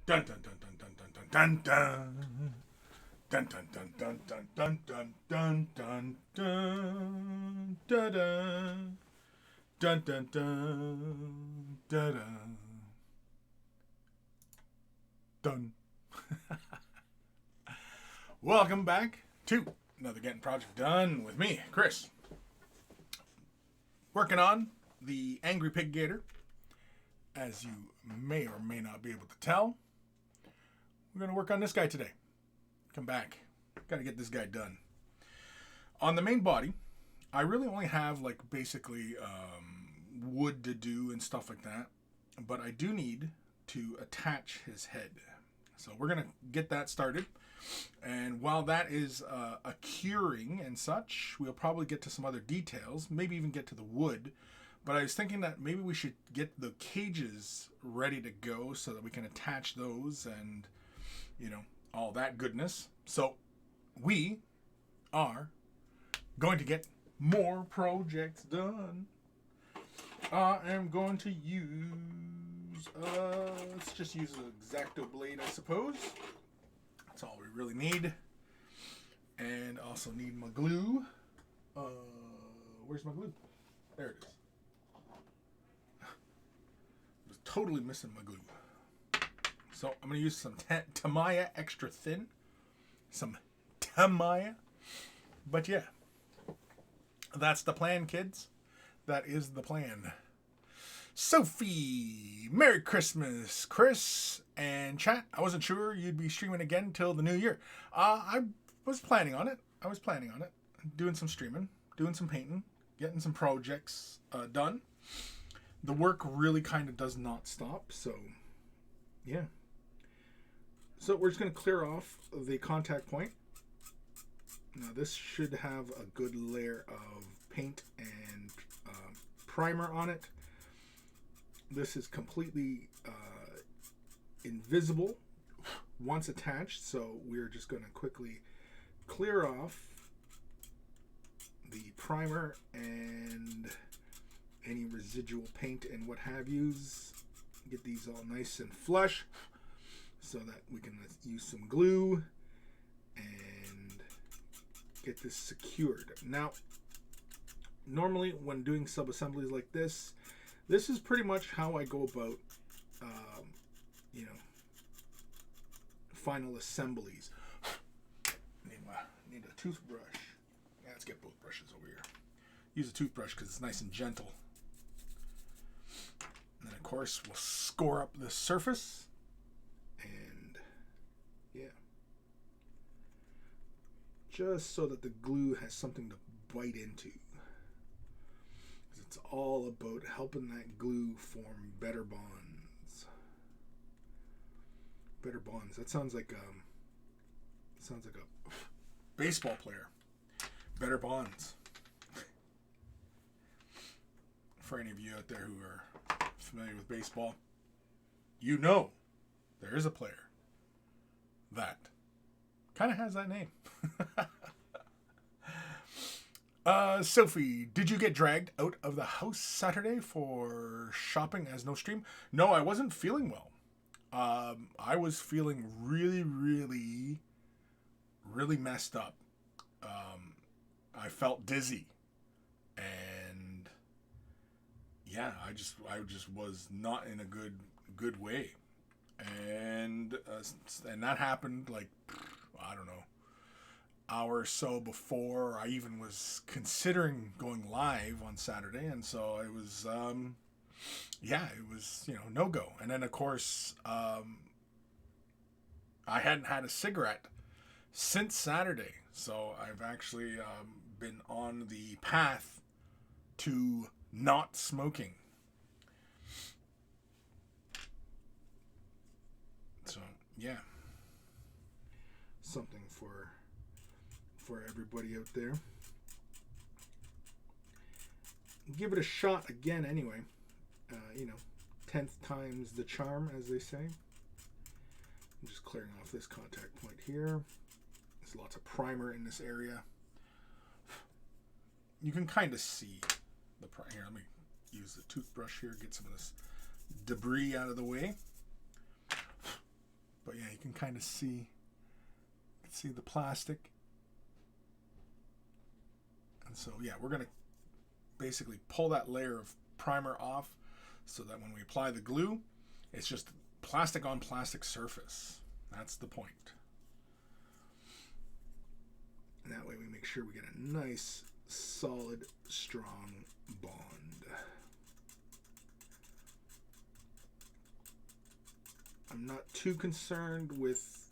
Dun dun dun dun dun dun dun dun. Dun dun dun dun dun dun dun dun dun dun dun dun dun dun dun dun dun. Welcome back to another Getting Project Done with me, Chris. Working on the Angry Pig Gator. As you may or may not be able to tell, we're going to work on this guy today. Come back. Got to get this guy done. On the main body, I really only have like basically wood to do and stuff like that. But I do need to attach his head. So we're going to get that started. And while that is a curing and such, we'll probably get to some other details, maybe even get to the wood. But I was thinking that maybe we should get the cages ready to go so that we can attach those and, you know, all that goodness. So we are going to get more projects done. I am going to use, let's just use an X-Acto blade, I suppose. That's all we really need. And also need my glue. Where's my glue? There it is. Was totally missing my glue. So I'm going to use some Tamiya extra thin. Some Tamiya. But yeah. That's the plan, kids. That is the plan. Sophie, Merry Christmas, Chris, and chat. I wasn't sure you'd be streaming again till the new year. I was planning on it. Doing some streaming, doing some painting, getting some projects done. The work really kind of does not stop, so yeah. So we're just going to clear off the contact point. Now this should have a good layer of paint and primer on it. This is completely invisible once attached, so we're just going to quickly clear off the primer and any residual paint and what have yous. Get these all nice and flush so that we can use some glue and get this secured. Now, normally when doing sub-assemblies like this is pretty much how I go about, you know, final assemblies. Need a toothbrush. Yeah, let's get both brushes over here. Use a toothbrush because it's nice and gentle. And then, of course, we'll score up the surface. And, yeah. Just so that the glue has something to bite into. It's all about helping that glue form better bonds. Better bonds. That sounds like a baseball player. Better bonds. For any of you out there who are familiar with baseball, you know there is a player that kind of has that name. Sophie, did you get dragged out of the house Saturday for shopping as no stream? No, I wasn't feeling well. I was feeling really, really, really messed up. I felt dizzy, and yeah, I just was not in a good way, and that happened like, I don't know, hour or so before I even was considering going live on Saturday. And so it was it was, you know, no go. And then of course I hadn't had a cigarette since Saturday, so I've actually been on the path to not smoking. So yeah, something for everybody out there. Give it a shot again anyway. You know, 10th time's the charm, as they say. I'm just clearing off this contact point here. There's lots of primer in this area. You can kind of see the primer. Here, let me use the toothbrush here, get some of this debris out of the way. can kind of see the plastic. And so, yeah, we're going to basically pull that layer of primer off so that when we apply the glue, it's just plastic on plastic surface. That's the point. And that way we make sure we get a nice, solid, strong bond. I'm not too concerned with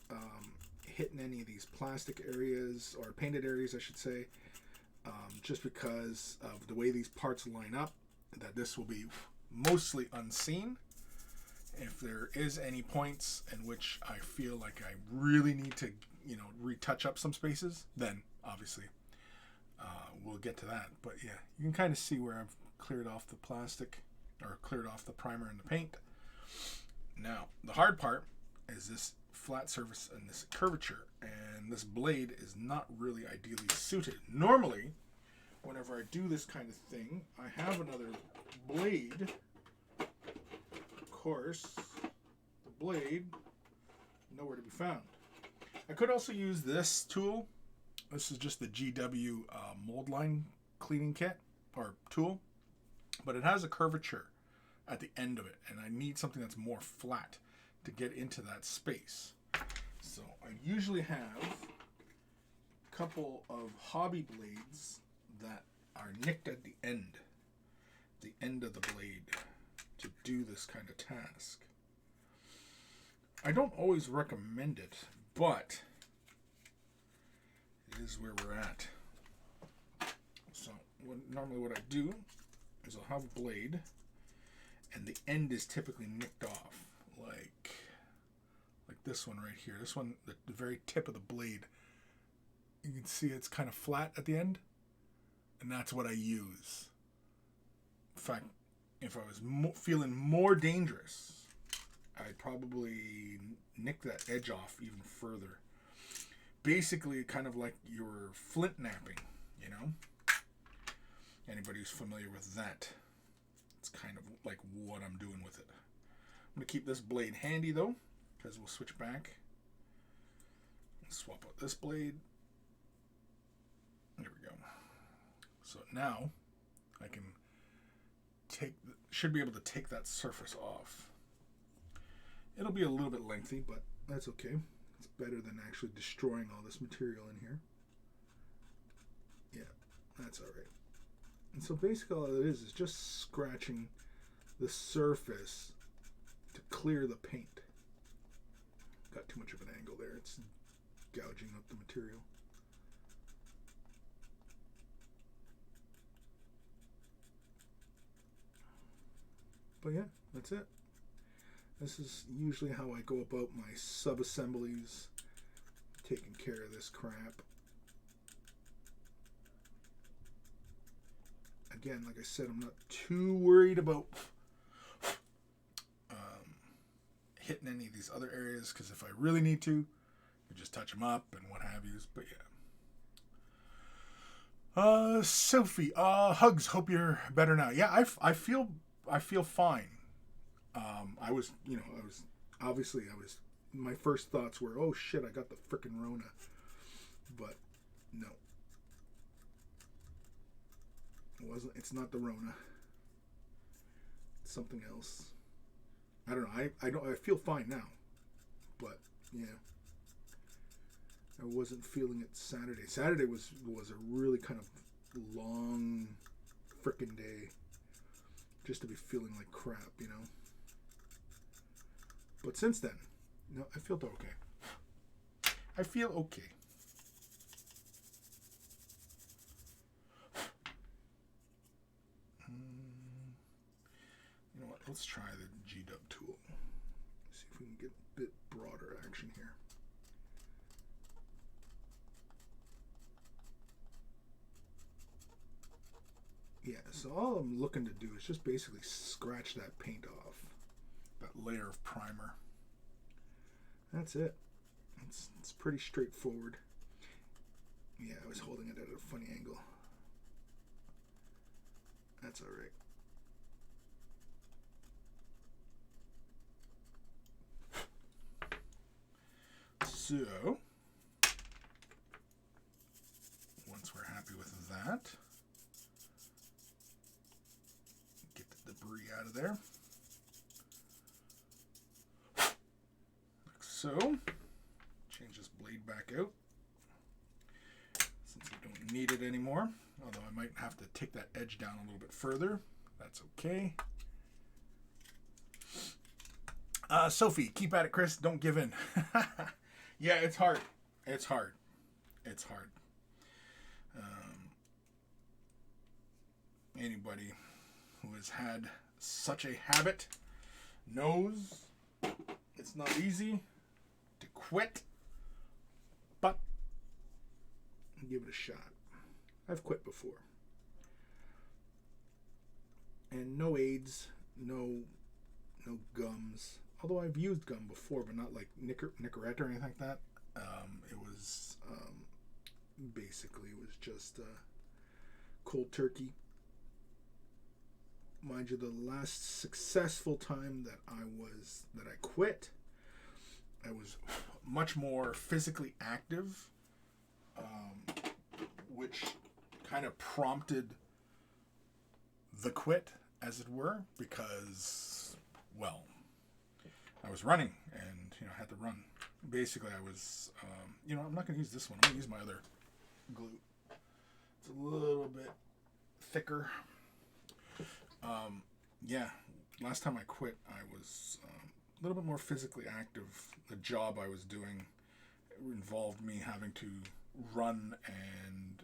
hitting any of these plastic areas, or painted areas I should say, just because of the way these parts line up, that this will be mostly unseen. If there is any points in which I feel like I really need to, retouch up some spaces, then obviously we'll get to that. But yeah, you can kind of see where I've cleared off the plastic, or cleared off the primer and the paint. Now, the hard part is this flat surface and this curvature, and this blade is not really ideally suited. Normally, whenever I do this kind of thing, I have another blade. Of course, the blade, nowhere to be found. I could also use this tool. This is just the GW mold line cleaning kit, or tool, but it has a curvature at the end of it, and I need something that's more flat to get into that space. So I usually have a couple of hobby blades that are nicked at the end of the blade, to do this kind of task. I don't always recommend it, but it is where we're at. So normally what I do is I'll have a blade, and the end is typically nicked off, like this one right here. This one, the very tip of the blade, you can see it's kind of flat at the end, and that's what I use. In fact, if I was feeling more dangerous, I'd probably nick that edge off even further. Basically, kind of like your flint knapping, Anybody who's familiar with that, it's kind of like what I'm doing with it. I'm going to keep this blade handy, though, because we'll switch back. Swap out this blade. There we go. So now I can should be able to take that surface off. It'll be a little bit lengthy, but that's okay. It's better than actually destroying all this material in here. Yeah, that's all right. And so basically all it is just scratching the surface to clear the paint. Got too much of an angle there. It's gouging up the material. But yeah, that's it. This is usually how I go about my sub-assemblies, taking care of this crap. Again, like I said, I'm not too worried about hitting any of these other areas, because if I really need to, I just touch them up and what have yous. But yeah. Sophie, hugs. Hope you're better now. Yeah, I feel fine. I was my first thoughts were, oh shit, I got the frickin' Rona. But no. It's not the Rona. It's something else. I don't know. I feel fine now. But yeah. I wasn't feeling it Saturday. Saturday was a really kind of long frickin' day. Just to be feeling like crap, But since then, I feel okay. I feel okay. You know what? Let's try the G-Dub tool. See if we can get a bit broader action here. Yeah, so all I'm looking to do is just basically scratch that paint off. That layer of primer. That's it. It's pretty straightforward. Yeah, I was holding it at a funny angle. That's alright. So, once we're happy with that, get the debris out of there. Like so. Change this blade back out, since we don't need it anymore. Although I might have to take that edge down a little bit further. That's okay. Sophie, keep at it, Chris. Don't give in. Yeah, it's hard. It's hard. It's hard. Anybody who has had such a habit knows it's not easy to quit, but give it a shot. I've quit before. And no aids, no gums. Although I've used gum before, but not like Nicorette or anything like that. It was basically it was just cold turkey. Mind you, the last successful time that I quit, I was much more physically active, which kind of prompted the quit, as it were, because, well, I was running and, I had to run. Basically, I was, I'm not going to use this one. I'm going to use my other glue. It's a little bit thicker. Last time I quit, I was a little bit more physically active. The job I was doing involved me having to run and,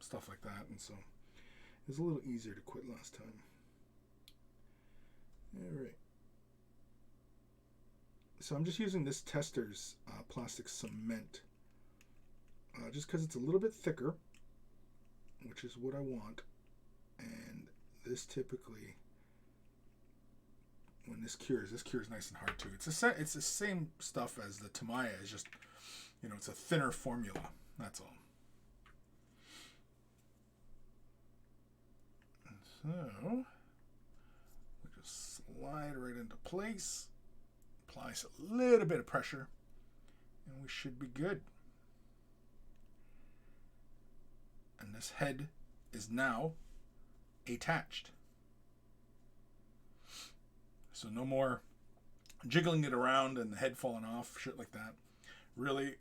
stuff like that. And so it was a little easier to quit last time. All right. So I'm just using this Tester's plastic cement just because it's a little bit thicker, which is what I want. And this typically, when this cures nice and hard too. It's the same stuff as the Tamaya. It's just, it's a thinner formula. That's all. And so we just slide right into place. Apply a little bit of pressure, and we should be good. And this head is now attached. So no more jiggling it around and the head falling off, shit like that. Really,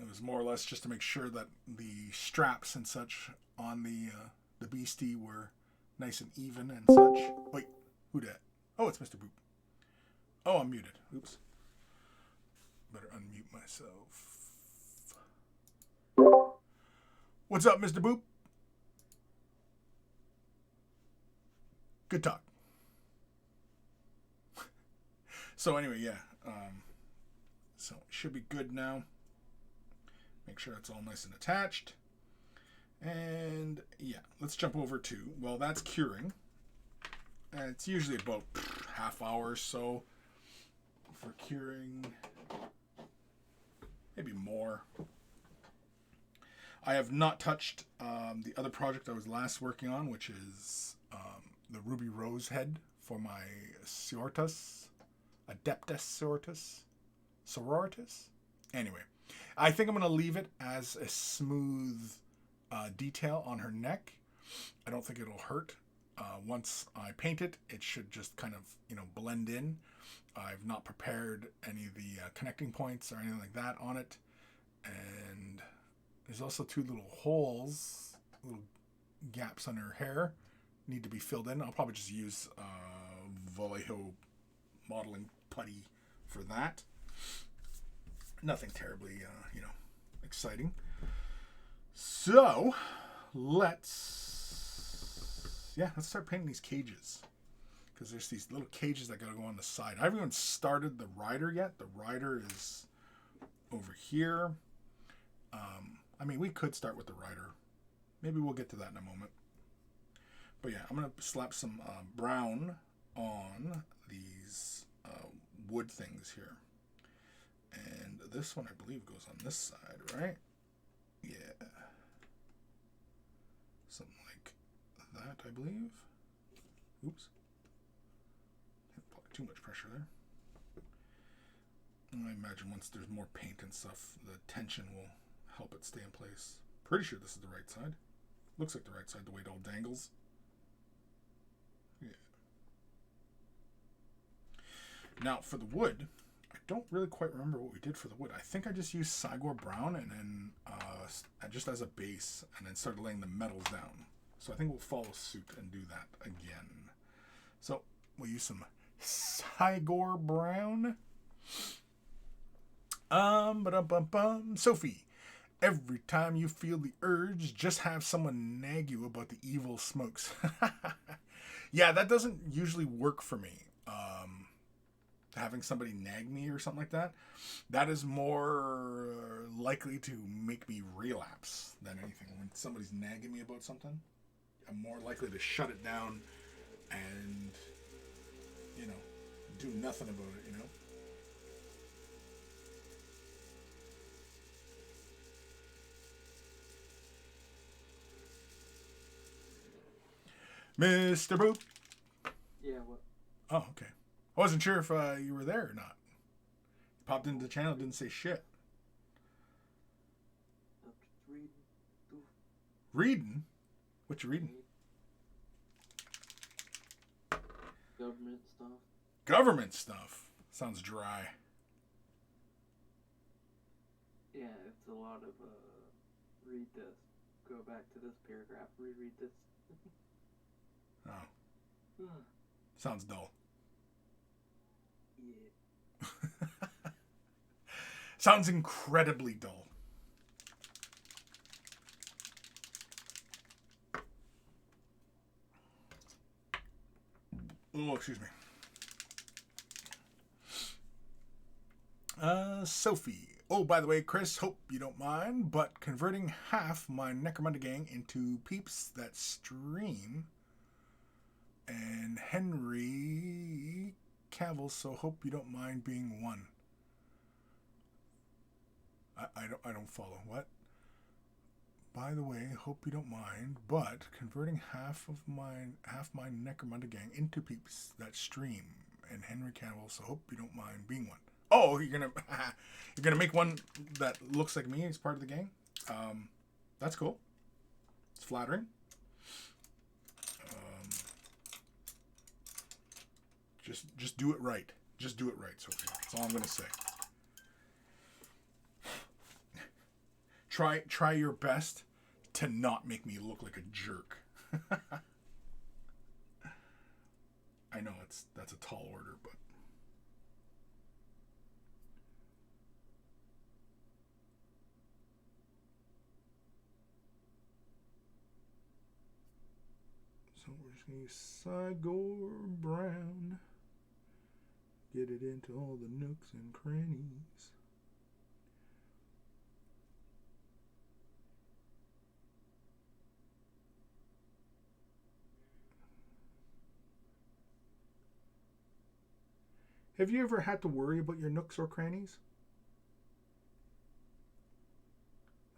it was more or less just to make sure that the straps and such on the beastie were nice and even and such. Wait, who dat? Oh, it's Mr. Boop. Oh, I'm muted. Oops. Better unmute myself. What's up, Mr. Boop? Good talk. So anyway, yeah. So it should be good now. Make sure it's all nice and attached. And yeah, let's jump over to, well, that's curing. And it's usually about half hour or so for curing, maybe more. I have not touched the other project I was last working on, which is the Ruby Rose head for my Sororitas, Adeptus Sororitas. Anyway, I think I'm going to leave it as a smooth detail on her neck. I don't think it'll hurt. Once I paint it, it should just kind of, blend in. I've not prepared any of the connecting points or anything like that on it. And there's also two little holes, little gaps on her hair, need to be filled in. I'll probably just use Vallejo modeling putty for that. Nothing terribly, exciting. So, let's start painting these cages. Because there's these little cages that gotta go on the side. I haven't even started the rider yet. The rider is over here. We could start with the rider. Maybe we'll get to that in a moment. But yeah, I'm gonna slap some brown on these wood things here. And this one, I believe, goes on this side, right? Yeah. Something like that, I believe. Oops. Didn't apply too much pressure there. I imagine once there's more paint and stuff, the tension will help it stay in place. Pretty sure this is the right side. Looks like the right side, the way it all dangles. Yeah. Now, for the wood, I don't really quite remember what we did for the wood. I think I just used Sigor Brown and then just as a base, and then started laying the metals down. So I think we'll follow suit and do that again. So we'll use some Sigor Brown. Sophie, every time you feel the urge, just have someone nag you about the evil smokes. Yeah, that doesn't usually work for me. Having somebody nag me or something like that, that is more likely to make me relapse than anything. When somebody's nagging me about something, I'm more likely to shut it down and, do nothing about it, Mr. Boop. Yeah, what? Oh, okay. I wasn't sure if you were there or not. You popped into the channel, didn't say shit. I'm just reading. Reading? What you reading? Government stuff. Government stuff. Sounds dry. Yeah, it's a lot of, read this. Go back to this paragraph, reread this. Oh. Sounds dull. Yeah. Sounds incredibly dull. Oh, excuse me. Sophie. Oh, by the way, Chris, hope you don't mind, but converting half my Necromunda gang into peeps that stream and Henry Cavill, so hope you don't mind being one. I don't follow. What? By the way, hope you don't mind, but converting half my Necromunda gang into peeps that stream and Henry Cavill, so hope you don't mind being one. Oh, you're gonna make one that looks like me as part of the gang. That's cool. It's flattering. Just do it right. Just do it right, Sophie. That's all I'm gonna say. Try your best to not make me look like a jerk. I know that's a tall order, but so we're just gonna use Sigor Brown. Get it into all the nooks and crannies. Have you ever had to worry about your nooks or crannies?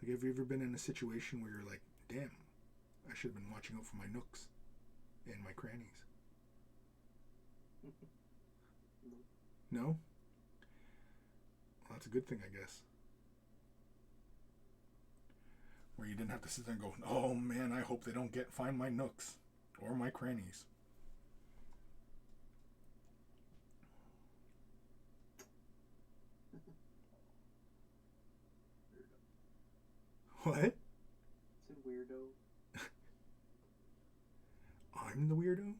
Like, have you ever been in a situation where you're like, damn, I should have been watching out for my nooks and my crannies? No? Well, that's a good thing, I guess. Where you didn't have to sit there and go, oh man, I hope they don't find my nooks or my crannies. What? It's a weirdo. I'm the weirdo? We're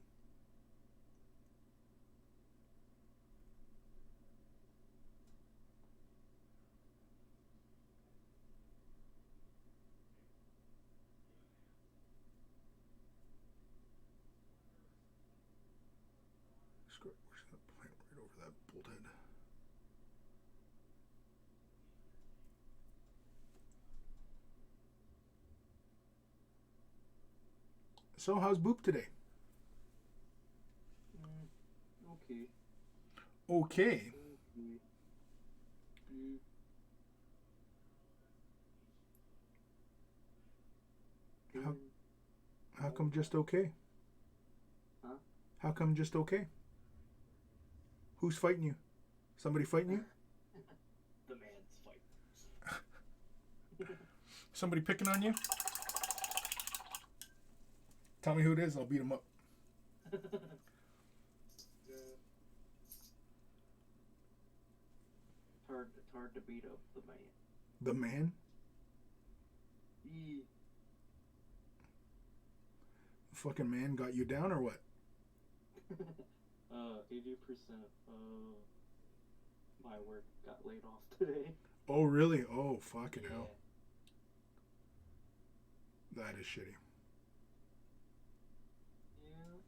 just going to plant right over that bolt head. So, how's Boop today? Okay. Okay. How come just okay? Huh? How come just okay? Who's fighting you? Somebody fighting you? Somebody picking on you? Tell me who it is. I'll beat him up. It's hard to beat up the man. The man? Yeah. The fucking man got you down or what? 80% of my work got laid off today. Oh, really? Oh, fucking Yeah. hell. That is shitty. Yeah.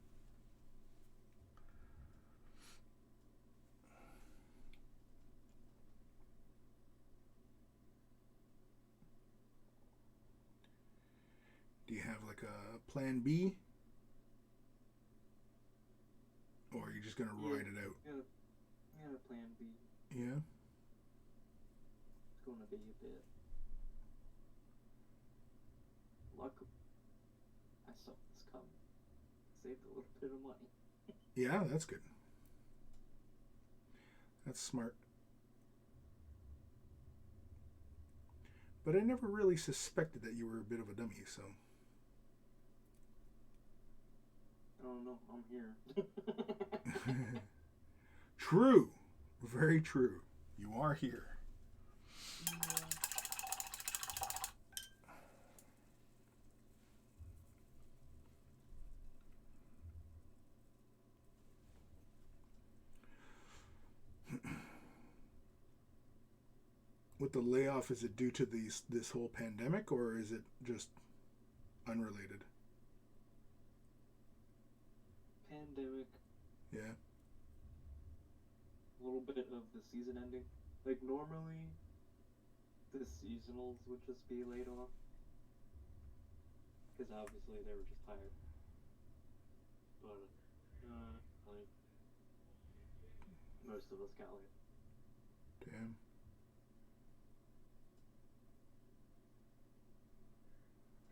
Do you have like a plan B? Or are you just going to ride it out? Yeah, plan B. Yeah? It's going to be a bit. Luckily, I saw this coming. Saved a little bit of money. Yeah, that's good. That's smart. But I never really suspected that you were a bit of a dummy, so. I don't know. I'm here. True. Very true. You are here. With the layoff, is it due to this whole pandemic, or is it just unrelated? Pandemic. Yeah. A little bit of the season ending. Like, normally, the seasonals would just be laid off. Because obviously they were just tired. But, like, most of us got laid. Damn.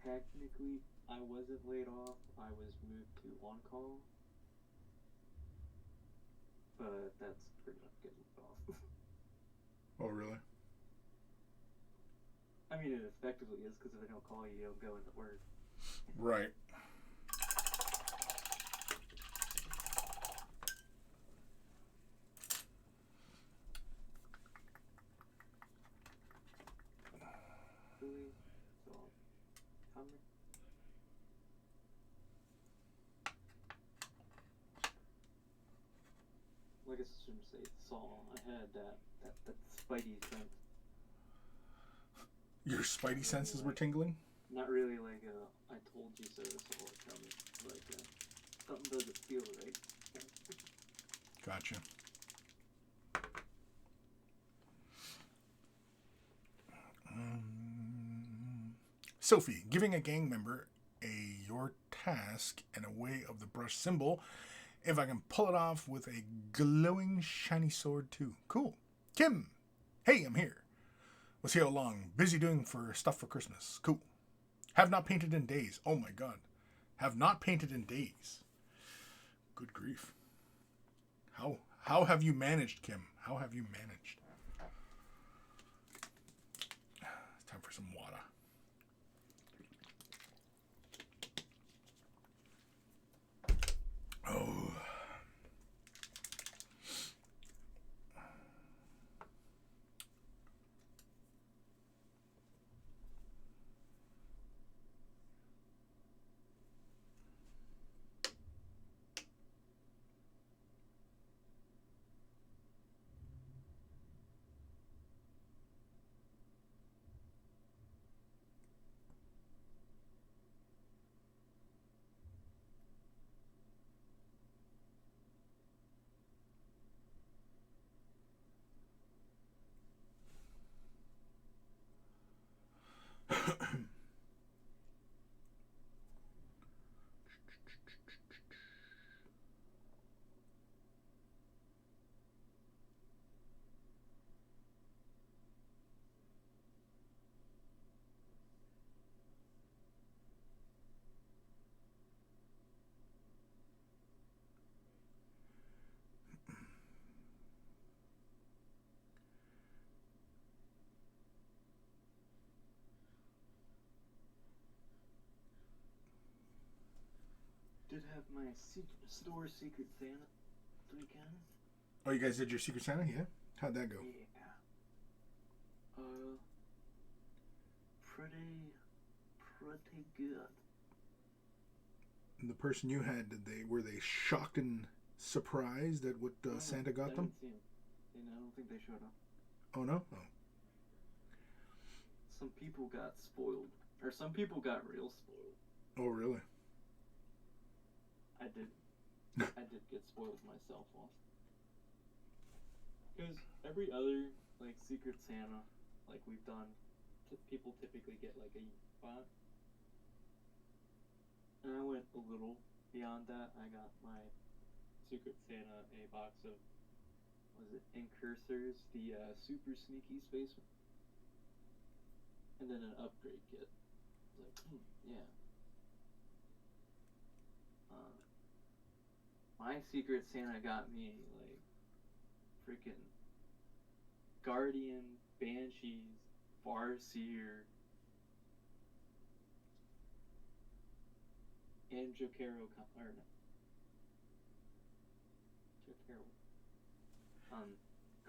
Technically, I wasn't laid off. I was moved to on-call. But that's pretty much getting laid off. Oh, really? I mean, it effectively is, because if they don't call you, you don't go into work. Right. Really? So, coming. Well, I guess I shouldn't say saw. I had that spidey sense. Your spidey senses were tingling? Not really like I told you so saw it coming. Like something doesn't feel right. Gotcha. Sophie, giving a gang member your task and a way of the brush symbol. If I can pull it off with a glowing shiny sword too. Cool. Kim, hey, I'm here. Was here all along. Busy doing stuff for Christmas. Cool. Have not painted in days. Oh my god. Have not painted in days. Good grief. How have you managed, Kim? How have you managed? It's time for some water. Oh. did have my store Secret Santa this weekend. Oh, you guys did your Secret Santa? Yeah? How'd that go? Yeah. Pretty good. And the person you had, were they shocked and surprised at what Santa got them? I don't think they showed up. Oh, no? Oh. Some people got spoiled. Or some people got real spoiled. Oh, really? I did get spoiled myself once. Because every other, like, Secret Santa, like, we've done, people typically get, like, a spot. And I went a little beyond that. I got my Secret Santa a box of, Incursors, the super sneaky spaceman. And then an upgrade kit. I was like, yeah. My Secret Santa got me, like, freaking Guardian, Banshees, Farseer, and Jokero,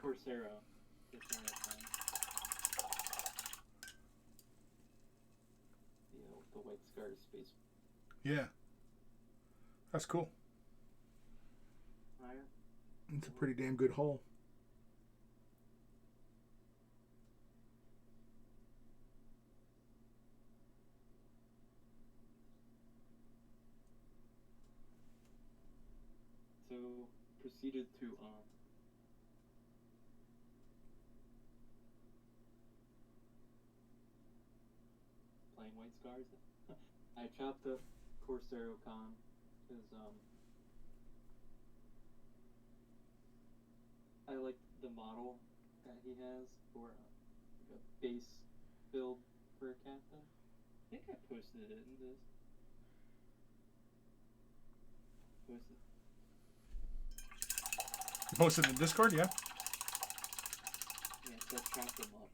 Corsero. The White Scars space. Yeah. That's cool. Higher. It's a pretty damn good haul. So, proceeded to, playing White Scars. I chopped up Corsero Khan, because, I like the model that he has for like a base build for a captain. I think I posted it in this. You posted in Discord, yeah? Yeah, so I chopped them up.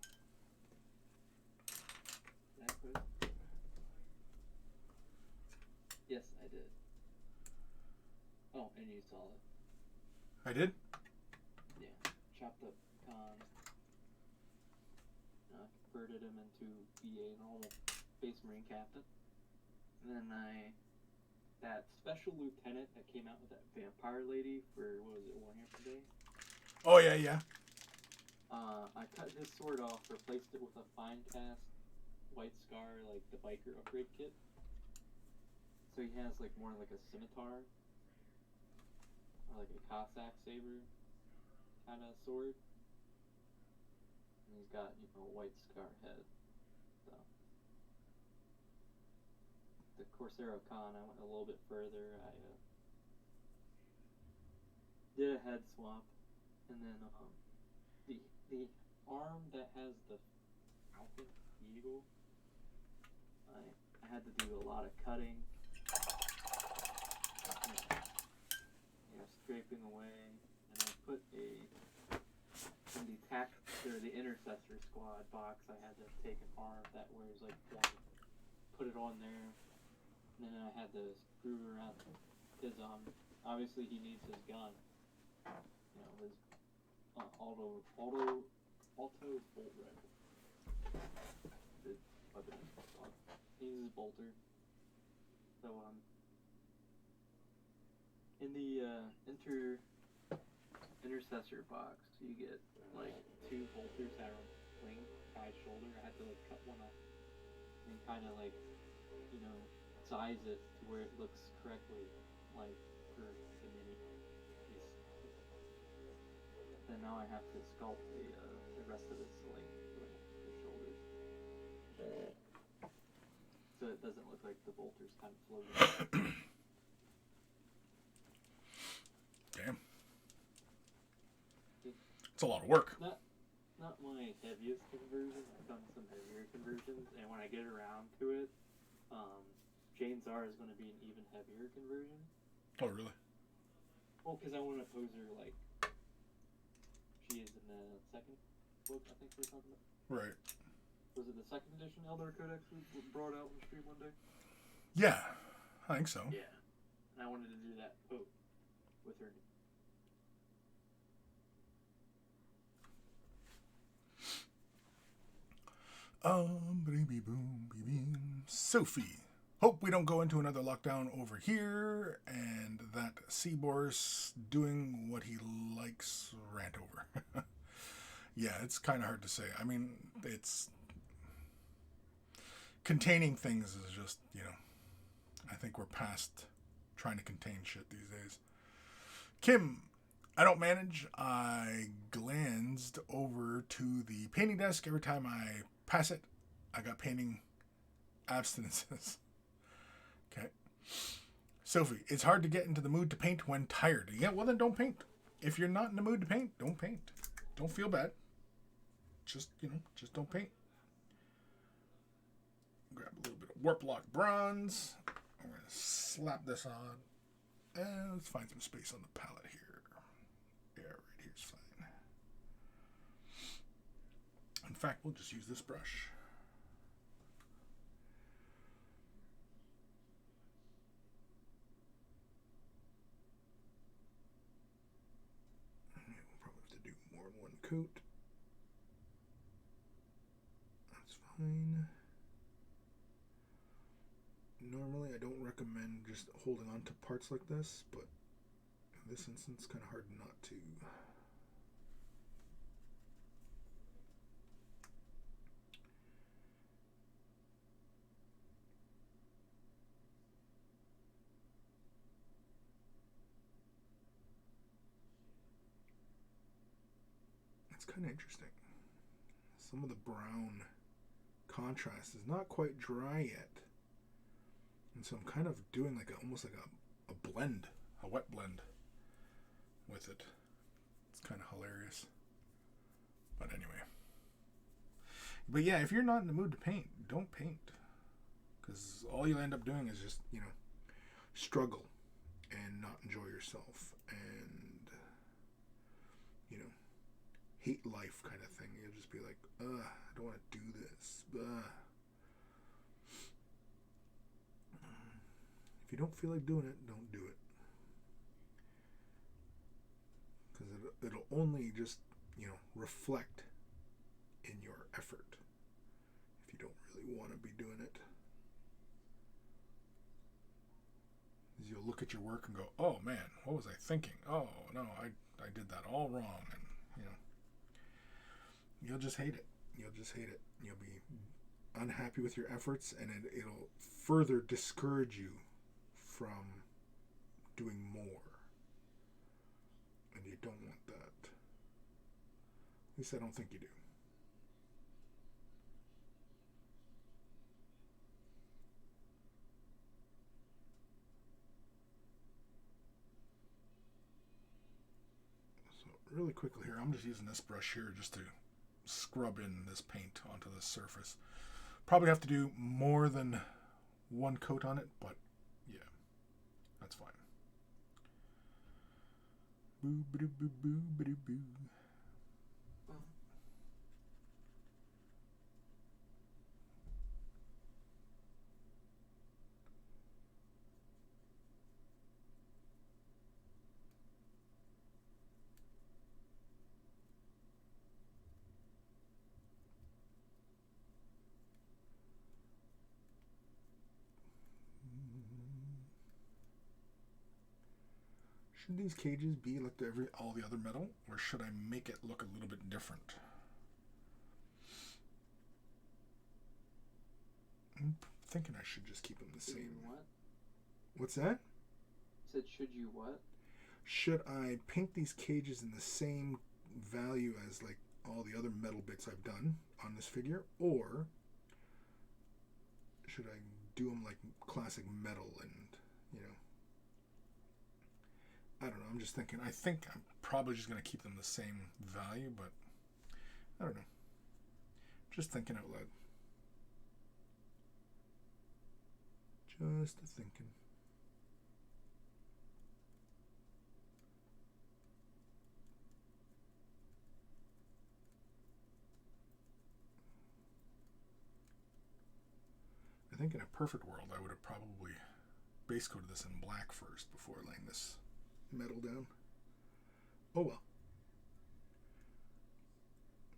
Did I post? Yes, I did. Oh, and you saw it. I did? Yeah, chopped up Khan. Converted him into be a normal Space Marine captain. And then that special lieutenant that came out with that vampire lady for, what was it, Warhammer Day? Oh, yeah, yeah. I cut his sword off, replaced it with a fine cast White Scar, like the biker upgrade kit. So he has like more like a scimitar, or like a Cossack saber kind of sword. And he's got, a White Scar head. So the Corsero Khan, I went a little bit further. I did a head swap, and then the arm that has the falcon, the eagle, I had to do a lot of cutting, scraping away, and I put in the intercessor squad box, I had to take an arm that wears like one, put it on there, and then I had to screw around, because obviously he needs his gun, his auto bolt rifle. He uses bolter. So in the intercessor box, you get like 2 bolters that are wing, side, shoulder. I had to like cut one off and kind of like, size it to where it looks correctly, like for the mini piece. Then now I have to sculpt the rest of his sling, like the shoulders, so it doesn't look like the bolters kind of floating. Damn. It's a lot of work. Not my heaviest conversion. I've done some heavier conversions, and when I get around to it, Jane Czar is going to be an even heavier conversion. Oh, really? Well, because I want to pose her like she is in the second book, I think we're talking about. Right. Was it the second edition Eldar Codex we brought out on the stream one day? Yeah, I think so. Yeah. and I wanted to do that poke with her. Baby boom, baby. Sophie. Hope we don't go into another lockdown over here and that Seabor's doing what he likes rant over. Yeah, it's kind of hard to say. I mean, it's containing things is just, I think we're past trying to contain shit these days. Kim, I don't manage. I glanced over to the painting desk every time I pass it. I got painting abstinences. Okay. Sophie, it's hard to get into the mood to paint when tired. Yeah, well then don't paint. If you're not in the mood to paint, don't paint. Don't feel bad. Just don't paint. Grab a little bit of Warp Lock bronze. I'm going to slap this on. And let's find some space on the palette here. Yeah, right here's fine. In fact, we'll just use this brush. We'll probably have to do more than one coat. That's fine. Normally, I don't recommend just holding on to parts like this, but in this instance, it's kind of hard not to. It's kind of interesting. Some of the brown contrast is not quite dry yet. And so I'm kind of doing almost like a blend, a wet blend with it. It's kind of hilarious. But anyway. But yeah, if you're not in the mood to paint, don't paint. Because all you'll end up doing is just, struggle and not enjoy yourself. And, hate life kind of thing. You'll just be like, I don't want to do this. If you don't feel like doing it, don't do it. Because it'll only just, reflect in your effort if you don't really want to be doing it. You'll look at your work and go, oh man, what was I thinking? Oh no, I did that all wrong. And, you'll just hate it. You'll be unhappy with your efforts, and it'll further discourage you from doing more. And you don't want that. At least I don't think you do. So really quickly here, I'm just using this brush here just to scrub in this paint onto the surface. Probably have to do more than one coat on it, but yeah, that's fine. Boo boo boo boo boo boo. Should these cages be like all the other metal, or should I make it look a little bit different? I'm thinking I should just keep them the same. What? What's that? Said should you what? Should I paint these cages in the same value as all the other metal bits I've done on this figure, or should I do them like classic metal and I don't know. I'm just thinking. I think I'm probably just going to keep them the same value, but I don't know. Just thinking out loud. Just thinking. I think in a perfect world, I would have probably base coat of this in black first before laying this metal down. Oh well.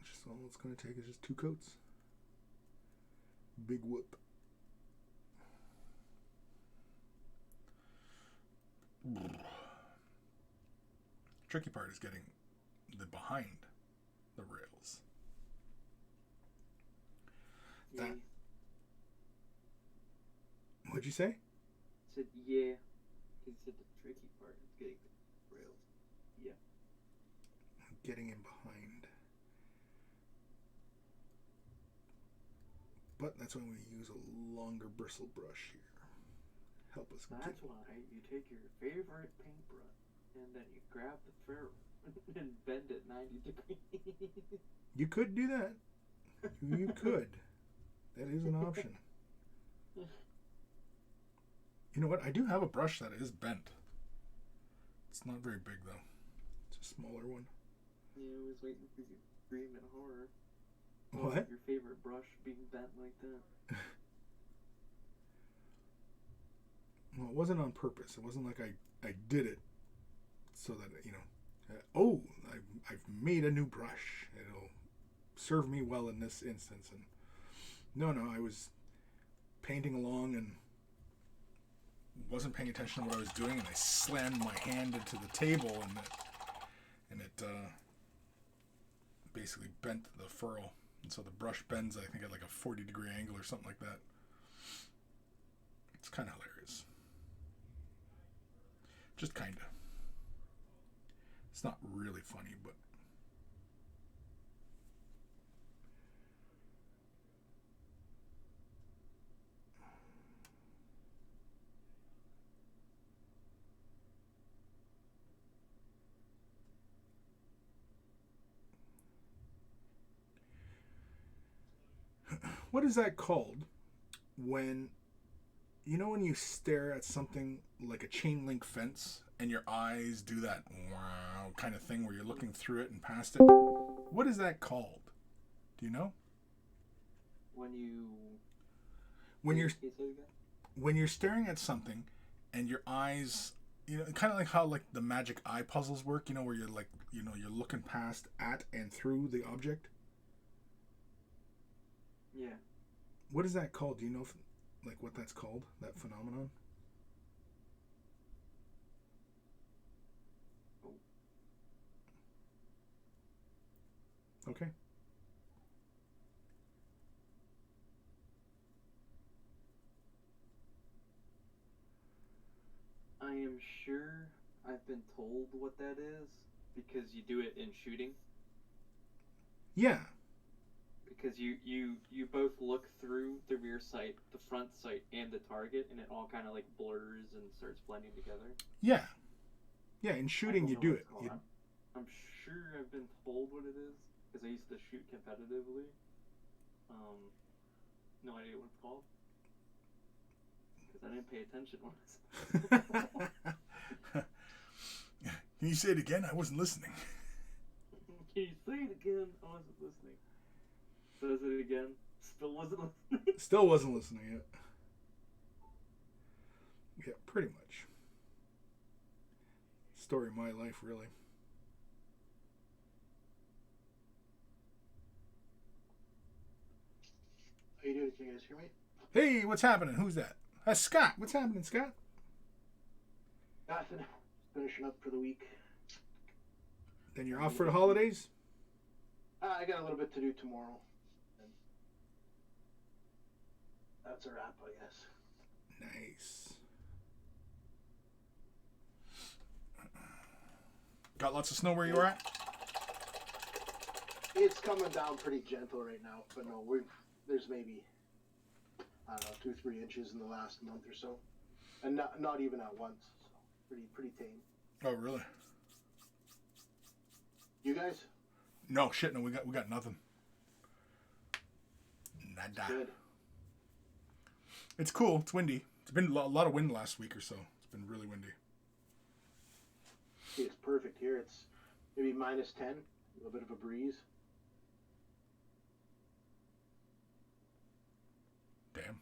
Just all it's going to take is just 2 coats. Big whoop. Tricky part is getting the behind the rails. Yeah. That. What'd you say? I said, yeah. He said the tricky part is getting the rails. Yeah. Getting in behind. But that's when we use a longer bristle brush here. Help us That's why you take your favorite paintbrush and then you grab the ferrule and bend it 90 degrees. You could do that. You could. That is an option. You know what? I do have a brush that is bent. It's not very big though. It's a smaller one. Yeah, I was waiting for you to scream in horror. What? Your favorite brush being bent like that. Well, it wasn't on purpose. It wasn't like I did it so that, you know, I've made a new brush. It'll serve me well in this instance. And no, I was painting along and wasn't paying attention to what I was doing, and I slammed my hand into the table, and it basically bent the furl. And so the brush bends, I think, at like a 40-degree angle or something like that. It's kind of hilarious. Just kind of. It's not really funny, but... What is that called when, you know, when you stare at something like a chain link fence and your eyes do that wow kind of thing where you're looking through it and past it? What is that called? Do you know? When you're staring at something and your eyes, you know, kind of like how like the magic eye puzzles work, you know, where you're like, you know, you're looking past at and through the object. Yeah. What is that called? Do you know if, like, what that's called? That phenomenon? Oh. Okay. I am sure I've been told what that is because you do it in shooting. Yeah. Because you both look through the rear sight, the front sight, and the target, and it all kind of like blurs and starts blending together. Yeah. Yeah, in shooting you do it. I'm sure I've been told what it is because I used to shoot competitively. No idea what it's called because I didn't pay attention once. Can you say it again? I wasn't listening. Can you say it again? I wasn't listening. Says it again. Still wasn't listening. Still wasn't listening yet. Yeah, pretty much. Story of my life, really. How you doing? Can you guys hear me? Hey, what's happening? Who's that? That's Scott. What's happening, Scott? Nothing. Finishing up for the week. Then you're off for the holidays? I got a little bit to do tomorrow. And that's a wrap, I guess. Nice. Got lots of snow where you're at? It's coming down pretty gentle right now, but no, there's maybe, I don't know, 2-3 inches in the last month or so, and not even at once. So pretty tame. Oh, really? You guys? No, shit, no, we got nothing. Nada. Good. It's cool. It's windy. It's been a lot of wind last week or so. It's been really windy. It's perfect here. It's maybe -10, a little bit of a breeze. Damn.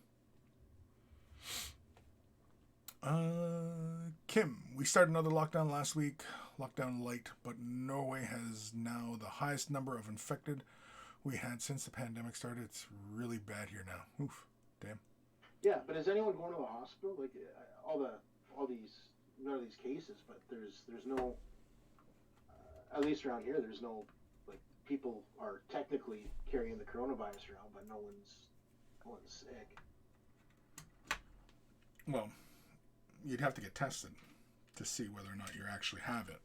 Kim, we started another lockdown last week. Lockdown light, but Norway has now the highest number of infected we had since the pandemic started. It's really bad here now. Oof, damn. Yeah, but is anyone going to the hospital? Like all these none of these cases, but there's no at least around here there's no like people are technically carrying the coronavirus around, but no one's sick. Well, you'd have to get tested to see whether or not you actually have it.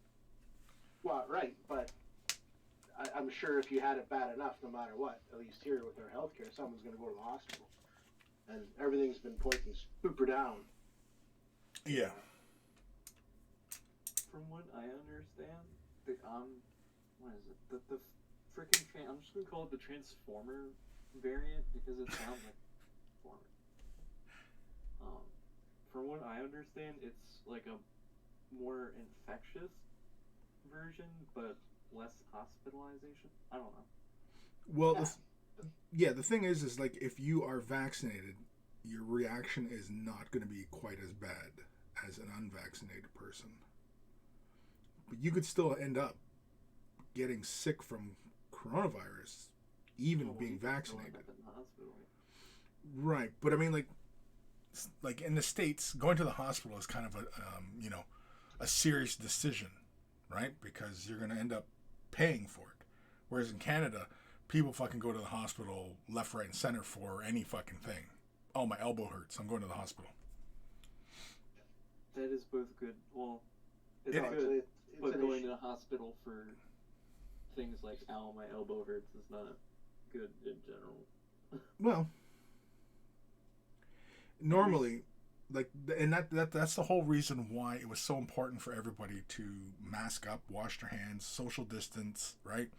Well, right, but I'm sure if you had it bad enough, no matter what, at least here with our healthcare, someone's going to go to the hospital, and everything's been pointing super down. Yeah. From what I understand, what is it? The freaking I'm just gonna call it the Transformer variant because it sounds like Transformer. From what I understand, it's like a more infectious version, but less hospitalization. I don't know. Well, the thing is like if you are vaccinated, your reaction is not going to be quite as bad as an unvaccinated person. But you could still end up getting sick from coronavirus, even being vaccinated. Right, but I mean, like in the States, going to the hospital is kind of a serious decision, right? Because you're going to end up paying for it. Whereas in Canada, people fucking go to the hospital left, right, and center for any fucking thing. Oh, my elbow hurts. I'm going to the hospital. That is both good. Well, it's Yeah. good, but an going issue. to the hospital for things like "ow, my elbow hurts" is not good in general. Well, normally, and that's the whole reason why it was so important for everybody to mask up, wash their hands, social distance, right?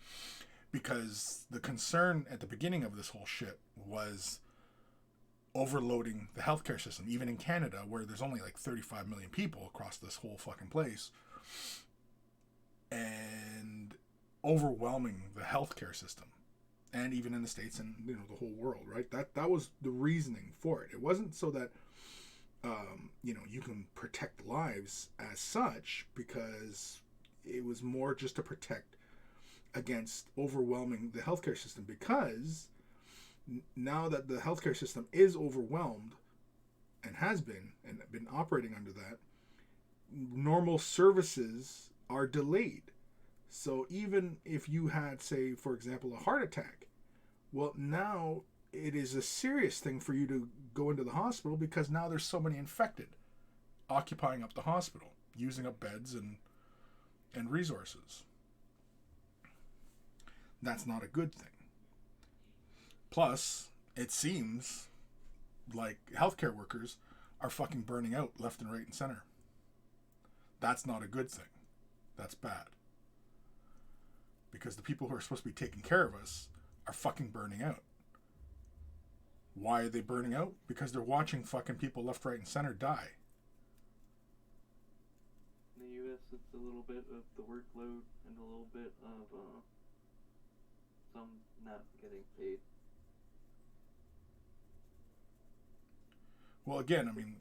Because the concern at the beginning of this whole shit was overloading the healthcare system, even in Canada, where there's only like 35 million people across this whole fucking place, and overwhelming the healthcare system, and even in the States and the whole world, right? That was the reasoning for it. It wasn't so that you can protect lives as such, because it was more just to protect against overwhelming the healthcare system, because now that the healthcare system is overwhelmed and has been operating under that, normal services are delayed. So even if you had, say, for example, a heart attack, well, now it is a serious thing for you to go into the hospital, because now there's so many infected occupying up the hospital, using up beds and resources. That's not a good thing. Plus, it seems like healthcare workers are fucking burning out left and right and center. That's not a good thing. That's bad. Because the people who are supposed to be taking care of us are fucking burning out. Why are they burning out? Because they're watching fucking people left, right, and center die. In the U.S., it's a little bit of the workload and a little bit of some not getting paid. Well, again, I mean,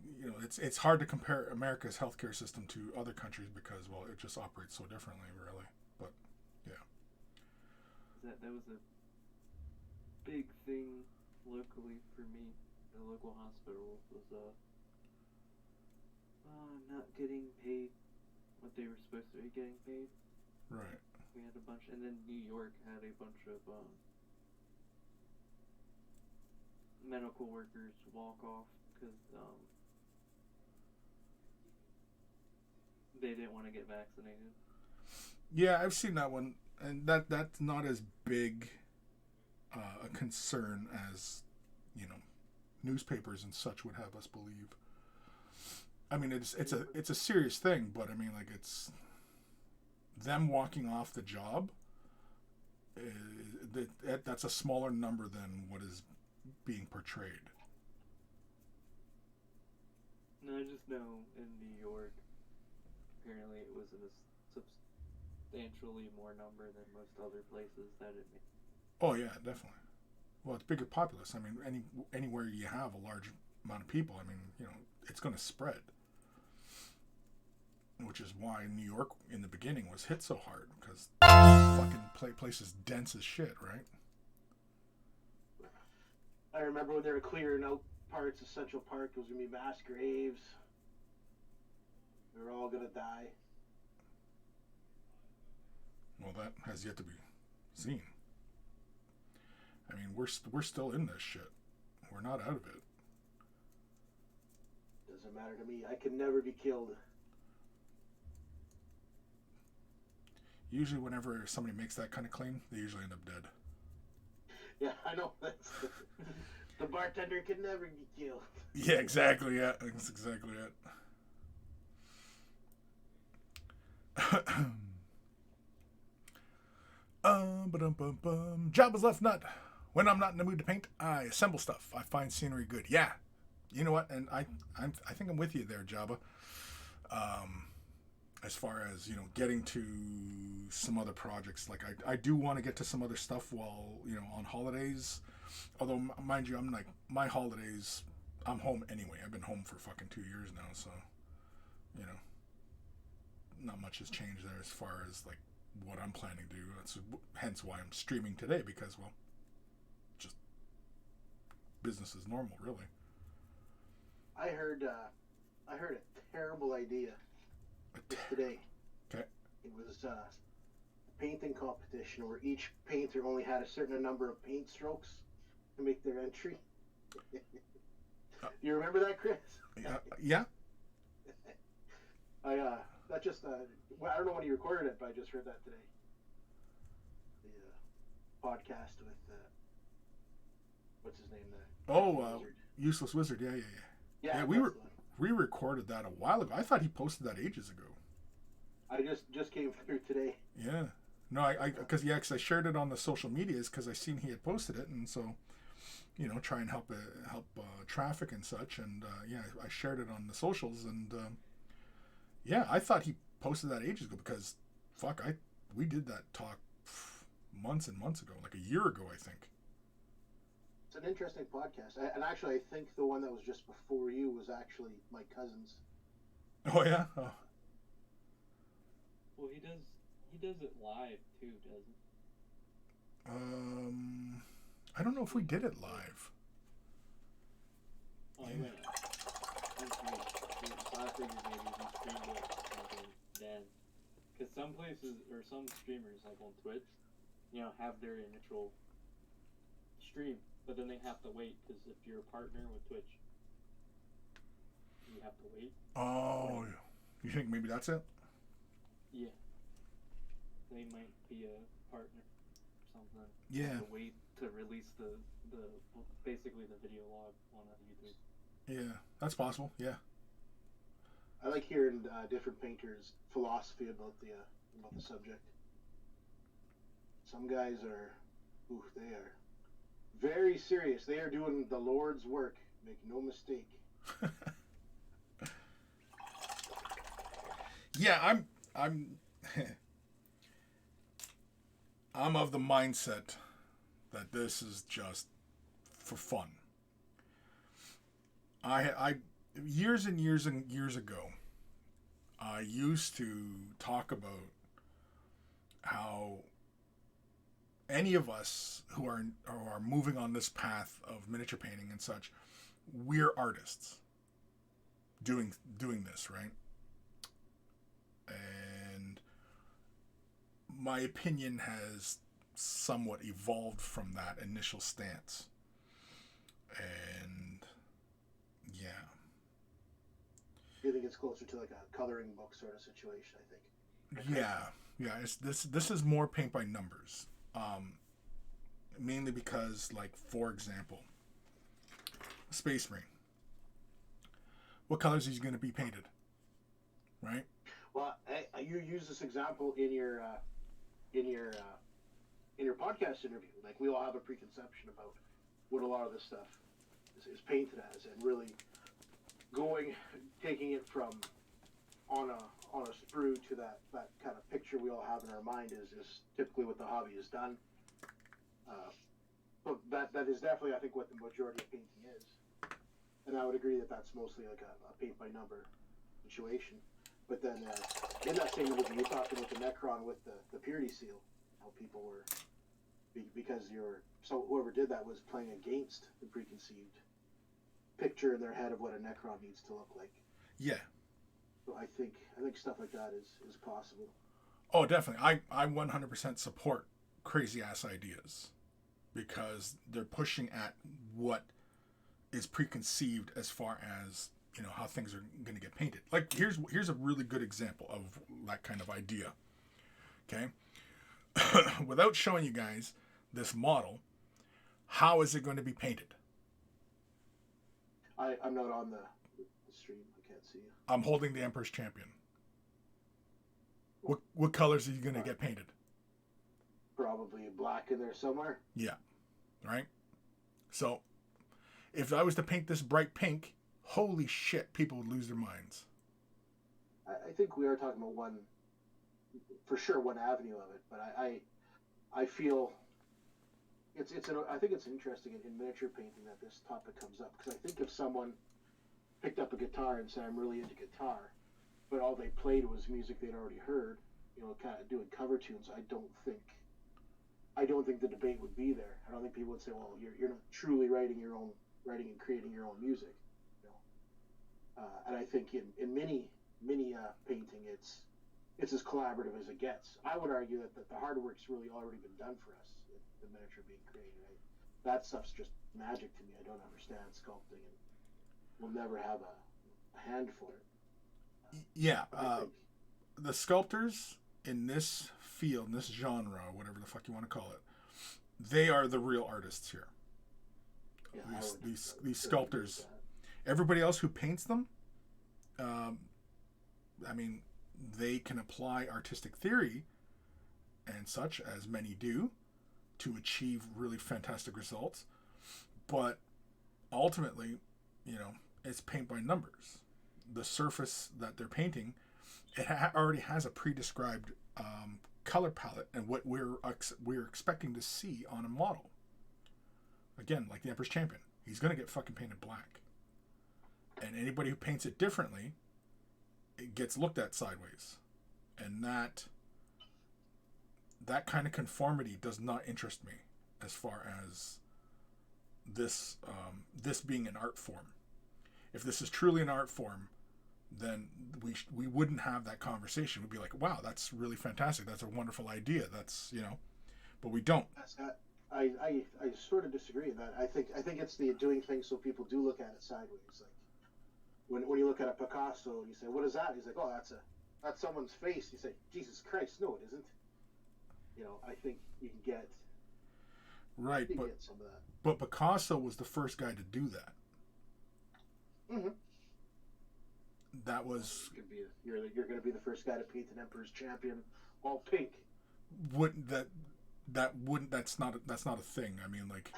it's hard to compare America's healthcare system to other countries because, well, it just operates so differently, really. But, yeah. That was a big thing locally for me. The local hospital was not getting paid what they were supposed to be getting paid. Right. We had a bunch, and then New York had a bunch of medical workers walk off because they didn't want to get vaccinated. Yeah, I've seen that one, and that's not as big a concern as newspapers and such would have us believe. I mean, it's a serious thing, but I mean, like, it's them walking off the job. That's a smaller number than what is being portrayed. No, I just know in New York, apparently it was a substantially more number than most other places that it made. Oh yeah, definitely. Well, it's bigger populace. I mean, anywhere you have a large amount of people, I mean, it's going to spread. which is why New York in the beginning was hit so hard, because fucking place is dense as shit, right? I remember when they were clearing out parts of Central Park, there was going to be mass graves. We were all going to die. Well, that has yet to be seen. I mean, we're still in this shit. We're not out of it. Doesn't matter to me. I can never be killed. Usually whenever somebody makes that kind of claim, they usually end up dead. Yeah, I know. The bartender can never be killed. Yeah, exactly. Yeah, that's exactly it. Job is left nut. When I'm not in the mood to paint, I assemble stuff. I find scenery good. Yeah, you know what? And I think I'm with you there, Jabba. As far as, you know, getting to some other projects, like I do want to get to some other stuff while, you know, on holidays. Although, mind you, I'm like, my holidays, I'm home anyway. I've been home for fucking 2 years now, so, you know, not much has changed there as far as like what I'm planning to do. That's hence why I'm streaming today, because, well, just business as normal, really. I heard a terrible idea just today. Okay. It was a painting competition where each painter only had a certain number of paint strokes to make their entry. You remember that, Chris? Yeah. That just well, I don't know when he recorded it, but I just heard that today. The podcast with what's his name there? Useless Wizard. Yeah. Yeah, we recorded that a while ago. I thought he posted that ages ago. I just came through today. Yeah. No, because I shared it on the social medias because I seen he had posted it, and so, you know, try and help traffic and such, and I shared it on the socials, and yeah, I thought he posted that ages ago because, fuck, we did that talk months and months ago, like a year ago, I think. It's an interesting podcast, and actually, I think the one that was just before you was actually my cousin's. Oh yeah. Oh. Well, he does it live too, doesn't he? I don't know if we did it live. Oh, yeah. I figured maybe he streamed it something then. Because some places, or some streamers, like on Twitch, you know, have their initial stream, but then they have to wait, because if you're a partner with Twitch, you have to wait. Oh, you think maybe that's it? Yeah. They might be a partner or something. Yeah. To wait to release the basically the video log on YouTube. Yeah, that's possible. Yeah. I like hearing different painters' philosophy about the subject. Some guys they are very serious. They are doing the Lord's work. Make no mistake. Yeah, I'm I'm of the mindset that this is just for fun. I years and years and years ago, I used to talk about how any of us who are moving on this path of miniature painting and such, we're artists doing this, right? And my opinion has somewhat evolved from that initial stance. And yeah. You think it's closer to like a coloring book sort of situation, I think. Yeah. It's this is more paint by numbers. Mainly because, like, for example, Space Marine. What colors is he going to be painted? Right? Well, you use this example in your podcast interview. Like, we all have a preconception about what a lot of this stuff is painted as, and really taking it from on a sprue to that kind of picture we all have in our mind is typically what the hobby has done. But that is definitely, I think, what the majority of painting is. And I would agree that that's mostly like a paint by number situation. But then in that same interview, you're talking with the Necron with the purity seal, how people were because so whoever did that was playing against the preconceived picture in their head of what a Necron needs to look like. Yeah. So I think stuff like that is possible. Oh, definitely. I 100% support crazy ass ideas because they're pushing at what is preconceived as far as, you know, how things are going to get painted. Like here's a really good example of that kind of idea. Okay? Without showing you guys this model, how is it going to be painted? I'm not on the stream. I can't see you. I'm holding the Emperor's Champion. What colors are you going to get painted? Probably black in there somewhere. Yeah. Right? So, if I was to paint this bright pink, holy shit, people would lose their minds. I think we are talking about one avenue of it, but I feel I think it's interesting in miniature painting that this topic comes up, because I think if someone picked up a guitar and said, I'm really into guitar, but all they played was music they'd already heard, you know, kind of doing cover tunes, I don't think the debate would be there. I don't think people would say, well, you're not truly writing and creating your own music, you know. And I think in mini painting, it's as collaborative as it gets. I would argue that the hard work's really already been done for us, the miniature being created. Right? That stuff's just magic to me. I don't understand sculpting, and we'll never have a hand for it. Yeah, the sculptors in this field, in this genre, whatever the fuck you want to call it, they are the real artists here. Yeah, These sculptors. Everybody else who paints them, I mean, they can apply artistic theory and such, as many do, to achieve really fantastic results. But ultimately, you know, it's paint by numbers. The surface that they're painting, it already has a pre-described color palette and what we're expecting to see on a model. Again, like the Emperor's Champion, he's going to get fucking painted black. And anybody who paints it differently, it gets looked at sideways. And that kind of conformity does not interest me as far as this being an art form. If this is truly an art form, then we wouldn't have that conversation. We'd be like, wow, that's really fantastic. That's a wonderful idea. That's, you know, but we don't. I sort of disagree with that. I think it's the doing things so people do look at it sideways. Like when you look at a Picasso and you say, what is that? He's like, oh, that's someone's face. You say, Jesus Christ, no, it isn't. You know, I think you can get get some of that. But Picasso was the first guy to do that. Mm-hmm. That was. You're going to be the first guy to paint an Emperor's Champion all pink. That's not a thing. I mean, like,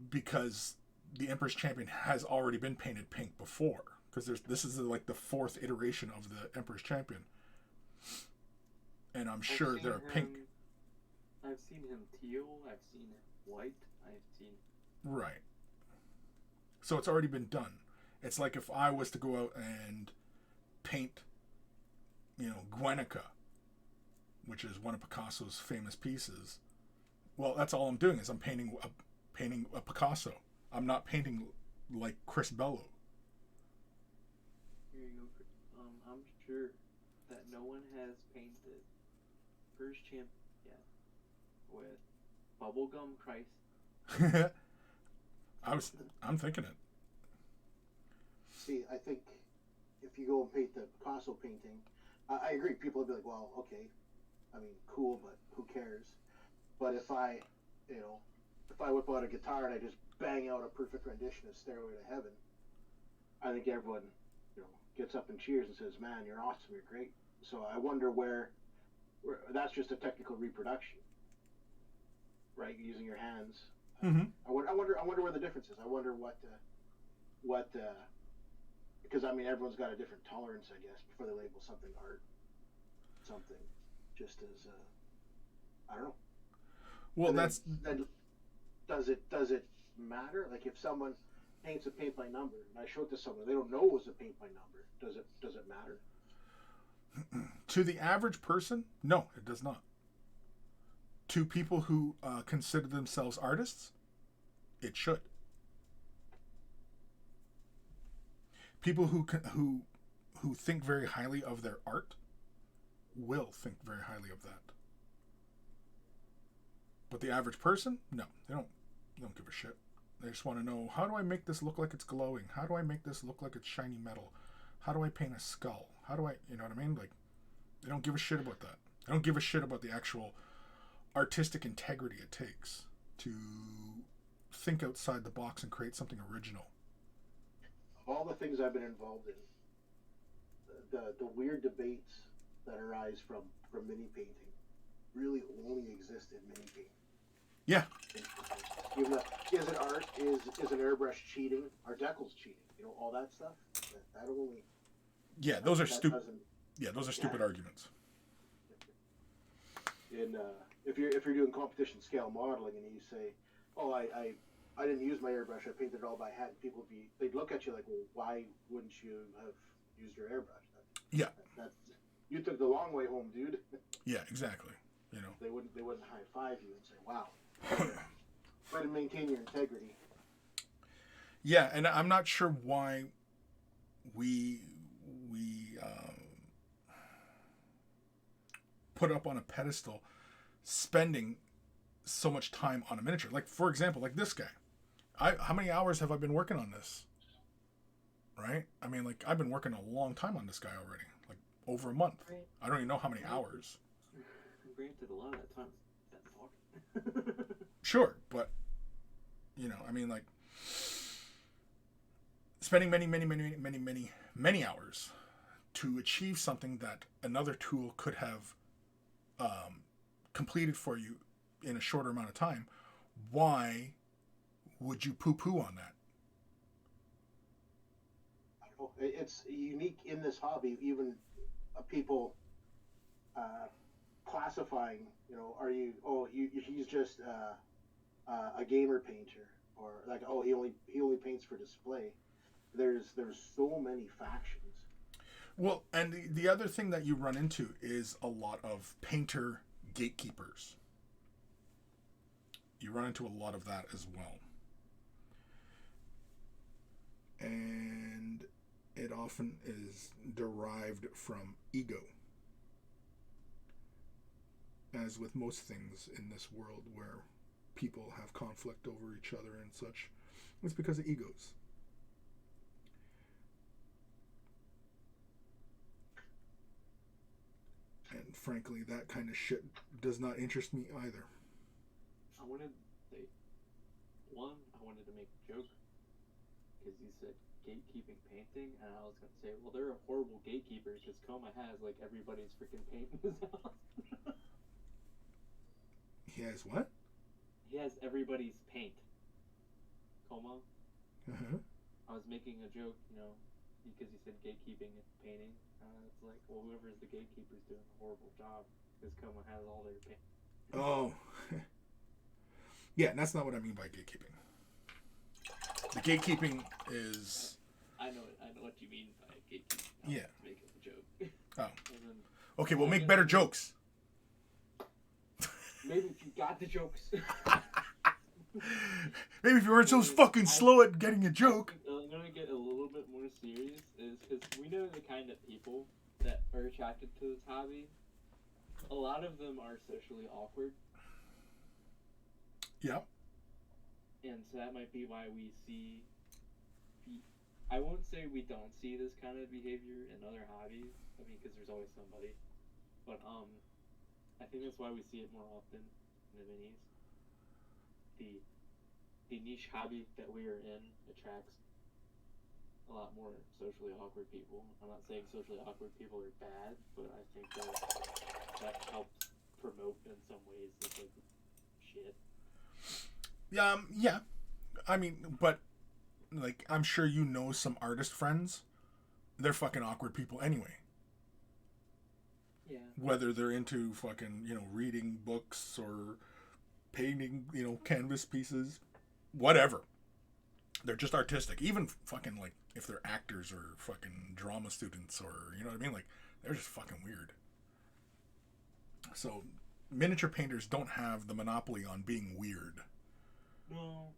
because the Emperor's Champion has already been painted pink before. Because this is like the fourth iteration of the Emperor's Champion, and I'm sure they're pink. I've seen him teal. I've seen him white. I've seen. Right. So it's already been done. It's like if I was to go out and paint, you know, Guernica, which is one of Picasso's famous pieces. Well, that's all I'm doing is I'm painting a Picasso. I'm not painting like Chris Bello. Here you go. I'm sure that no one has painted First Champ yet with Bubblegum Christ. I'm thinking it. See, I think if you go and paint the Picasso painting, I agree. People would be like, well, okay, I mean, cool, but who cares? But if I whip out a guitar and I just bang out a perfect rendition of Stairway to Heaven, I think everyone, you know, gets up and cheers and says, man, you're awesome, you're great. So I wonder where that's just a technical reproduction, right? Using your hands. Mm-hmm. I wonder where the difference is. I wonder what because I mean everyone's got a different tolerance, I guess, before they label something art, something just as I don't know. Well, does it matter? Like if someone paint's a paint by number, and I show it to someone, they don't know it was a paint by number. Does it matter? To the average person, no, it does not. To people who consider themselves artists, it should. People who think very highly of their art will think very highly of that. But the average person, no, they don't give a shit. They just want to know, how do I make this look like it's glowing? How do I make this look like it's shiny metal? How do I paint a skull? How do I, you know what I mean? Like, they don't give a shit about that. They don't give a shit about the actual artistic integrity it takes to think outside the box and create something original. Of all the things I've been involved in, the weird debates that arise from mini painting really only exist in mini painting. Yeah. Even is it art? Is an airbrush cheating? Are decals cheating? You know, all that stuff. That only. Yeah, those are stupid. Yeah, those are stupid arguments. And if you're doing competition scale modeling and you say, "Oh, I didn't use my airbrush. I painted it all by hand," they'd look at you like, "Well, why wouldn't you have used your airbrush?" You took the long way home, dude. Yeah, exactly. You know, they wouldn't high five you and say, "Wow, try to maintain your integrity." Yeah, and I'm not sure why we put up on a pedestal spending so much time on a miniature. Like, for example, like this guy. How many hours have I been working on this? Right? I mean, like, I've been working a long time on this guy already. Like, over a month. I don't even know how many hours. Granted, a lot of that time spent talking. Sure, but, you know, I mean, like, spending many hours to achieve something that another tool could have completed for you in a shorter amount of time, why would you poo-poo on that? I don't know. It's unique in this hobby, even people classifying, you know, he's just a gamer painter, or like, oh, he only paints for display. There's so many factions. Well, and the other thing that you run into is a lot of painter gatekeepers. You run into a lot of that as well. And it often is derived from ego. As with most things in this world where people have conflict over each other and such, it's because of egos. And frankly, that kind of shit does not interest me either. I wanted to make a joke because you said gatekeeping painting, and I was gonna say, well, there are horrible gatekeepers because Coma has like everybody's freaking paint in his house. He has what? He has everybody's paint. Coma. Uh-huh. I was making a joke, you know, because you said gatekeeping and painting. It's like, well, whoever's the gatekeeper's doing a horrible job because Coma has all their paint. Oh. Yeah, and that's not what I mean by gatekeeping. The gatekeeping is... I know what you mean by gatekeeping. Yeah. Making a joke. Oh. Then, okay, we'll make better jokes. Maybe if you got the jokes. Maybe if you weren't so fucking slow at getting a joke. I'm gonna get a little bit more serious, is because we know the kind of people that are attracted to this hobby. A lot of them are socially awkward. Yeah. And so that might be why we see... I won't say we don't see this kind of behavior in other hobbies. I mean, because there's always somebody. But, I think that's why we see it more often in the minis. The niche hobby that we are in attracts a lot more socially awkward people. I'm not saying socially awkward people are bad, but I think that helps promote in some ways this like shit. Yeah. I mean, but like, I'm sure you know some artist friends. They're fucking awkward people anyway. Yeah. Whether they're into fucking, you know, reading books or painting, you know, canvas pieces, whatever. They're just artistic. Even fucking, like, if they're actors or fucking drama students or, you know what I mean? Like, they're just fucking weird. So, miniature painters don't have the monopoly on being weird. No.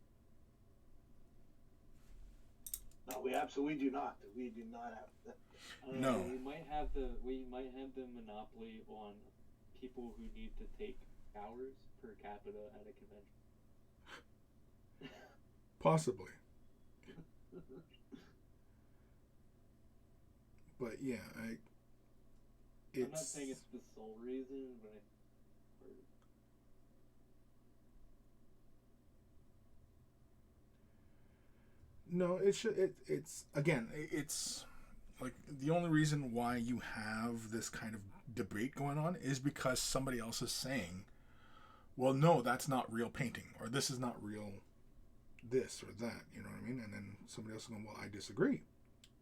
No, we absolutely do not. We do not have that. No. We might have the monopoly on people who need to take hours per capita at a convention. Possibly. But yeah, I'm not saying it's the sole reason, but no, it's again, it's like the only reason why you have this kind of debate going on is because somebody else is saying, well, no, that's not real painting, or this is not real this or that, you know what I mean? And then somebody else is going, well, I disagree.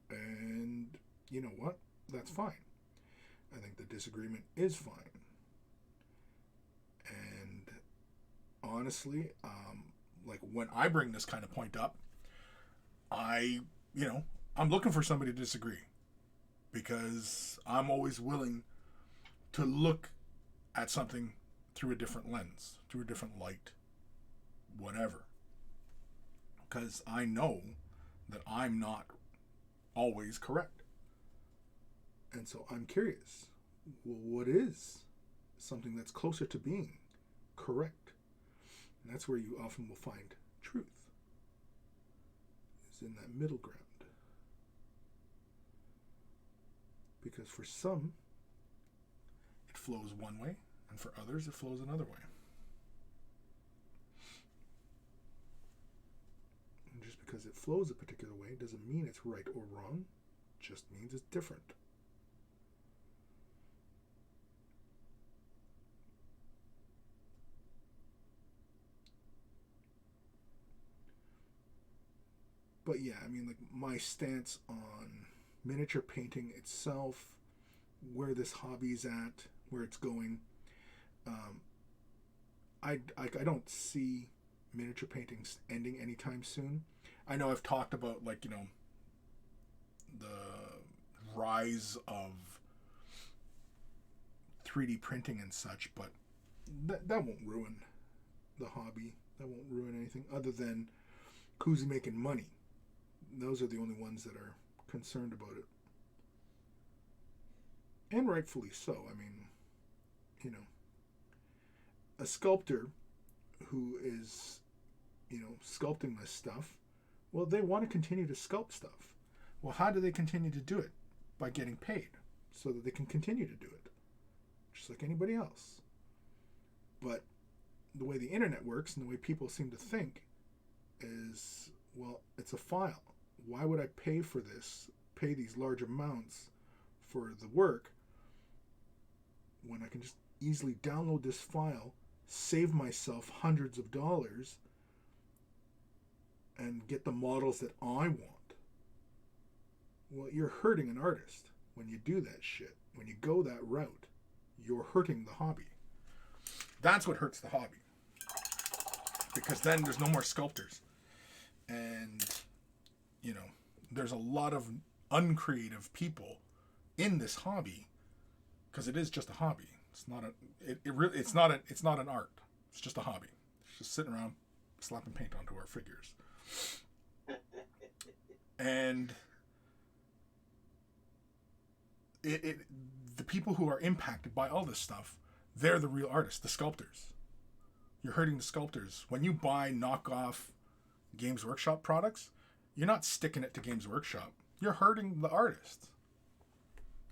And you know what? That's fine. I think the disagreement is fine. And honestly, like when I bring this kind of point up, I'm looking for somebody to disagree, because I'm always willing to look at something through a different lens, through a different light, whatever. Because I know that I'm not always correct. And so I'm curious, well, what is something that's closer to being correct? And that's where you often will find truth, is in that middle ground. Because for some, it flows one way, and for others, it flows another way. And just because it flows a particular way doesn't mean it's right or wrong, just means it's different. But yeah, I mean, like, my stance on miniature painting itself, where this hobby's at, where it's going, I don't see miniature paintings ending anytime soon. I know I've talked about, like, you know, the rise of 3D printing and such, but that won't ruin the hobby. That won't ruin anything other than who's making money. Those are the only ones that are concerned about it. And rightfully so. I mean, you know, a sculptor who is, you know, sculpting this stuff, well, they want to continue to sculpt stuff. Well, how do they continue to do it? By getting paid, so that they can continue to do it, just like anybody else. But the way the internet works and the way people seem to think is, well, it's a file. Why would I pay for this, pay these large amounts for the work, when I can just easily download this file, save myself hundreds of dollars, and get the models that I want? Well, you're hurting an artist when you do that shit. When you go that route, you're hurting the hobby. That's what hurts the hobby. Because then there's no more sculptors. And, you know, there's a lot of uncreative people in this hobby, because it is just a hobby. It's not it's not an art. It's just a hobby. It's just sitting around slapping paint onto our figures. And the people who are impacted by all this stuff, they're the real artists, the sculptors. You're hurting the sculptors. When you buy knockoff Games Workshop products, you're not sticking it to Games Workshop. You're hurting the artists.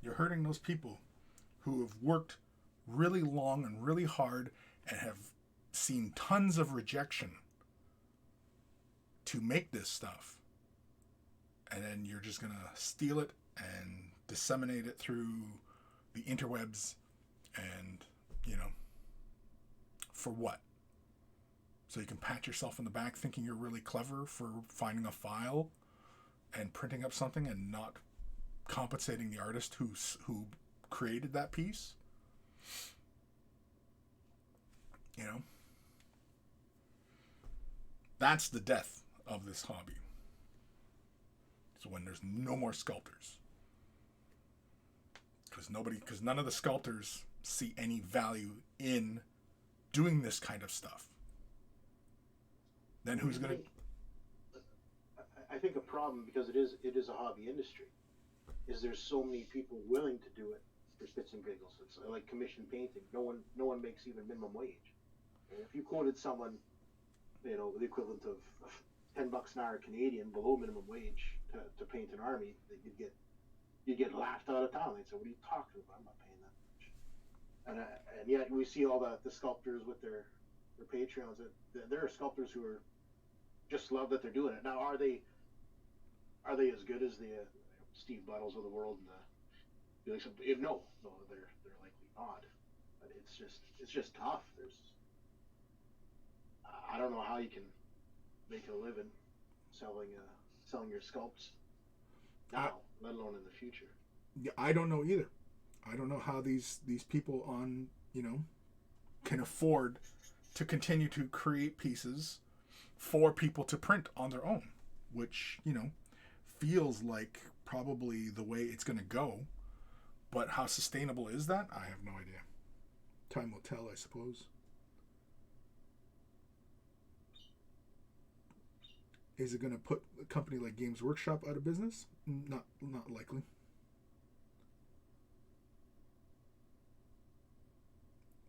You're hurting those people who have worked really long and really hard and have seen tons of rejection to make this stuff. And then you're just going to steal it and disseminate it through the interwebs, and, you know, for what? So you can pat yourself in the back thinking you're really clever for finding a file and printing up something and not compensating the artist who created that piece. You know? That's the death of this hobby. So when there's no more sculptors. Because none of the sculptors see any value in doing this kind of stuff. Then who's going to... I think a problem, because it is a hobby industry, is there's so many people willing to do it for spits and giggles. It's like commission painting. No one makes even minimum wage. And if you quoted someone, the equivalent of $10 an hour Canadian below minimum wage to paint an army, you'd get laughed out of town. They'd say, "What are you talking about? I'm not paying that much." And yet we see all the sculptors with their Patreons. There are sculptors who are just love that they're doing it. Now, are they as good as the Steve Buttles of the world and no, they're likely not. But it's just tough. I don't know how you can make a living selling your sculpts now, let alone in the future. Yeah, I don't know either. I don't know how these people on, can afford to continue to create pieces for people to print on their own, which, feels like probably the way it's going to go. But how sustainable is that? I have no idea. Time will tell, I suppose. Is it going to put a company like Games Workshop out of business? Not likely.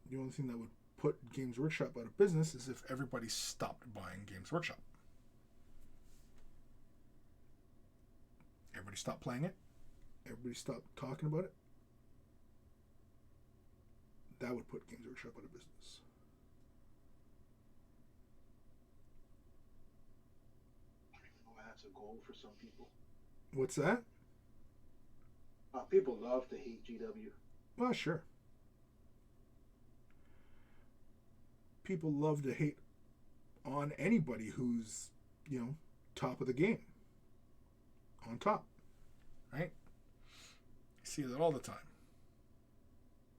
The only thing that would put Games Workshop out of business is if everybody stopped buying Games Workshop. Everybody stopped playing it. Everybody stopped talking about it. That would put Games Workshop out of business. I don't even know why that's a goal for some people. What's that? People love to hate GW. Well, sure. People love to hate on anybody who's, top of the game. On top. Right? You see that all the time.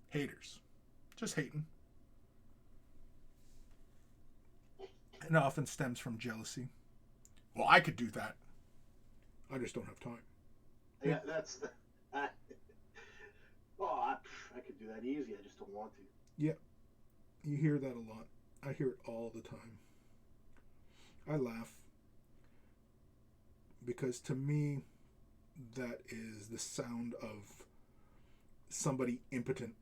Haters. Just hating. And it often stems from jealousy. Well, I could do that. I just don't have time. Yeah, that's the... I could do that easy. I just don't want to. Yeah. You hear that a lot. I hear it all the time. I laugh. Because to me, that is the sound of somebody impotent,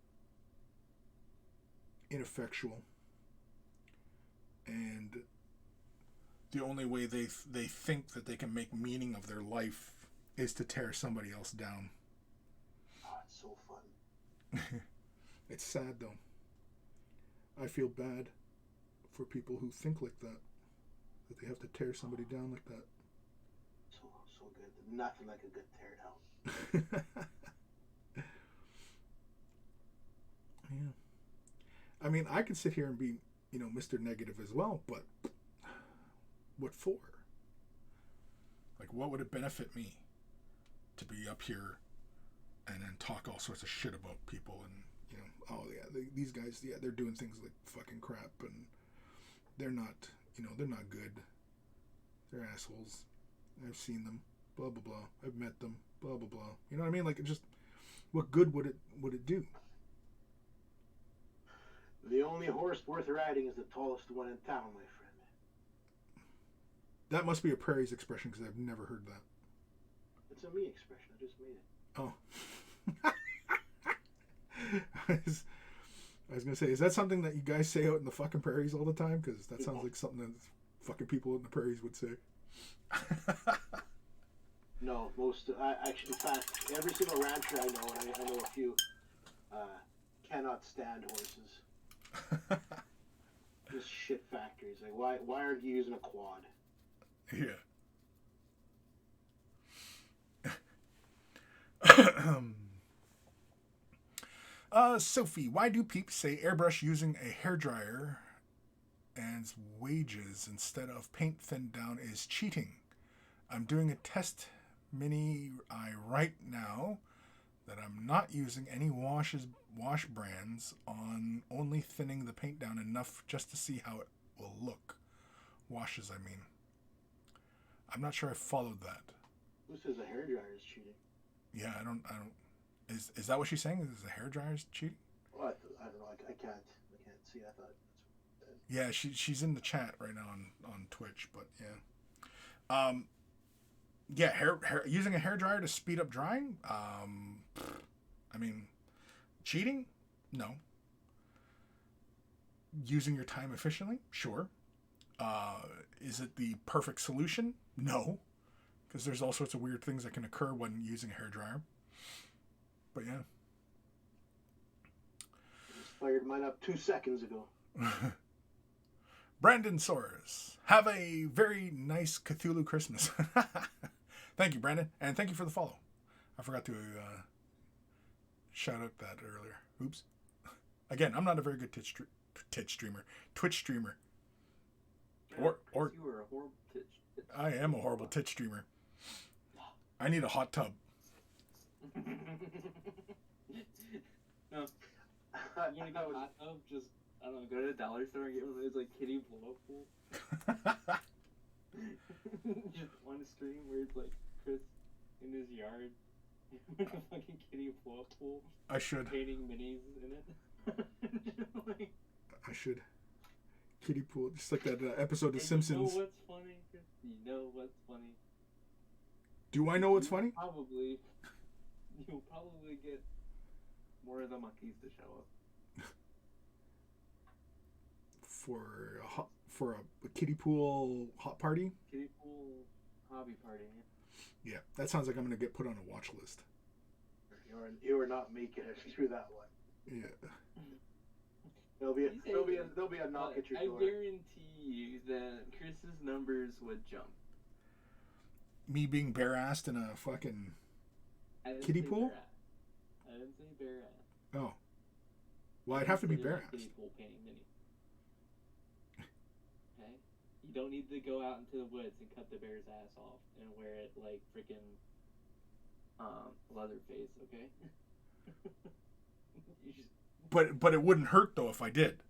ineffectual, and the only way they think that they can make meaning of their life is to tear somebody else down. Oh, it's so fun. It's sad though. I feel bad for people who think like that they have to tear somebody down like that. So good. Nothing like a good tear down. Yeah. I mean, I could sit here and be, Mr. Negative as well, but what for? Like, what would it benefit me to be up here and then talk all sorts of shit about people and, these guys, they're doing things like fucking crap and they're not, they're not good. They're assholes. I've seen them. Blah, blah, blah. I've met them. Blah, blah, blah. You know what I mean? Like, it just, what good would it do? The only horse worth riding is the tallest one in town, my friend. That must be a Prairie's expression because I've never heard that. It's a me expression. I just made it. Oh. I was going to say, is that something that you guys say out in the fucking prairies all the time? Because that sounds like something that fucking people in the prairies would say. No, most, actually, in fact, every single rancher I know, and I know a few, cannot stand horses. Just shit factories. Like, why aren't you using a quad? Yeah. Sophie, why do peeps say airbrush using a hairdryer and wages instead of paint thinned down is cheating? I'm doing a test mini right now that I'm not using any wash brands on, only thinning the paint down enough just to see how it will look. Washes, I mean. I'm not sure I followed that. Who says a hairdryer is cheating? Yeah, I don't. Is that what she's saying? Is the hair dryer's cheating? Well, I don't know. I can't see. I thought. Yeah, she's in the chat right now on Twitch, but yeah. Yeah, hair using a hair dryer to speed up drying. I mean, cheating? No. Using your time efficiently? Sure. Is it the perfect solution? No, because there's all sorts of weird things that can occur when using a hair dryer. But yeah. I just fired mine up 2 seconds ago. Brandon Soares, have a very nice Cthulhu Christmas. Thank you, Brandon, and thank you for the follow. I forgot to shout out that earlier. Oops. Again, I'm not a very good Twitch streamer. Or you were a horrible Twitch. I am a horrible Twitch streamer. I need a hot tub. No. You want to get a hot tub? Just, I don't know, go to the dollar store and get one of those, like, kiddie blow-up pools. Just one stream where it's, like, Chris in his yard with a fucking kiddie blow-up pool. I should. Painting minis in it. Like, I should. Kiddie pool, just like that episode of Simpsons. You know what's funny, Chris? You know what's funny? Do I know what's funny? You'll probably get more of the monkeys to show up. For a kiddie pool hot party? Kiddie pool hobby party. Yeah, that sounds like I'm gonna get put on a watch list. You are not making it through that one. Yeah. There'll be a knock at your door. I guarantee you that Chris's numbers would jump. Me being bare-assed in a fucking kiddie pool? I didn't say bare-ass. Oh. Well, I'd have to be bare-assed. Kiddie pool painting mini. Okay? You don't need to go out into the woods and cut the bear's ass off and wear it like freaking Leatherface, okay? You just... But it wouldn't hurt though if I did.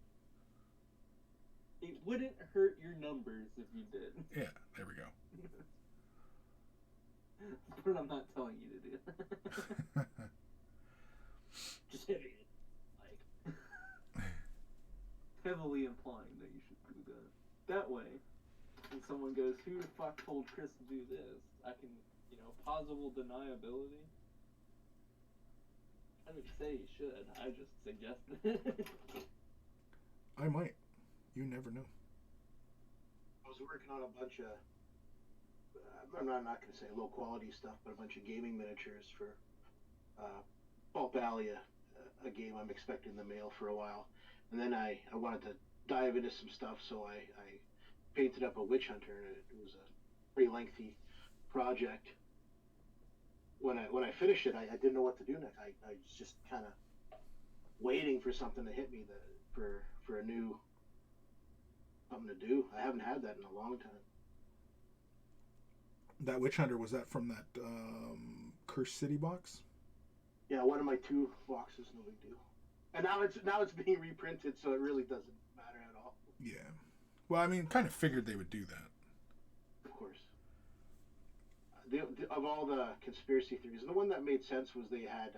It wouldn't hurt your numbers if you did. Yeah, there we go. But I'm not telling you to do that. Just hitting it. Like, heavily implying that you should do that. That way, when someone goes, who the fuck told Chris to do this? I can, plausible deniability. I didn't say you should. I just suggested it. I might. You never know. I was working on a bunch of, I'm not going to say low quality stuff, but a bunch of gaming miniatures for Pulp Alley, a game I'm expecting in the mail for a while. And then I wanted to dive into some stuff, so I painted up a witch hunter, and it was a pretty lengthy project. When I finished it, I didn't know what to do next. I was just kind of waiting for something to hit me for a new something to do. I haven't had that in a long time. That Witch Hunter, was that from that Cursed City box? Yeah, one of my 2 boxes, no big deal. And now it's being reprinted, so it really doesn't matter at all. Yeah. Well, I mean, kind of figured they would do that. Of course. Of all the conspiracy theories, the one that made sense was they had,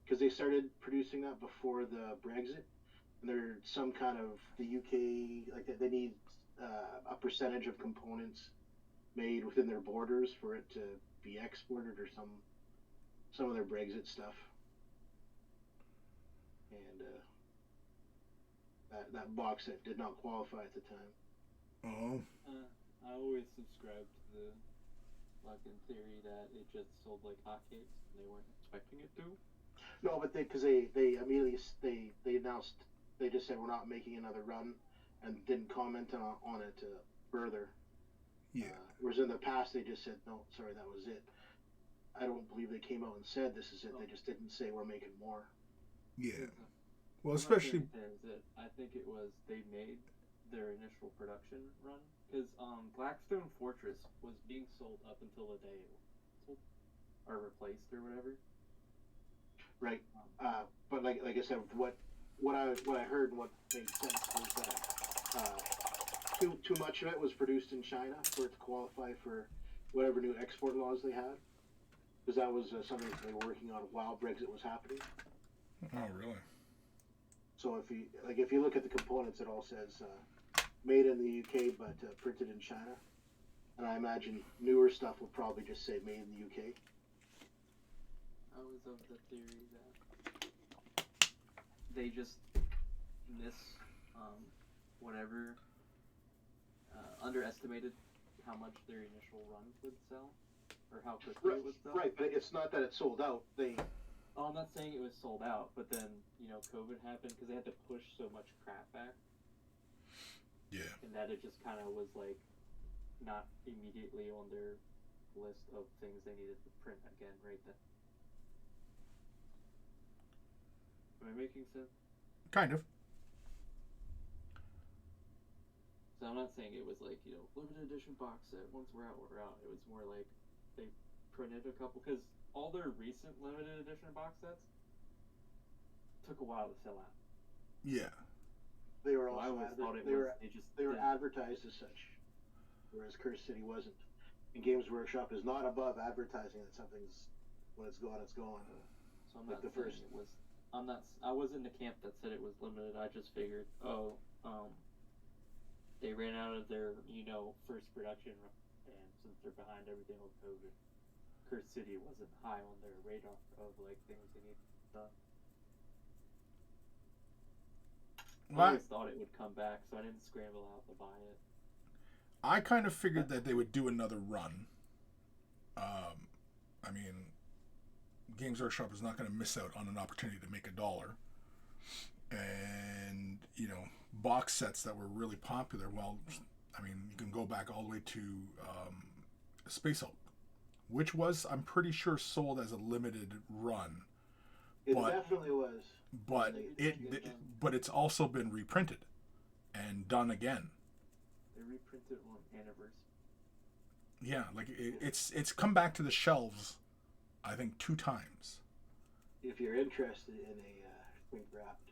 because they started producing that before the Brexit, and there's some kind of, the UK, like they need a percentage of components made within their borders for it to be exported, or some of their Brexit stuff. And that box set did not qualify at the time. Oh. I always subscribed to the fucking theory that it just sold like hotcakes and they weren't expecting it to. No, but because they immediately they announced, they just said we're not making another run, and didn't comment on it further. Yeah. Whereas in the past they just said, no, sorry, that was it. I don't believe they came out and said this is it. They just didn't say we're making more. Yeah. Well, especially. I think it was they made their initial production run, because Blackstone Fortress was being sold up until the day it was sold or replaced or whatever. Right. But like I said, what I heard and what made sense was that too much of it was produced in China for it to qualify for whatever new export laws they had. because that was something that they were working on while Brexit was happening. Oh, really? So if you look at the components, it all says made in the UK but printed in China. And I imagine newer stuff will probably just say made in the UK. I was of the theory that they just whatever underestimated how much their initial run would sell, or how quickly it would sell. Right, but it's not that it sold out. Oh, I'm not saying it was sold out, but then COVID happened because they had to push so much crap back. Yeah. And that it just kind of was like not immediately on their list of things they needed to print again right then. Am I making sense? Kind of. So I'm not saying it was like, limited edition box set. Once we're out, we're out. It was more like they printed a couple, because all their recent limited edition box sets took a while to sell out. Yeah. They were So also they were advertised as such, whereas Curse City wasn't. And Games Workshop is not above advertising that something's, when it's gone, it's gone. So I'm not saying it was. I was in the camp that said it was limited. I just figured, they ran out of their, first production run, and since they're behind everything with COVID, Curse City wasn't high on their radar of like things they need done. I always thought it would come back, so I didn't scramble out to buy it. I kind of figured that they would do another run. I mean, Games Workshop is not going to miss out on an opportunity to make $1. And, box sets that were really popular, well, I mean, you can go back all the way to Space Hulk, which was, I'm pretty sure, sold as a limited run. It definitely was. But but it's also been reprinted and done again. They reprinted on Anniversary. Yeah, like it's come back to the shelves, I think, 2 times. If you're interested in a shrink wrapped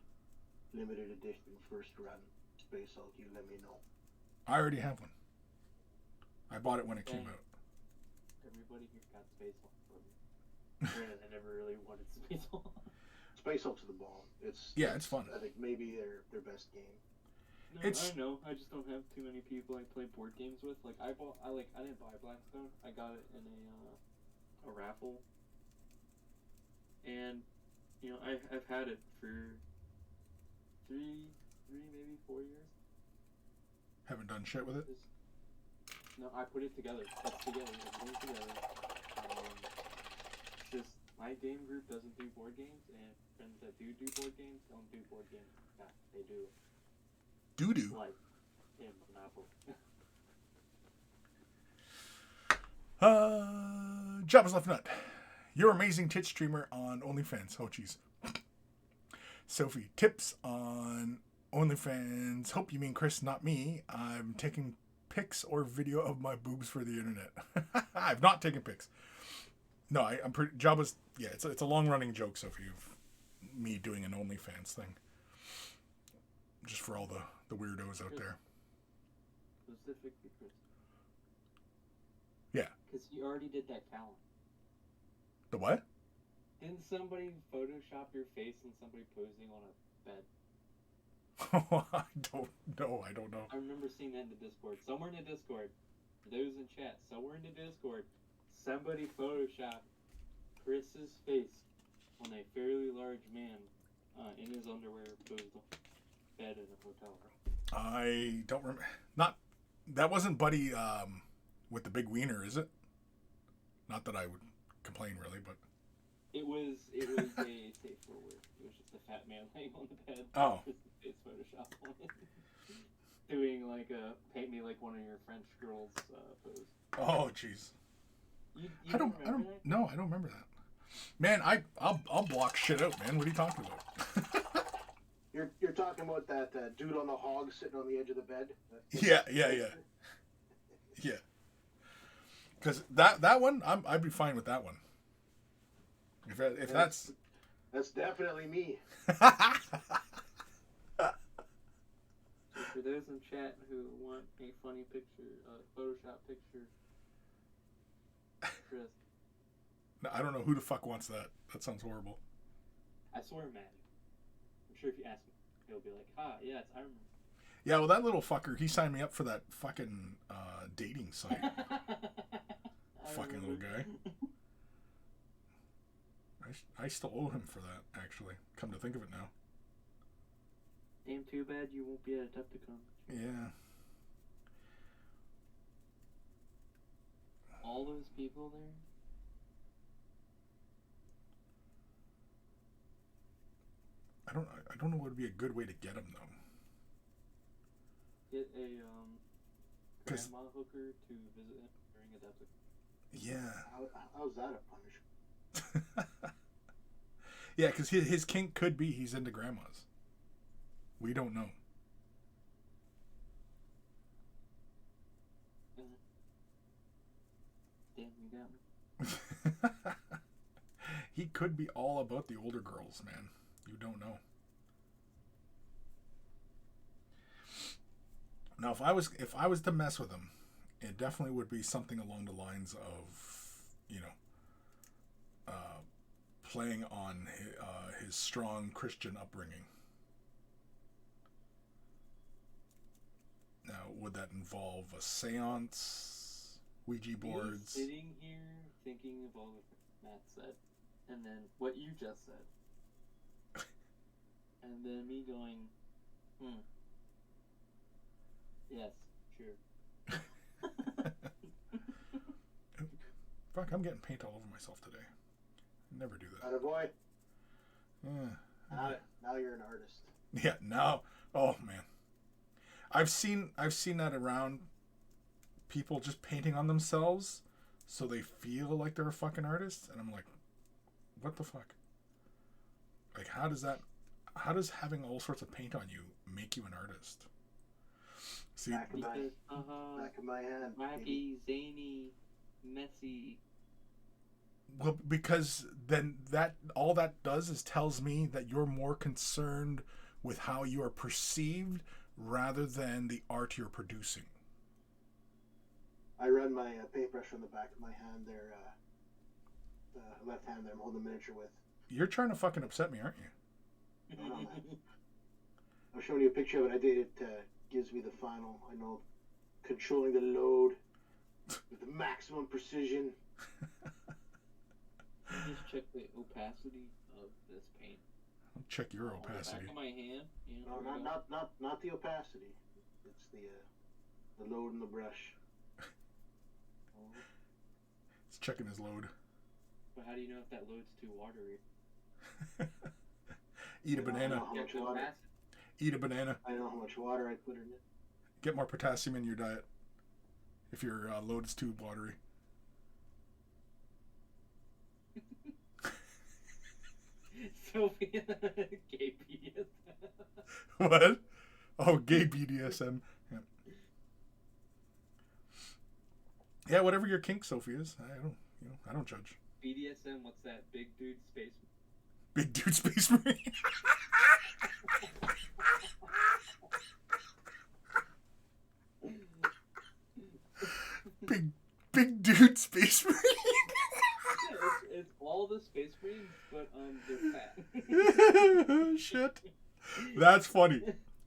limited edition first run Space Hulk, you let me know. I already have one. I bought it when it came out. Everybody here got Space Hulk from me. Granted, I never really wanted Space Hulk. Space Hulk's the bomb. It's fun. I think maybe their best game. No, I know. I just don't have too many people I play board games with. Like I didn't buy Blackstone. I got it in a raffle. And I've had it for 3 maybe 4 years. Haven't done shit with it? No, I put it together. It's together. Everything's together. Just my game group doesn't do board games, and friends that do board games don't do board games. Yeah, they do. Doo-doo. Like in Monopoly. Jabba's Left Nut. Your amazing tit streamer on OnlyFans. Oh, jeez. Sophie, tips on OnlyFans. Hope you mean Chris, not me. I'm taking pics or video of my boobs for the internet. I've not taken pics. No, I'm pretty... Jabba's... Yeah, it's a long-running joke, Sophie, of me doing an OnlyFans thing. Just for all the weirdos out there. Specifically, Chris. Yeah. Because you already did that calendar. The what? Didn't somebody Photoshop your face and somebody posing on a bed? I don't know. I remember seeing that in the Discord. Somewhere in the Discord, for those in chat, somewhere in the Discord, somebody Photoshopped Chris's face on a fairly large man in his underwear posed on a bed in a hotel room. I don't remember. That wasn't Buddy with the big wiener, is it? Not that I would complain really, but it was a safe for work. It was just a fat man laying on the bed. Oh. With his face Photoshop on it. Doing like a paint me like one of your French girls pose. Oh, jeez. I don't remember that. Man, I'll block shit out, man. What are you talking about? You're talking about that dude on the hog sitting on the edge of the bed? Yeah. Yeah. Because that one, I'd be fine with that one. If that's definitely me. So for those in chat who want a funny picture, Photoshop picture, Chris, I don't know who the fuck wants that. That sounds horrible. I swear, Maddie. I'm sure if you ask me, he'll be like, yes, I remember. Yeah, well, that little fucker, he signed me up for that fucking dating site. Fucking little guy. I still owe him for that, actually. Come to think of it now. Damn, too bad you won't be at Adepticon. Yeah. All those people there? I don't know what would be a good way to get him, though. Get a grandma hooker to visit him during Adepticon. Yeah. How's that a punishment? Yeah, because his kink could be he's into grandmas. We don't know. Damn, you got me. He could be all about the older girls, man. You don't know. Now, if I was to mess with him, it definitely would be something along the lines of, playing on his strong Christian upbringing. Now, would that involve a seance, Ouija boards? Sitting here thinking of all that Matt said, and then what you just said, and then me going, yes, sure. Fuck, I'm getting paint all over myself today. Never do that. Attaboy. Yeah. Now you're an artist. Yeah, now, oh man. I've seen that around people just painting on themselves so they feel like they're a fucking artist, and I'm like, what the fuck? Like, how does having all sorts of paint on you make you an artist? See, Back of my hand. Wacky, zany, messy. well, because then all that does is tells me that you're more concerned with how you are perceived rather than the art you're producing. I run my paintbrush from the back of my hand there, the left hand that I'm holding the miniature with. You're trying to fucking upset me, aren't you? No, man. I'm showing you a picture of it. I did it. Gives me the final. I know, controlling the load with the maximum precision. Just check the opacity of this paint. I'll check your On the opacity. back of my hand. No, not the opacity. It's the load in the brush. It's checking his load. But how do you know if that load's too watery? Eat a banana. Eat a banana. I know how much water I put in it. Get more potassium in your diet if your load is too watery. Sophie, gay BDSM. What? Oh, gay BDSM. Yeah, whatever your kink, Sophie, is. I don't judge. BDSM, what's that? Big dude space. Big dude space marine. big dude space marine. Yeah, it's all the space marines, but they're fat. Shit. That's funny.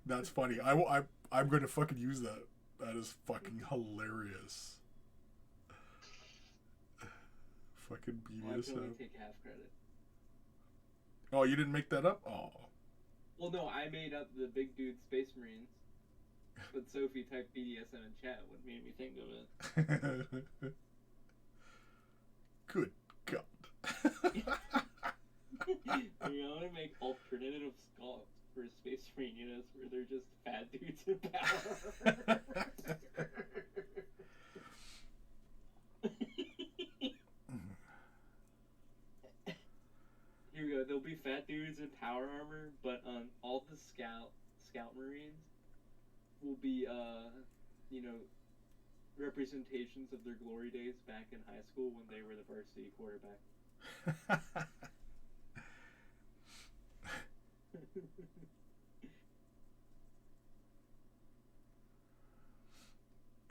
That's funny. I'm going to fucking use that. That is fucking hilarious. Fucking Well, I can only BDSM. take half credit. Oh, you didn't make that up? Oh. Well, no, I made up the big dude space marines. But Sophie typed BDSM in chat, what made me think of it. Good God. We want to make alternative sculpts for Space Marine units where they're just fat dudes in power. Here we go. There'll be fat dudes in power armor, but all the scout marines will be representations of their glory days back in high school when they were the varsity quarterback.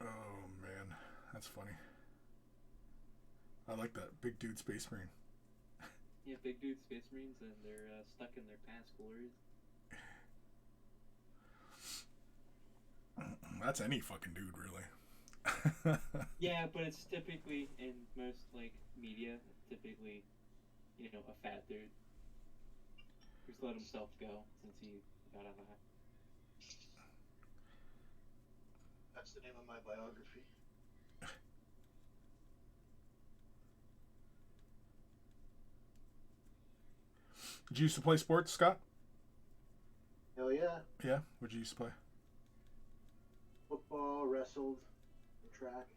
Oh man, that's funny. I like that. Big dude Space Marine. Yeah, big dude Space Marines, and they're stuck in their past glories. That's any fucking dude, really. Yeah, but it's typically, in most, like, media, typically, a fat dude who's let himself go since he got out of that. That's the name of my biography. Did you used to play sports, Scott? Hell yeah. Yeah? What'd you used to play? Football, wrestled, track.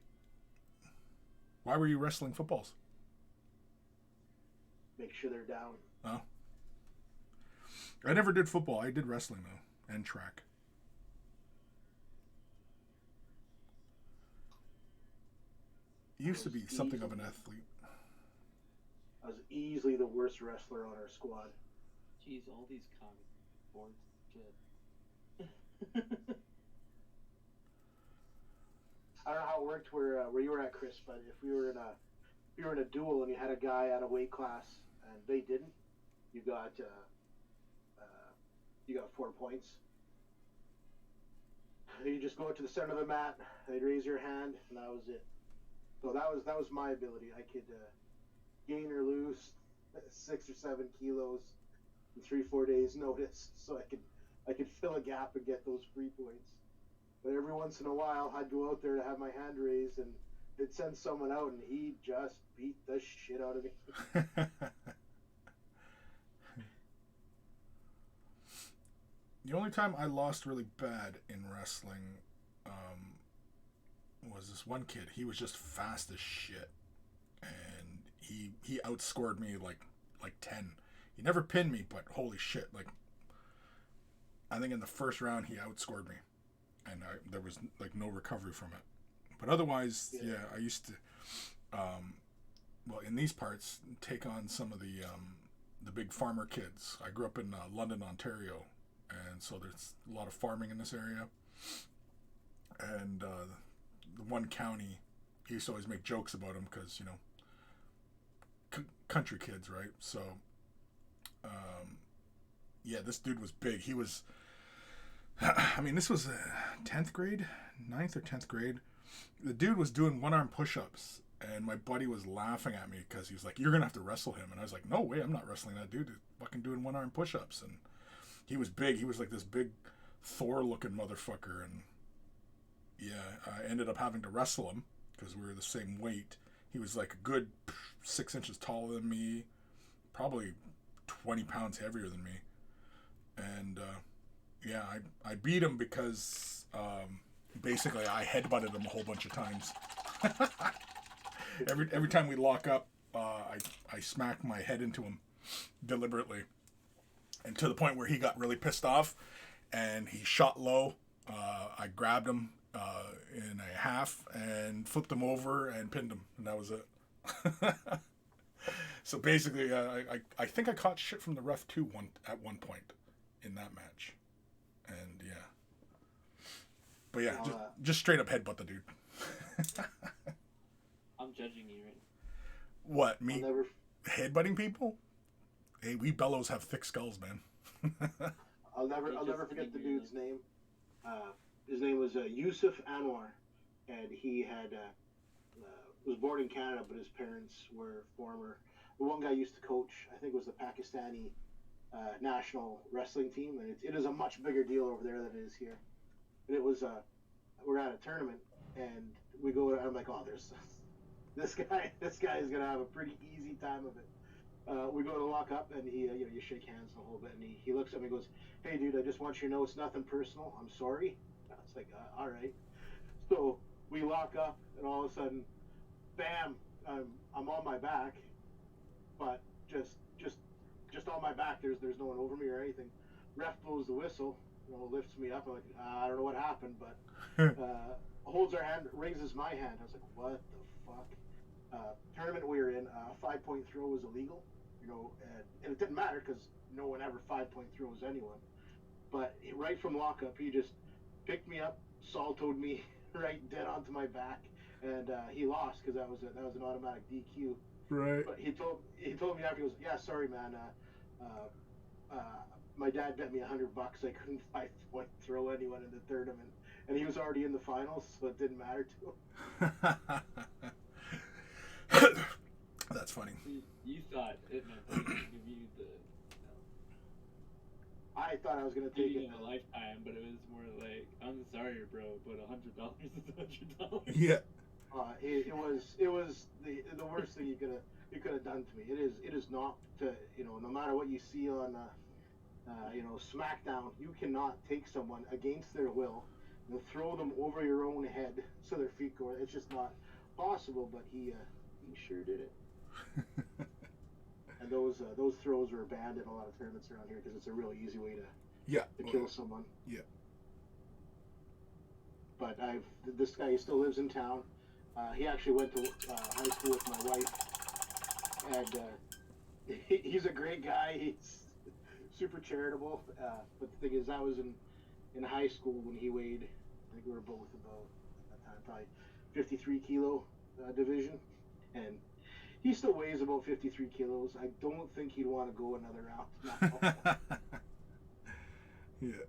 Why were you wrestling footballs? Make sure they're down. Oh. I never did football. I did wrestling, though, and track. You used to be something of an athlete. I was easily the worst wrestler on our squad. Jeez, all these comic boards shit. I don't know how it worked where you were at, Chris, but if you were in a duel and you had a guy at a weight class and they didn't, you got 4 points. You just go to the center of the mat, they'd raise your hand, and that was it. So that was my ability. I could gain or lose 6 or 7 kilos in 3-4 days notice, so I could fill a gap and get those free points. But every once in a while, I'd go out there to have my hand raised, and they'd send someone out, and he'd just beat the shit out of me. The only time I lost really bad in wrestling was this one kid. He was just fast as shit, and he outscored me like 10. He never pinned me, but holy shit! Like, I think in the first round he outscored me, and there was like no recovery from it. But otherwise, yeah I used to, well, in these parts, take on some of the big farmer kids. I grew up in London, Ontario, and so there's a lot of farming in this area. And the one county, he used to always make jokes about him because, country kids, right? So, yeah, this dude was big. He was, I mean, this was 10th grade, 9th or 10th grade. The dude was doing one-arm push-ups, and my buddy was laughing at me because he was like, "You're going to have to wrestle him." And I was like, "No way, I'm not wrestling that dude. He's fucking doing one-arm push-ups." And he was big. He was like this big Thor-looking motherfucker. And yeah, I ended up having to wrestle him because we were the same weight. He was like a good 6 inches taller than me, probably 20 pounds heavier than me. And yeah, I beat him because basically I headbutted him a whole bunch of times. every time we lock up, I smack my head into him deliberately, and to the point where he got really pissed off and he shot low. I grabbed him in a half and flipped him over and pinned him, and that was it. So basically, I think I caught shit from the ref too at one point in that match, and yeah. But yeah, just straight up headbutt the dude. I'm judging you right now. What, me headbutting people? Hey, we bellows have thick skulls, man. I'll never forget the dude's name. His name was Yusuf Anwar, and he had was born in Canada, but his parents were former. The one guy used to coach, I think it was the Pakistani national wrestling team, and it is a much bigger deal over there than it is here. And it was we're at a tournament, and we go. I'm like, oh, there's this guy. This guy is gonna have a pretty easy time of it. We go to lock up, and he, you shake hands a whole bit, and he looks at me and goes, "Hey, dude, I just want you to know it's nothing personal. I'm sorry." I was like, all right. So we lock up, and all of a sudden, bam, I'm on my back, but just on my back. There's no one over me or anything. Ref blows the whistle, lifts me up. I'm like, I don't know what happened, but holds our hand, raises my hand. I was like, what the fuck? Tournament we were in, 5-point throw was illegal, and it didn't matter because no one ever 5-point throws anyone. But right from lockup, he just picked me up, saltoed me right dead onto my back, and he lost because that was an automatic DQ. Right. But he told me after, he goes, yeah, sorry man, my dad bet me $100 I couldn't throw anyone in the tournament, and he was already in the finals, so it didn't matter to him. That's funny. You thought it meant that he would give you the. I thought I was gonna take it in a lifetime, but it was more like, I'm sorry, bro, but $100 is $100. Yeah. It was the worst thing you could have done to me. It is not to, no matter what you see on SmackDown, you cannot take someone against their will and throw them over your own head so their feet go. It's just not possible. But he sure did it. And those throws were banned in a lot of tournaments around here because it's a really easy way to kill someone. Yeah. But this guy, he still lives in town. He actually went to high school with my wife, and he's a great guy. He's super charitable. But the thing is, I was in high school when he weighed. I think we were both about at that time probably 53 kilo division, and he still weighs about 53 kilos. I don't think he'd want to go another round now. Yeah.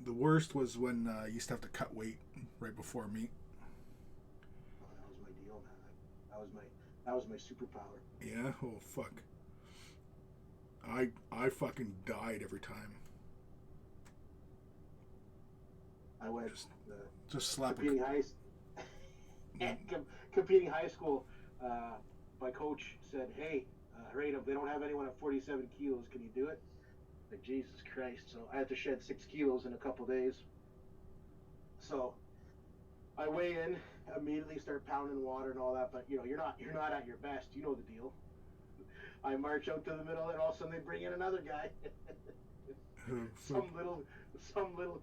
The worst was when I used to have to cut weight right before meet. Oh, that was my deal, man. That was my superpower. Yeah? Oh, fuck. I fucking died every time. I went Just slap competing competing high school. My coach said, "Hey, Radom, they don't have anyone at 47 kilos. Can you do it?" Like, Jesus Christ! So I had to shed 6 kilos in a couple days. So I weigh in, immediately start pounding water and all that. But you're not at your best. You know the deal. I march out to the middle, and all of a sudden they bring in another guy. some little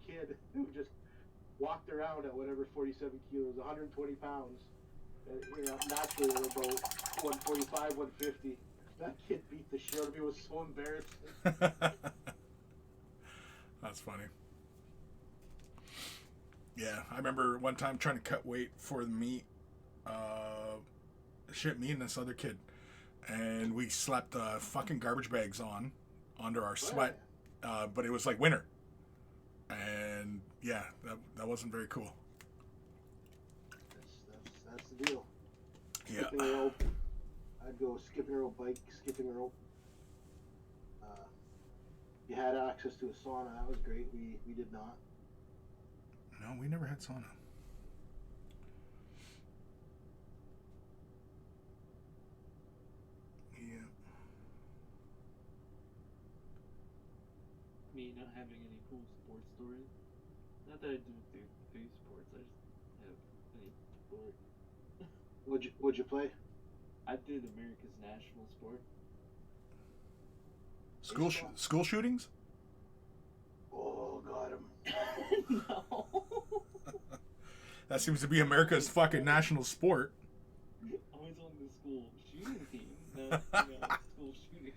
kid who just walked around at whatever 47 kilos, 120 pounds. Naturally they're about 145, 150. That kid beat the shit out of me. It was so embarrassing. That's funny. Yeah, I remember one time trying to cut weight for the meet. Me and this other kid, and we slapped fucking garbage bags onto our sweat, but it was like winter, and yeah, that wasn't very cool. That's the deal. Yeah. Skipping rope. I'd go skipping rope, bike, skipping rope. You had access to a sauna. That was great. We did not. No, we never had sauna. Yeah. Me not having any cool sports stories. Not that I do sports. I just have any sport. What'd you play? I did America's national sport. School shootings? Oh, got him. No. That seems to be America's fucking national sport. I was on the school shooting team, not school shooting.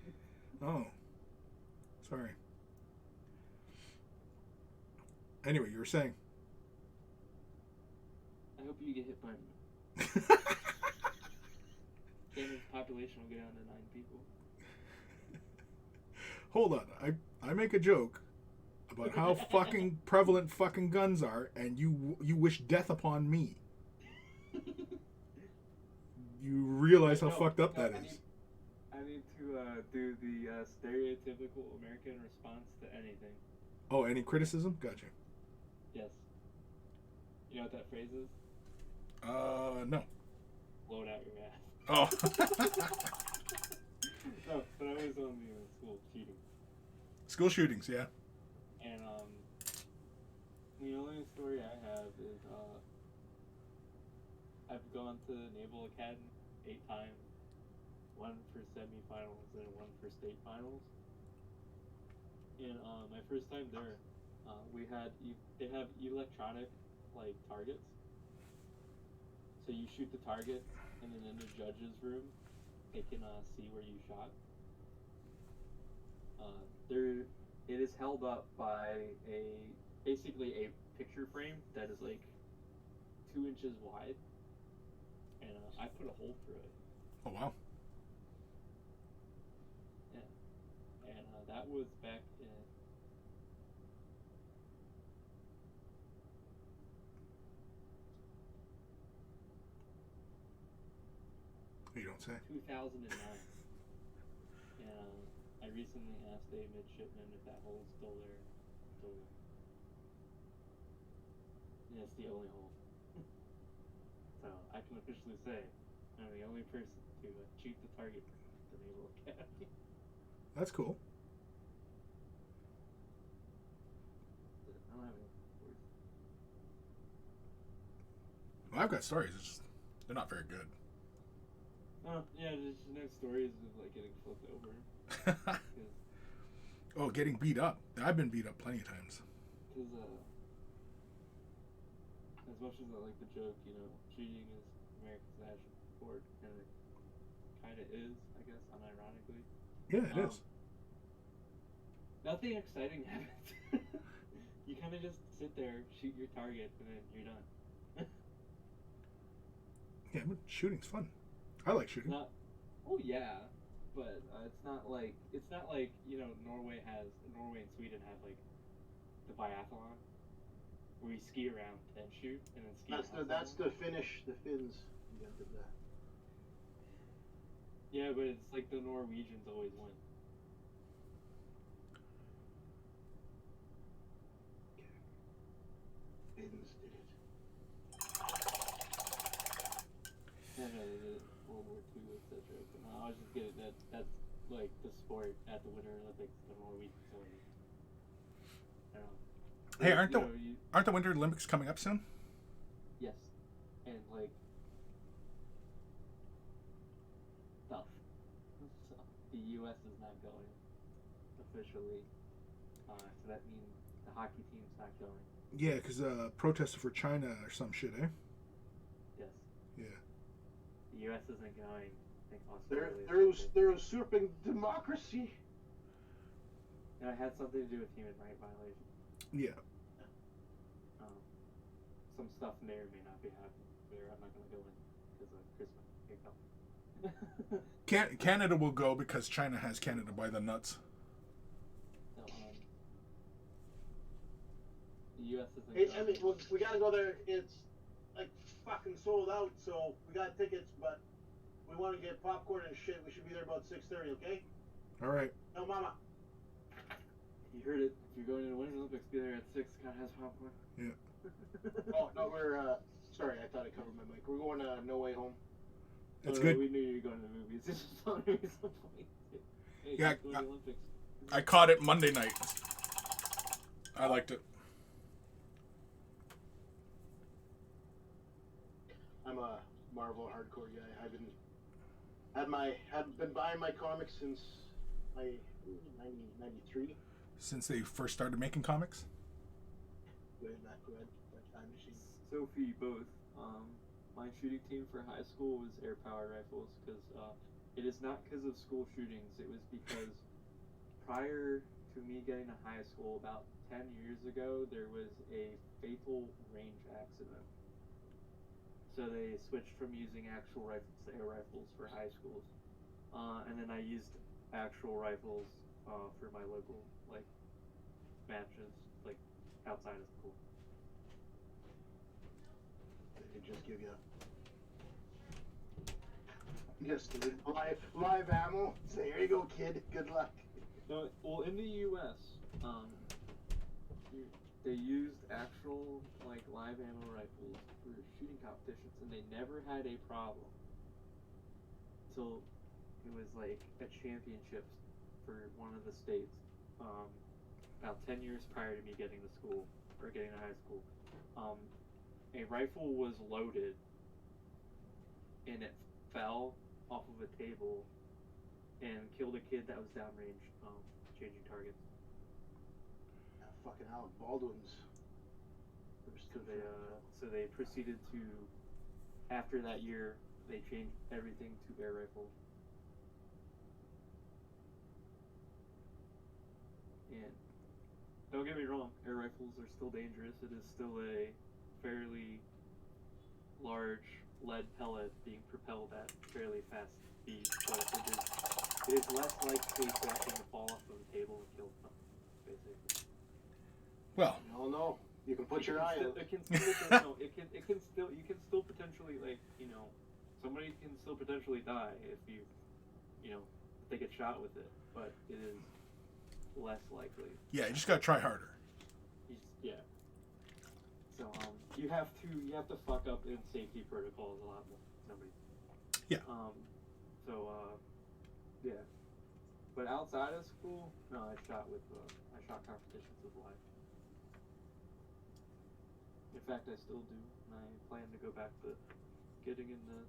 Oh. Sorry. Anyway, you were saying? I hope you get hit by me. Canada's population will go down to 9 people. Hold on. I make a joke about how fucking prevalent fucking guns are, and you wish death upon me. You realize how fucked up that is. I need to do the stereotypical American response to anything. Oh, any criticism? Gotcha. Yes. You know what that phrase is? No. Blow it out your ass. Oh. No, but I was on the school shooting. School shootings, yeah. And the only story I have is I've gone to Naval Academy 8 times, 1 for semifinals and 1 for state finals. And my first time there, they have electronic targets. So you shoot the target, and then in the judge's room, they can see where you shot. it is held up by basically a picture frame that is like 2 inches wide, and I put a hole through it. Oh wow. Yeah, and that was back in. You don't say. 2009. And I recently asked a midshipman if that hole's still there. Still there. And it's the only hole. So I can officially say I'm the only person to cheat the target at the Naval Academy. That's cool. I don't have any stories. Well, I've got stories. It's just they're not very good. Oh, yeah, there's no stories of like getting flipped over. Oh, getting beat up. I've been beat up plenty of times. Because, as much as I like the joke, you know, cheating is America's national sport, and it kind of is, I guess, unironically. Yeah, it is. Nothing exciting happens. You kind of just sit there, shoot your target, and then you're done. Yeah, but shooting's fun. I like shooting. Oh yeah, but it's not like you know Norway and Sweden have like the biathlon where you ski around then shoot and then ski. That's the Finnish. The Finns invented that. Yeah, but it's like the Norwegians always win. Finns did it. Yeah, no, they did it World War II, etc. But no, I was just kidding. That's like the sport at the Winter Olympics. The Norwegians always. I don't know. Hey, aren't the Winter Olympics coming up soon? Yes, and like stuff. So the U.S. is not going officially, so that means the hockey team's not going. Yeah, because protested for China or some shit, eh? Yes. Yeah. The U.S. isn't going. I think Australia. They're usurping democracy. And it had something to do with human right violations. Yeah. Some stuff may or may not be happening there. I'm not going to go in because of Christmas. Canada will go because China has Canada by the nuts. So, the U.S. isn't I going. mean, we gotta go there. It's like fucking sold out, so we got tickets, but we want to get popcorn and shit. We should be there about 6:30, okay? All right. No, mama. You heard it. If you're going to the Winter Olympics, be there at 6. God has popcorn. Yeah. Oh no, we're sorry. I thought I covered my mic. We're going to No Way Home. That's Oh, good. No, we knew you were going to the movies. It's just telling me something. Hey, Yeah, go to the Olympics. I caught it Monday night. I liked it. I'm a Marvel hardcore guy. I've been buying my comics since 93. Since they first started making comics? Way back when, that time machine. Sophie both. My shooting team for high school was air-powered rifles because it is not because of school shootings. It was because prior to me getting to high school, about 10 years ago, there was a fatal range accident. So they switched from using actual rifles to air rifles for high schools, and then I used actual rifles for my local matches outside of school. They just give you live ammo. Say, here you go, kid. Good luck. No, well, in the U.S., they used actual live ammo rifles for shooting competitions, and they never had a problem until it was a championships for one of the states. About 10 years prior to me getting to school or getting to high school, a rifle was loaded and it fell off of a table and killed a kid that was downrange changing targets. Fucking Alec Baldwin's. So they proceeded to, after that year, they changed everything to air rifles. And don't get me wrong, air rifles are still dangerous. It is still a fairly large lead pellet being propelled at fairly fast speed, but it is less likely to happen to fall off of the table and kill something, basically. Well, No. You can put your eye out. It can still, you can still potentially, like, somebody can still potentially die if if they get shot with it, but it is less likely. yeah, you just gotta try harder. Yeah. So you have to fuck up in safety protocols a lot more. Nobody. Yeah. Yeah. But outside of school, no, I shot competitions with live. In fact, I still do. And I plan to go back to getting into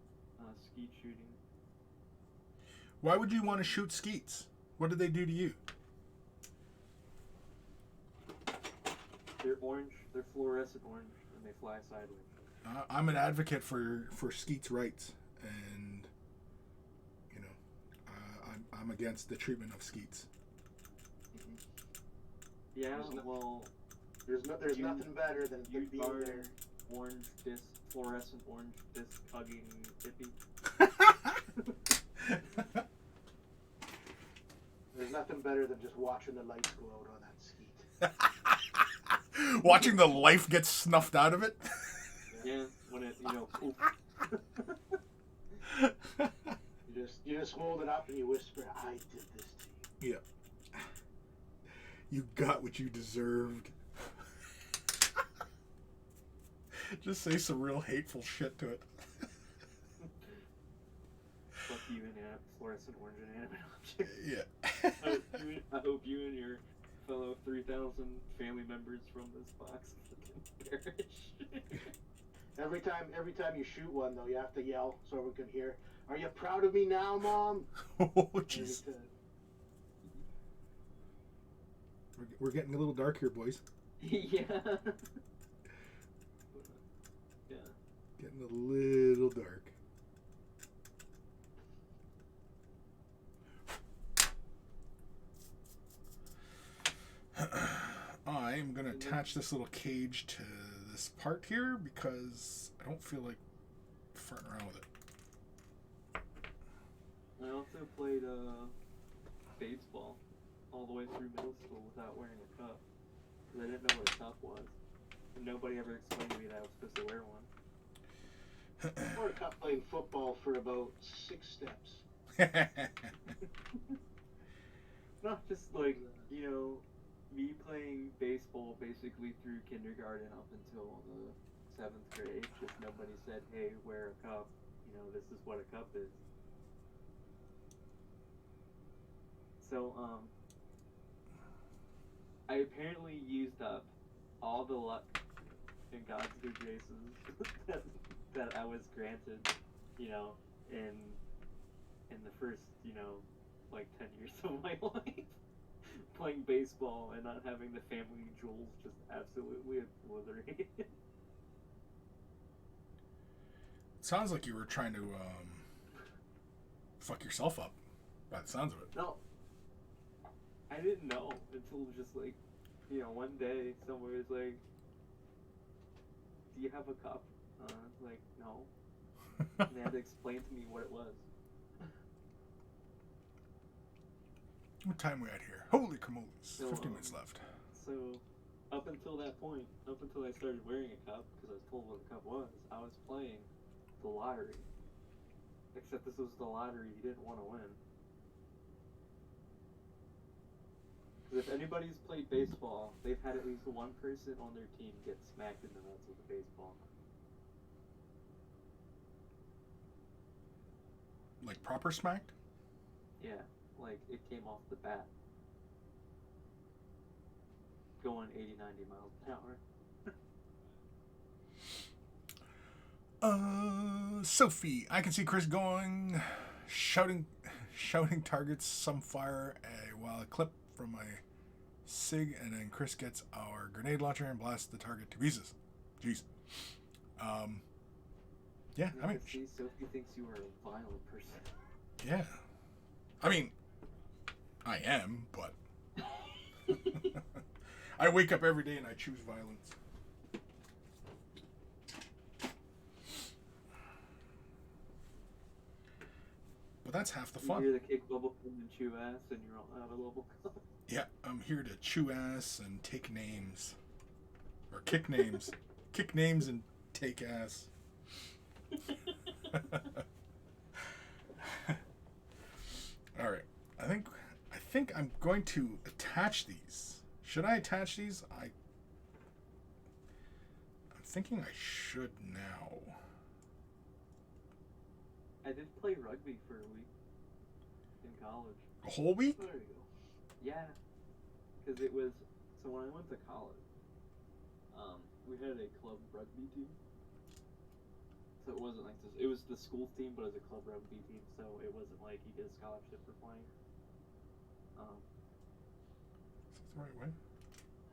skeet shooting. Why would you want to shoot skeets? What did they do to you? They're orange. They're fluorescent orange, and they fly sideways. I'm an advocate for skeets' rights, and I'm against the treatment of skeets. Yeah, There's nothing better than being there. Orange disc, fluorescent orange disc hugging hippie. There's nothing better than just watching the lights go out on that skeet. Watching the life get snuffed out of it. Yeah, when it poof. You just hold it up and you whisper, "I did this to you." Yeah. You got what you deserved. Just say some real hateful shit to it. Fuck you and that fluorescent orange inanimate object. Yeah. I hope you and your fellow 3,000 family members from this box fucking perish. Every time you shoot one, though, you have to yell so everyone can hear. Are you proud of me now, Mom? Oh, jeez. We're getting a little dark here, boys. Yeah. Yeah. Getting a little dark. I am going to attach this little cage to this part here because I don't feel like farting around with it. I also played baseball all the way through middle school without wearing a cup. Because I didn't know what a cup was. And nobody ever explained to me that I was supposed to wear one. I wore a cup playing football for about 6 steps. Not just like, me playing baseball basically through kindergarten up until the 7th grade. Just nobody said, hey, wear a cup. This is what a cup is. So, I apparently used up all the luck in God's good graces that I was granted, in the first, 10 years of my life. Playing baseball and not having the family jewels just absolutely obliterated. Sounds like you were trying to fuck yourself up by the sounds of it. No. I didn't know until just one day someone was like, do you have a cup? Like, no. And they had to explain to me what it was. What time we at here? Holy camoles. So, 15 minutes left. So, up until that point, up until I started wearing a cup, because I was told what a cup was, I was playing the lottery. Except this was the lottery you didn't want to win. Because if anybody's played baseball, they've had at least one person on their team get smacked in the nuts with a baseball. Like proper smacked? Yeah, like it came off the bat. Going 80, 90 miles an hour. Sophie, I can see Chris going, shouting targets, some fire while a clip from my SIG, and then Chris gets our grenade launcher and blasts the target to pieces. Jeez. Yeah, I mean, see, Sophie thinks you are a violent person. Yeah. I mean, I am, but I wake up every day and I choose violence. But that's half the You fun. hear the kick bubble and chew ass, and you're all out of level. Yeah, I'm here to chew ass and take names. Or kick names. Kick names and take ass. Alright. I think I'm going to attach these. Should I attach these? I'm thinking I should now. I did play rugby for a week in college. A whole week? There you go. Yeah, because it was so when I went to college, we had a club rugby team. So it wasn't like this. It was the school team, but it was a club rugby team. So it wasn't like you get a scholarship for playing. Is that the right way?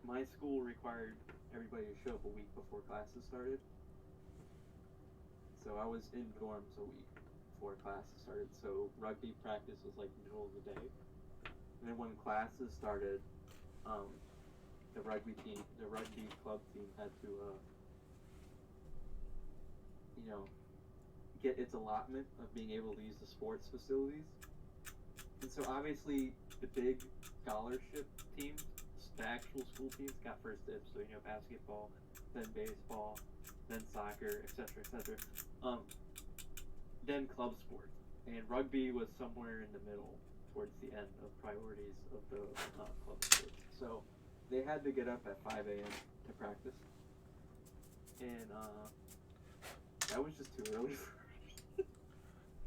My school required everybody to show up a week before classes started. So I was in dorms a week before classes started. So rugby practice was like middle of the day. And then when classes started, the rugby club team had to, get its allotment of being able to use the sports facilities. And so obviously the big scholarship teams, the actual school teams, got first dibs. So basketball, then baseball, then soccer, etc., etc. Then club sports, and rugby was somewhere in the middle, towards the end of priorities of the club sports. So they had to get up at 5 a.m. to practice, and that was just too early for me.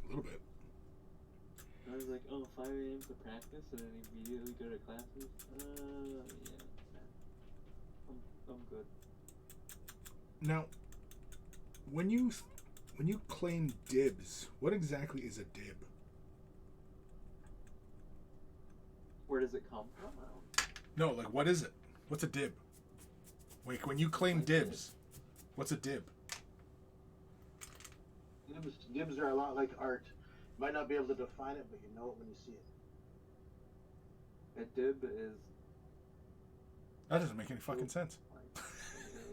A little bit. I was like, 5 a.m. to practice, and then immediately go to classes. Yeah, I'm good. Now, when you claim dibs, what exactly is a dib? Where does it come from? I don't No, like what is it? What's a dib? Like when you claim dibs, what's a dib? Dibs are a lot like art. You might not be able to define it, but you know it when you see it. A dib is That doesn't make any fucking sense. like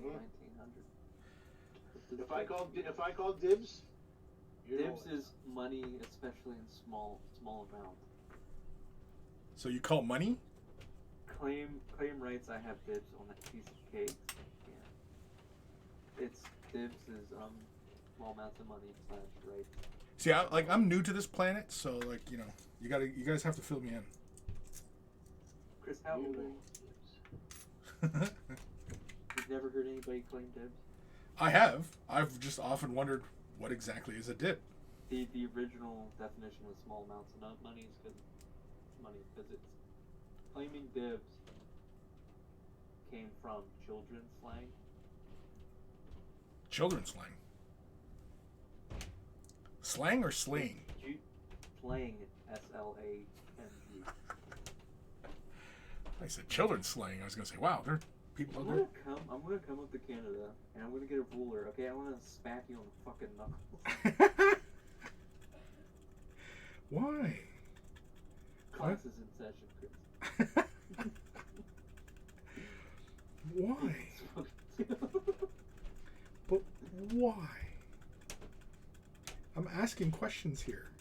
1900. If I call dibs, you know Dibs it. is money, especially in small amount. So you call money? Claim rights. I have dibs on that piece of cake. Yeah. It's dibs is small amounts of money / rights. See, I'm new to this planet, so you guys have to fill me in. Chris, how You old know are you? dibs. You've never heard anybody claim dibs? I have. I've just often wondered what exactly is a dib. The original definition was small amounts of money is because it's claiming dibs came from children's slang. Children's slang. Slang or slaying? Slang, S-L-A-N-G. I said children's slang. I was gonna say, wow, there are people I'm out there. gonna come up to Canada and I'm gonna get a ruler. Okay, I want to smack you on the fucking knuckles. Why? Class is in session, Chris. Why? But why? I'm asking questions here.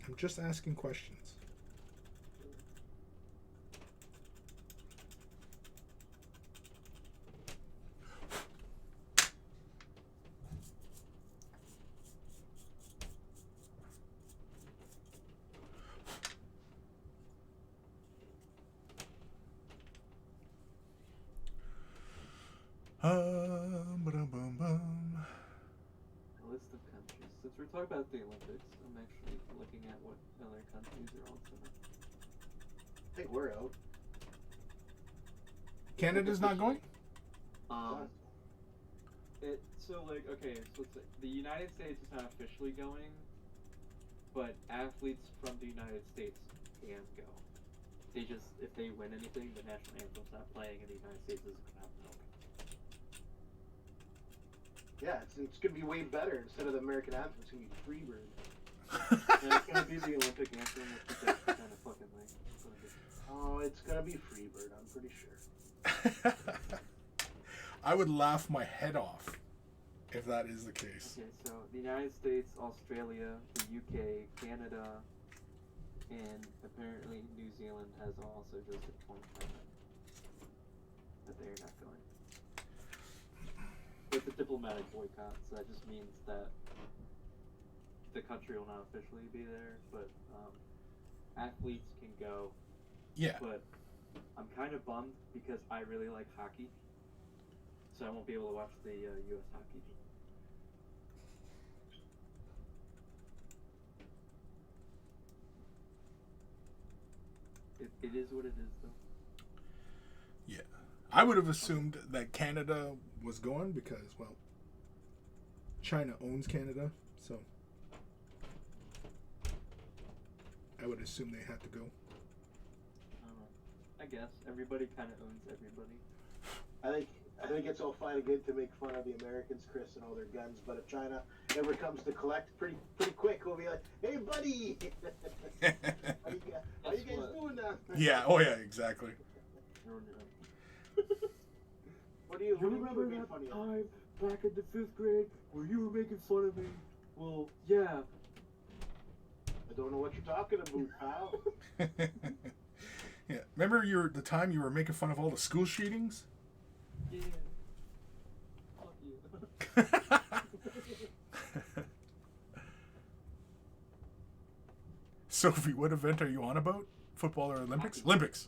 I'm just asking questions. Ba-dum-bum-bum. A list of countries. Since we're talking about the Olympics, I'm actually looking at what other countries are on tonight. I think we're out. Canada's not going? The United States is not officially going, but athletes from the United States can go. If they win anything, the national anthem's not playing and the United States isn't going to have no. Yeah, it's gonna be way better. Instead of the American anthem, it's gonna be Freebird. And it's going to be the Olympic anthem, which is kind of fucking like. Oh, it's gonna be Freebird, I'm pretty sure. I would laugh my head off if that is the case. Okay, so the United States, Australia, the UK, Canada, and apparently New Zealand has also just informed China that they are not going. It's a diplomatic boycott, so that just means that the country will not officially be there, but athletes can go. Yeah. But I'm kind of bummed because I really like hockey, so I won't be able to watch the U.S. hockey. It is what it is, though. Yeah. I would have assumed that Canada was going because, well, China owns Canada, so I would assume they had to go. I guess everybody kind of owns everybody. I think it's all fine and good to make fun of the Americans, Chris, and all their guns. But if China ever comes to collect, pretty quick, we'll be like, "Hey, buddy, how you guys doing now?" Yeah. Oh, yeah. Exactly. What do you remember make that fun of? time back in the 5th grade where you were making fun of me? Well, yeah. I don't know what you're talking about, pal. Yeah. Remember the time you were making fun of all the school shootings? Yeah. Fuck you. Sophie, what event are you on about? Football or Olympics? Olympics.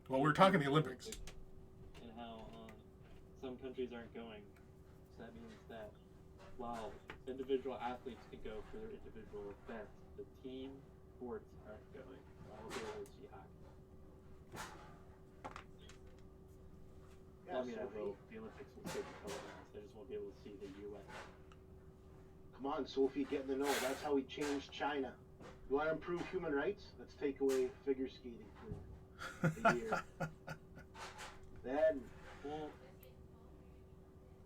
Well, we're talking the Olympics. And how some countries aren't going. So that means that while individual athletes can go for their individual events, the team sports aren't going. I will be able to see hockey. Yeah, I mean, I Sophie. will. The Olympics will still be televised. I just won't be able to see the U.S. Come on, Sophie, get in the know. That's how we change China. You want to improve human rights? Let's take away figure skating for a year. Then, Well,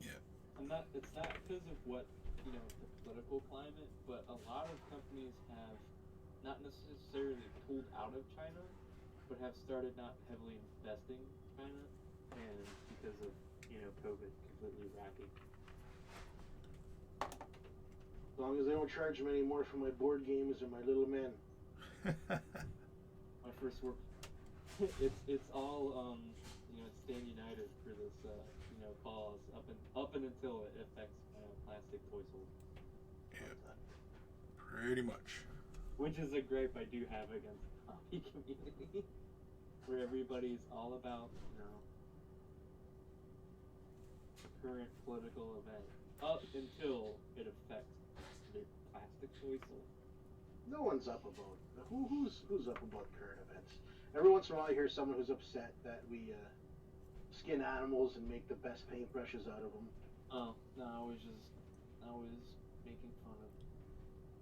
Yeah. it's not because of what, the political climate, but a lot of companies have not necessarily pulled out of China, but have started not heavily investing in China, and because of, COVID completely wracking. as long as they don't charge me anymore for my board games or my little men. My first work, it's all, stand united for this, cause up and until it affects plastic toy soldiers. Yeah. Pretty much. Which is a gripe I do have against the hobby community, where everybody's all about, current political event up until it affects the plastic toy soldiers. No one's up about who's up about current events. Every once in a while, I hear someone who's upset that we skin animals and make the best paintbrushes out of them. Oh no, I was making fun of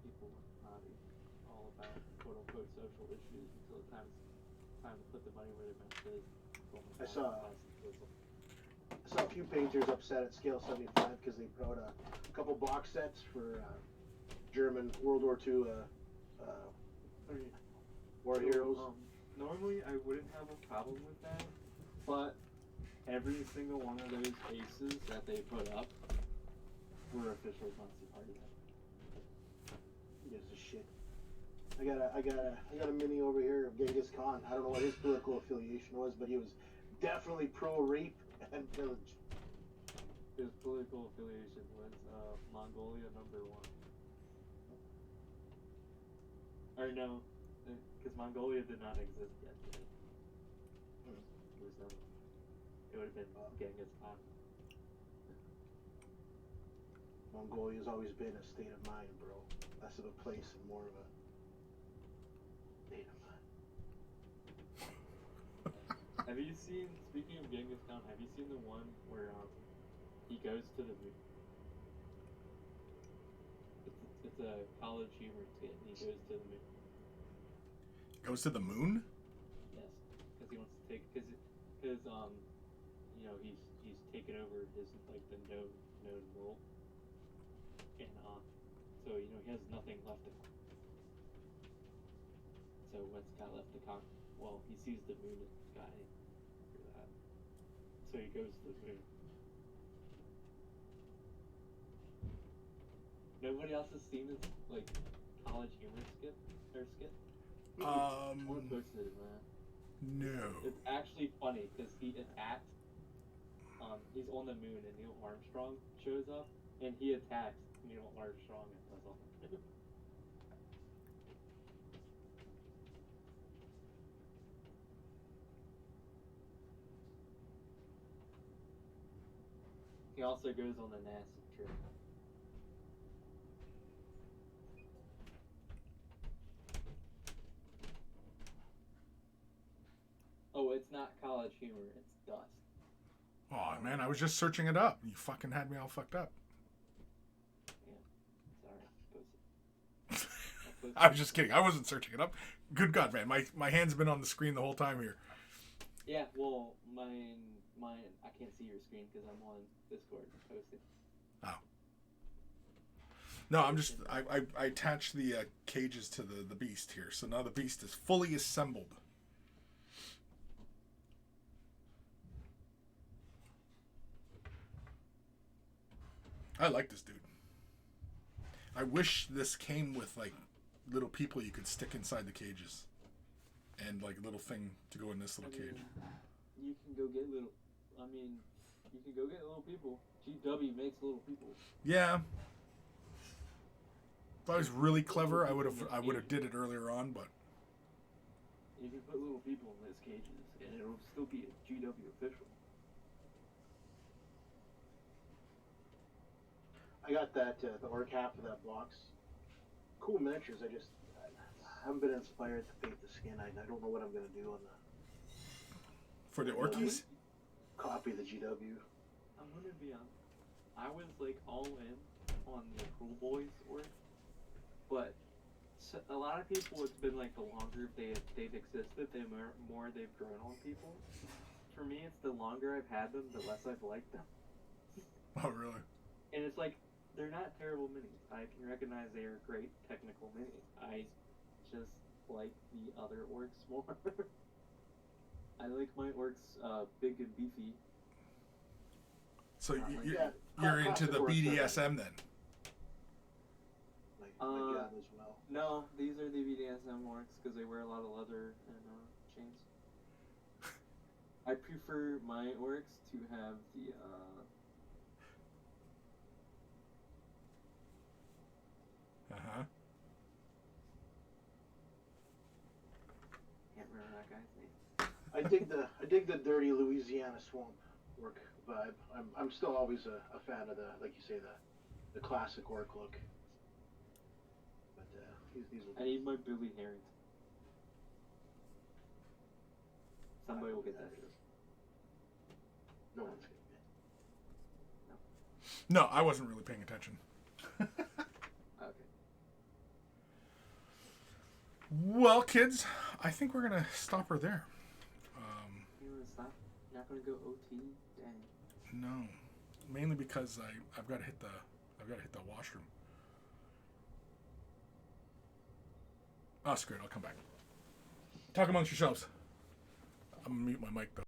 people with the hobby, all about quote unquote social issues until it's time to put the money where their mouth is. I saw a few painters upset at Scale 75 because they brought a couple box sets for German World War II war heroes. Normally, I wouldn't have a problem with that, but every single one of those cases that they put up were official Nazi party. Who gives a shit? I got a mini over here of Genghis Khan. I don't know what his political affiliation was, but he was definitely pro-rape and pillage. His political affiliation was Mongolia #1. Or no, because Mongolia did not exist yet. It would have been Genghis Khan. Mongolia's always been a state of mind, bro. Less of a place and more of a state of mind. Have you seen, speaking of Genghis Khan, have you seen the one where he goes to the moon? It's a college humor skit, and he goes to the moon. Goes to the moon? Yes, because he wants to take, because he's taken over his the known world, and so he has nothing left to. So what's got left to conquer? well, he sees the moon in the sky for that. So he goes to the moon. Nobody else has seen this like college humor skit. Someone Um, posted it, man. no. It's actually funny because he attacks. He's on the moon and Neil Armstrong shows up and he attacks Neil Armstrong and was on the moon. He also goes on the NASA trip. Oh, it's not college humor. It's dust. Oh man, I was just searching it up. You fucking had me all fucked up. Yeah, sorry. Post it. I was just kidding. I wasn't searching it up. Good God, man, my hand's been on the screen the whole time here. Yeah, well, mine. I can't see your screen because I'm on Discord posting. Oh. No, I'm just. I attached the cages to the beast here, so now the beast is fully assembled. I like this dude. I wish this came with like little people you could stick inside the cages, and like a little thing to go in this little cage. You can go get little. You can go get little people. GW makes little people. Yeah. If I was really clever, I would have did it earlier on, but You can put little people in those cages, and it'll still be a GW official. I got that the orc half of that box. Cool miniatures. I haven't been inspired to paint the skin. I don't know what I'm gonna do on the for the orkies, copy of the GW. I'm gonna be honest. I was like all in on the Cool Boys work, but a lot of people, it's been like the longer they've existed, the more they've grown on people. For me, it's the longer I've had them, the less I've liked them. oh really? And it's like they're not terrible minis. I can recognize they are great technical minis. I just like the other orcs more. I like my orcs big and beefy. So Yeah, you're into the classic orcs BDSM then? Like Gab as well. No, these are the BDSM orcs because they wear a lot of leather and chains. I prefer my orcs to have the Uh-huh. can't remember that guy's name. I dig the dirty Louisiana swamp orc vibe. I'm still always a fan of the, like you say, the classic orc look. But these will I need my Billy Harrington. Somebody will get that. No one's getting it. No, I wasn't really paying attention. Okay. Well, kids, I think we're gonna stop her there. You wanna stop? You're not gonna go OT? Dang. No, mainly because I've got to hit the washroom. Oh, screw it. I'll come back. Talk amongst yourselves. I'm gonna mute my mic though.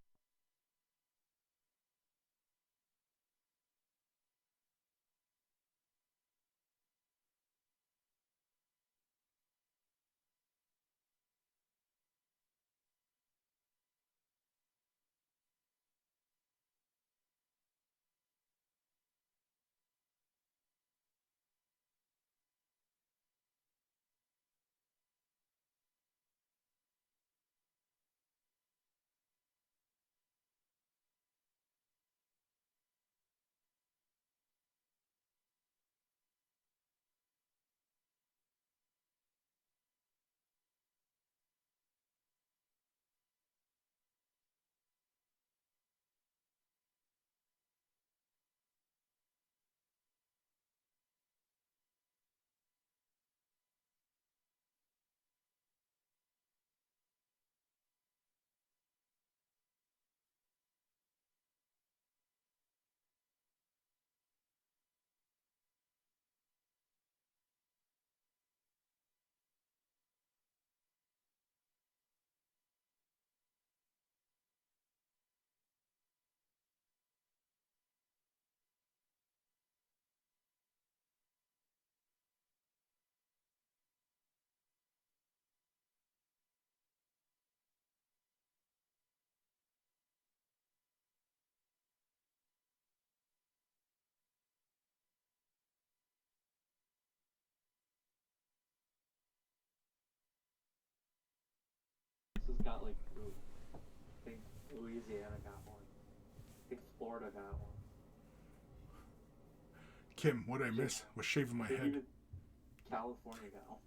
Louisiana got one. I think Florida got one. Kim, what I miss was shaving my I think head. even California got one.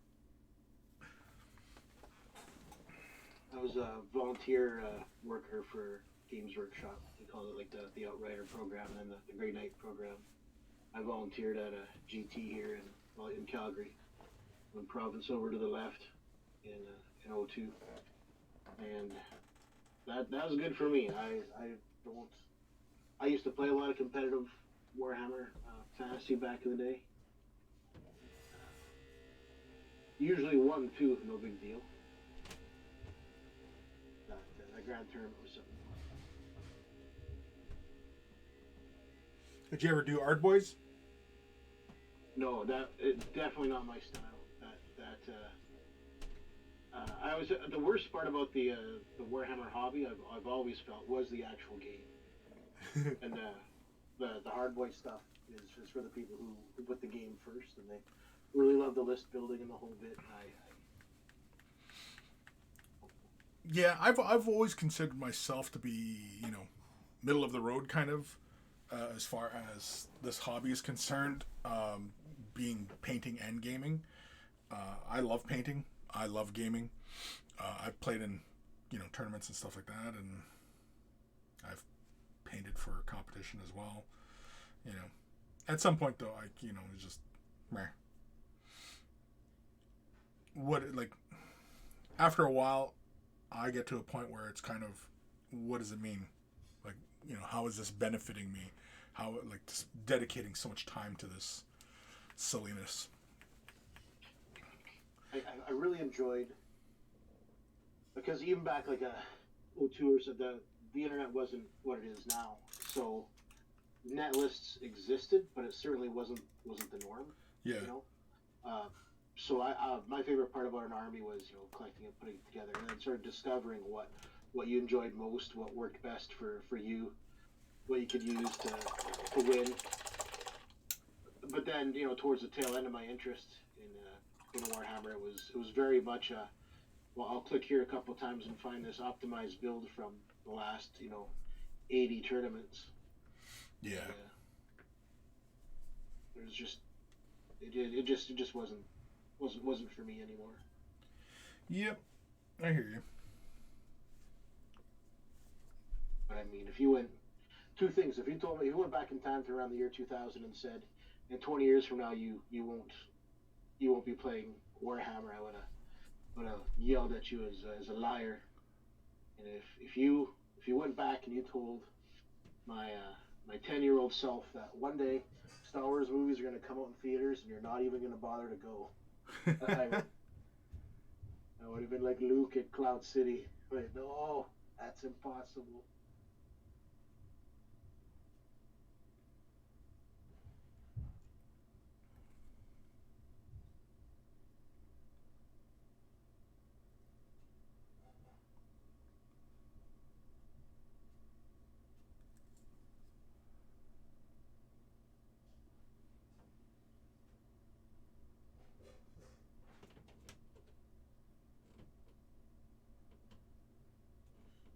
I was a volunteer worker for Games Workshop. They call it like the Outrider program and then the Grey Knight program. I volunteered at a GT here in Calgary, in province over to the left in O2, and that was good for me. I used to play a lot of competitive Warhammer Fantasy back in the day. Usually 1-2, no big deal. That Grand Tournament was something. Did you ever do Ardboys? No, definitely not my style. I was the worst part about the Warhammer hobby. I've always felt was the actual game, and the hardboy stuff is for the people who put the game first, and they really love the list building and the whole bit. Yeah, I've always considered myself to be, middle of the road kind of, as far as this hobby is concerned, being painting and gaming. I love painting. I love gaming. I've played in, tournaments and stuff like that, and I've painted for competition as well. At some point though, it's just, meh. After a while, I get to a point where it's kind of, what does it mean? Like, how is this benefiting me? How, just dedicating so much time to this silliness. I really enjoyed, because even back like a 02 or so, the internet wasn't what it is now. So net lists existed, but it certainly wasn't the norm. Yeah. So my favorite part about an army was collecting and putting it together, and then sort of discovering what you enjoyed most, what worked best for you, what you could use to win. But then towards the tail end of my interest in Warhammer, it was very much I'll click here a couple times and find this optimized build from the last 80 tournaments. Yeah. It was just it just wasn't for me anymore. Yep, I hear you. But I mean, if you went if you went back in time to around the year 2000 and said, in 20 years from now you won't be playing Warhammer, I would have yelled at you as a liar. And if you went back and you told my 10-year-old self that one day Star Wars movies are going to come out in theaters and you're not even going to bother to go, I would have been like Luke at Cloud City. Wait, no, that's impossible.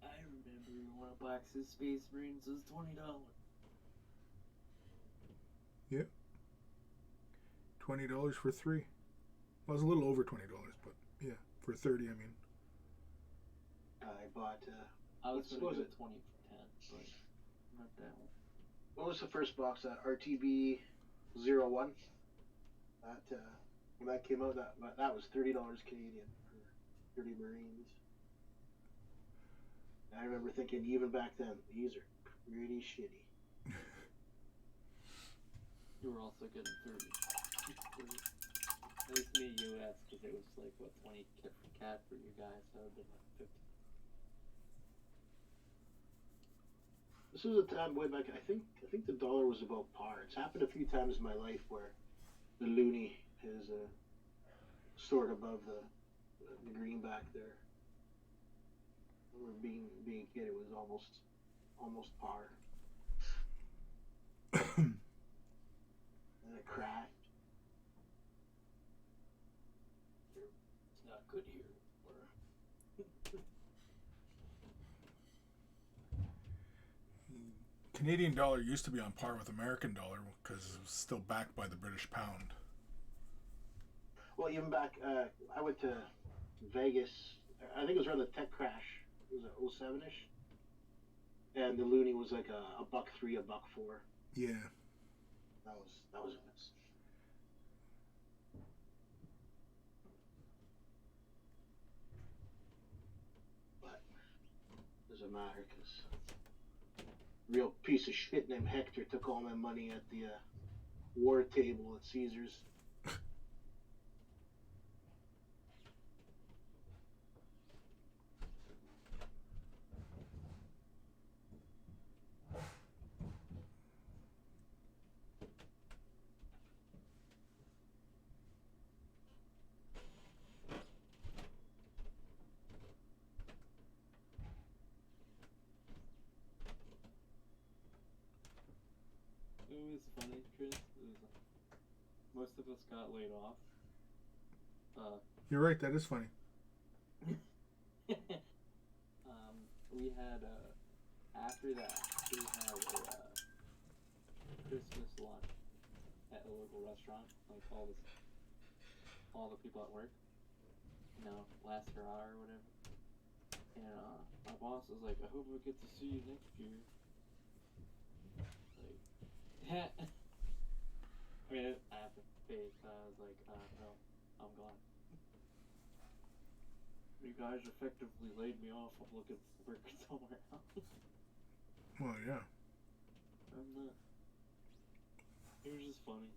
I remember one of Black Space Marines was $20. Yep. $20 for 3. Well, it was a little over $20, but yeah, for 30, I mean. I bought. I was what going to was do it? 20 for 10, but not that one. What was the first box? RTB 01. That when that came out, that was $30 Canadian for 30 Marines. And I remember thinking, even back then, these are pretty shitty. You were also getting 30. At least me, US, because it was like, what, 20 cat for you guys, so it would have been like 50. This was a time way back. I think the dollar was about par. It's happened a few times in my life where the loonie has soared above the greenback there. I remember being a kid, it was almost par. And it crashed. It's not good here. Canadian dollar used to be on par with American dollar because it was still backed by the British pound. Well, even back, I went to Vegas. I think it was around the tech crash. It was it 07-ish? And the loonie was like a $1.03, $1.04. Yeah. That was nuts. But doesn't matter because real piece of shit named Hector took all my money at the war table at Caesars. It was funny, Chris. Most of us got laid off. You're right, that is funny. We had after that we had a Christmas lunch at a local restaurant. Like all the people at work, last hurrah or whatever. And my boss was like, "I hope I get to see you next year." Like, I mean, I have to face. I was like, "No, I'm gone." You guys effectively laid me off. I'm looking for work somewhere else. Well, yeah. I'm not. It was just funny.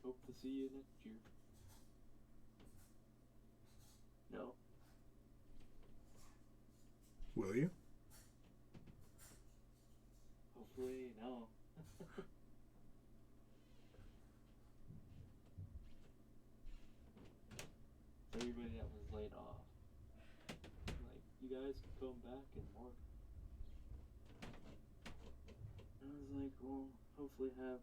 Hope to see you next year. No. Will you? Hopefully, no. Everybody that was laid off, like, you guys can come back and work. I was like, well, hopefully have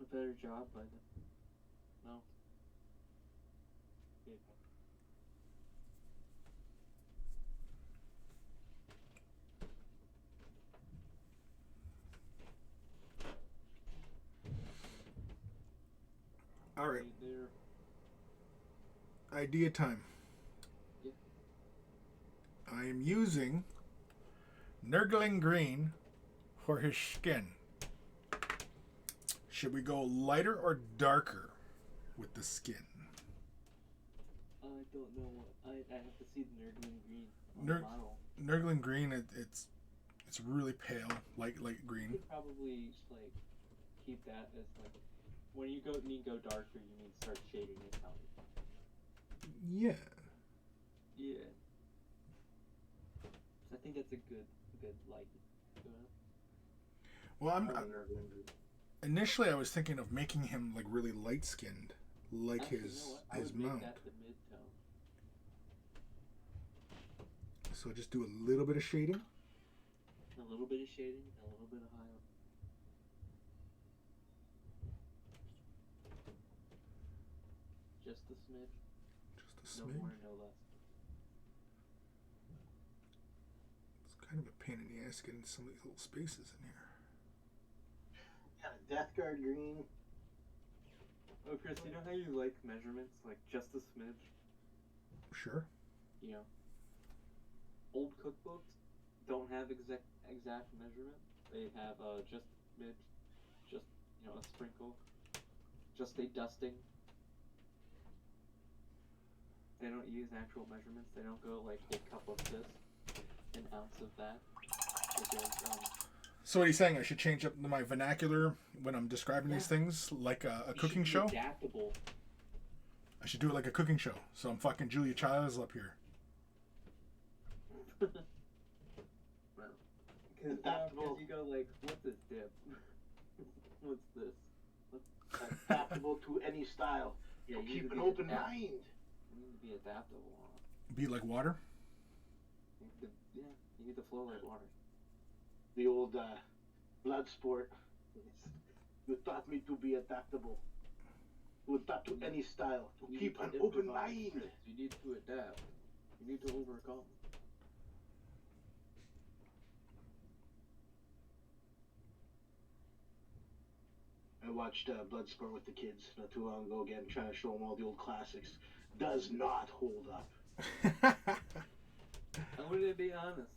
a better job by then. No. Yeah. All right. There. Idea time. Yep. I am using Nurgling Green for his skin. Should we go lighter or darker with the skin? I don't know what I have to see the Nurgling Green on Nur- the model. Nurgling Green, it's really pale, light You green. could probably like keep that as like when you need to go darker, you need to start shading it out. Yeah. Yeah. I think that's a good light. Well, I don't know. initially I was thinking of making him like really light skinned, like Actually, his you know what? I would mount. make that the mid-tone. So just do a little bit of shading. A little bit of shading, a little bit of highlight. Just a smidge. Just a No smidge. more, no less. It's kind of a pain in the ass getting some of these little spaces in here. Yeah, Death Guard green. Oh, Chris, you know how you like measurements, like just a smidge? Sure. You know, old cookbooks don't have exact measurement. They have just smidge, just a sprinkle, just a dusting. They don't use actual measurements. They don't go like a cup of this, an ounce of that. Because So what are you saying? I should change up my vernacular when I'm describing these things, like a cooking show? Adaptable. I should do it like a cooking show. So I'm fucking Julia Childs up here. Because you go like, what's this dip? What's this? Adaptable to any style. Yeah, you Keep need an to be open mind. You need to be adaptable. Be like water? You need to flow like water. The old blood sport. You taught me to be adaptable. To adapt to any style. To You keep need an to open improvise, mind. Chris. You need to adapt. You need to overcome. watched Bloodsport with the kids not too long ago again, trying to show them all the old classics. Does not hold up. I'm gonna be honest.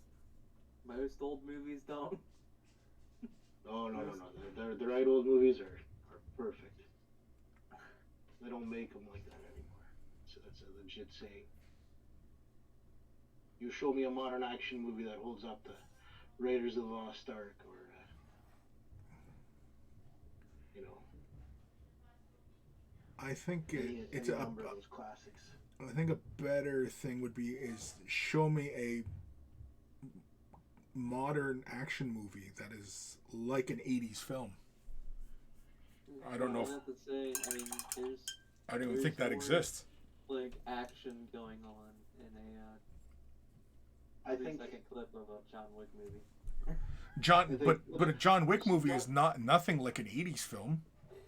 Most old movies don't. Oh no. The right old movies are perfect. They don't make them like that anymore. So that's a legit saying. You show me a modern action movie that holds up to Raiders of the Lost Ark or you know I think it's any a. number of those classics. I think a better thing would be is show me a modern action movie that is like an 80s film. I don't know if- I have to say, I mean, I don't even there's think that more, exists. like action going on in I 3 think second clip of a John Wick movie. But a John Wick movie is not nothing like an 80s film.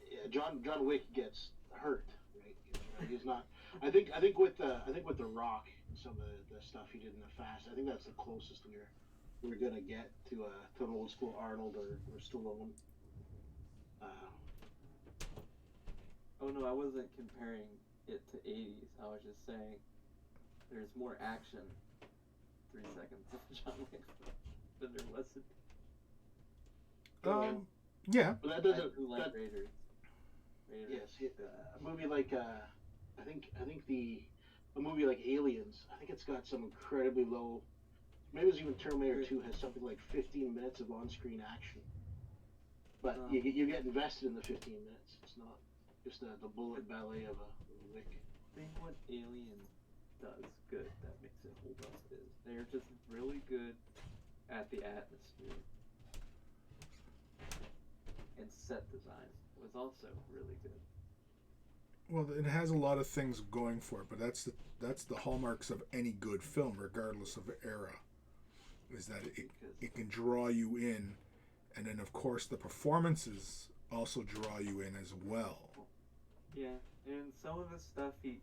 yeah, John Wick gets hurt, right? He's not. I think with the Rock and some of the stuff he did in the Fast, I think that's the closest we're gonna get to an old school Arnold or Stallone. Oh no, I wasn't comparing it to 80s. I was just saying there's more action 3 seconds of John Wick than there was in Yeah. But that I doesn't. do like That, Raiders. yes, a movie like I think a movie like Aliens. I think it's got some incredibly low. Maybe it was even Terminator 2 has something like 15 minutes of on-screen action. But you get invested in the 15 minutes. It's not just the bullet ballet of a Wick. I think what Alien does good that makes it hold up is they're just really good at the atmosphere. And set design was also really good. Well, it has a lot of things going for it, but that's the hallmarks of any good film, regardless of era, is that it can draw you in, and then of course the performances also draw you in as well. Yeah, and some of the stuff he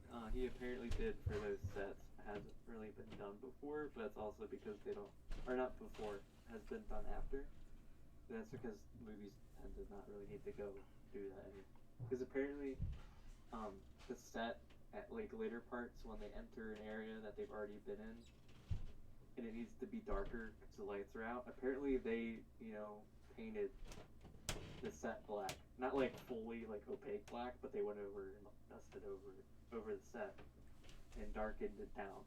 apparently did for those sets hasn't really been done before, but it's also because they don't, or not before, has been done after. But that's because movies tend to not really need to go do that anymore. Because apparently, the set at like later parts when they enter an area that they've already been in, and it needs to be darker because the lights are out. Apparently, they painted the set black, not like fully like opaque black, but they went over and dusted over the set and darkened it down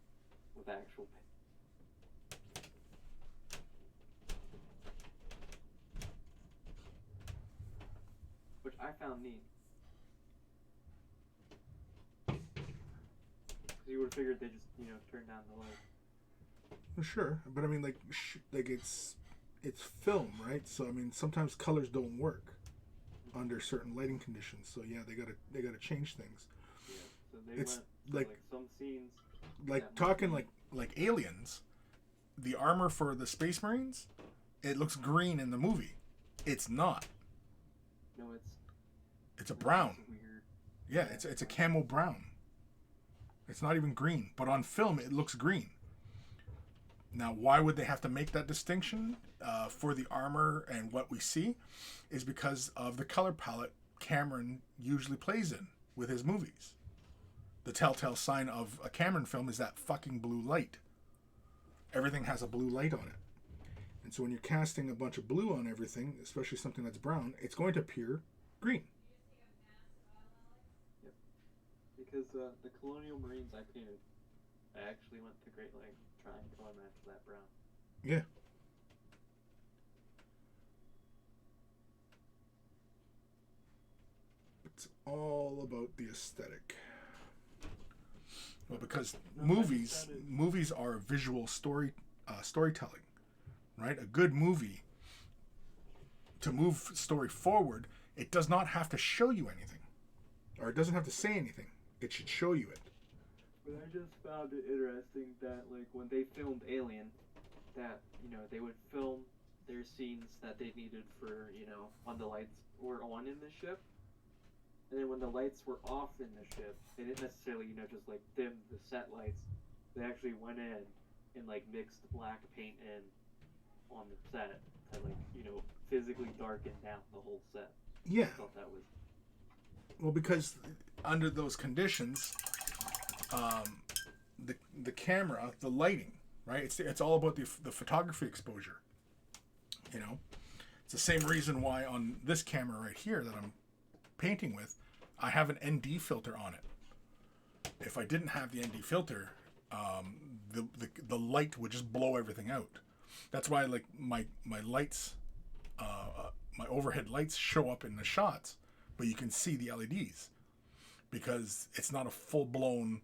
with actual paint. Which I found neat. Because you would have figured they just, turned down the light. Well, sure, but I mean, like it's film, right? So I mean, sometimes colors don't work under certain lighting conditions. So yeah, they gotta change things. Yeah. So they It's went like some scenes. like talking like Aliens, the armor for the Space Marines, it looks green in the movie. It's not. No, It's a brown. Weird. Yeah, it's a camo brown. It's not even green, but on film it looks green. Now, why would they have to make that distinction for the armor and what we see? Is because of the color palette Cameron usually plays in with his movies. The telltale sign of a Cameron film is that fucking blue light. Everything has a blue light on it. And so when you're casting a bunch of blue on everything, especially something that's brown, it's going to appear green. Yep. Because the Colonial Marines I painted, I actually went to great lengths to try and color match that brown. Yeah. It's all about the aesthetic. Well, because movies are visual storytelling, right? A good movie, to move story forward, it does not have to show you anything, or it doesn't have to say anything. It should show you it. But I just found it interesting that, like, when they filmed Alien, that, they would film their scenes that they needed for, when the lights were on in the ship. And then when the lights were off in the ship, they didn't necessarily, just, like, dim the set lights. They actually went in and, like, mixed black paint in on the set to, like, physically darken down the whole set. Yeah. I thought that was. Well, because under those conditions, the camera, the lighting, right? It's all about the photography exposure. You know, it's the same reason why on this camera right here that I'm painting with, I have an ND filter on it. If I didn't have the ND filter, the light would just blow everything out. That's why like my lights, my overhead lights show up in the shots, but you can see the LEDs because it's not a full blown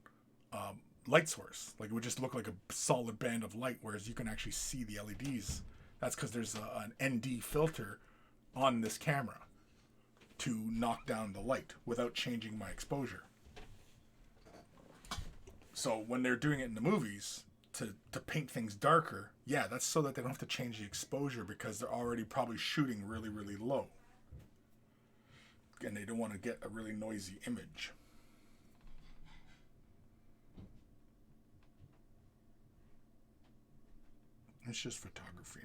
light source. Like it would just look like a solid band of light, whereas you can actually see the LEDs. That's because there's an ND filter on this camera to knock down the light without changing my exposure. So when they're doing it in the movies to paint things darker, yeah, that's so that they don't have to change the exposure because they're already probably shooting really, really low. And they don't want to get a really noisy image. It's just photography.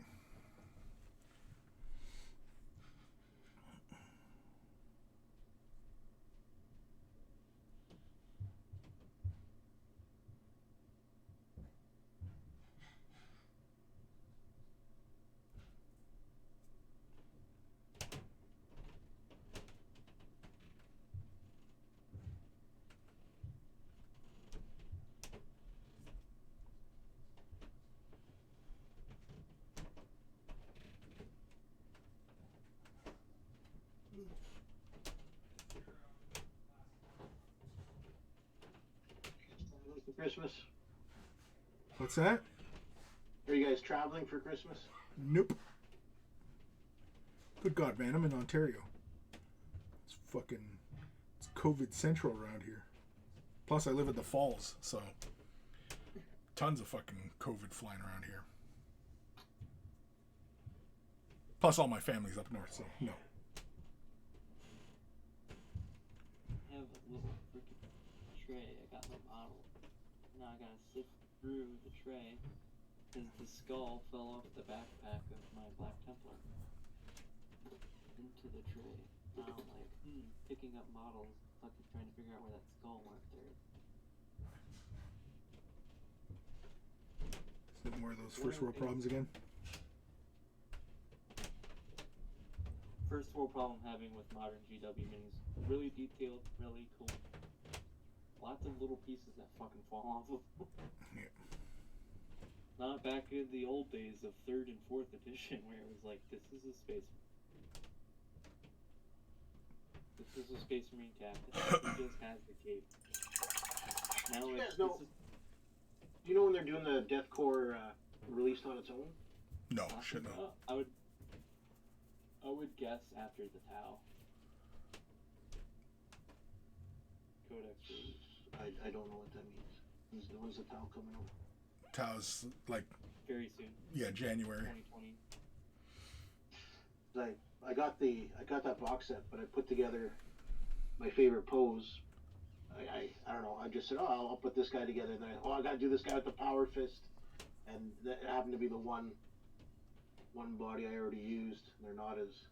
For Christmas? What's that? Are you guys traveling for Christmas? Nope. Good God, man, I'm in Ontario. It's COVID central around here. Plus, I live at the Falls, so tons of fucking COVID flying around here. Plus, all my family's up north, so no. I have a little freaking tray. I got my model. Now I gotta sift through the tray because the skull fell off the backpack of my Black Templar into the tray. Now I'm like, picking up models, fucking trying to figure out where that skull went there. Is it more of those first world problems again? First world problem I'm having with modern GW minis. Really detailed, really cool. Lots of little pieces that fucking fall off of them. Yeah. Not back in the old days of 3rd and 4th edition where it was like, this is a space. This is a Space Marine captain. He just has the cape. Now Do you it's guys know? Do you know when they're doing the Death Core released on its own? No, shit no. I would guess after the Tau. Codex release. I don't know what that means. When's the Tau coming out? Tau's like Very soon. Yeah, January. 2020. I got that box set, but I put together my favorite pose. I don't know. I just said, I'll put this guy together. And then I got to do this guy with the power fist, and that happened to be the one body I already used. They're not as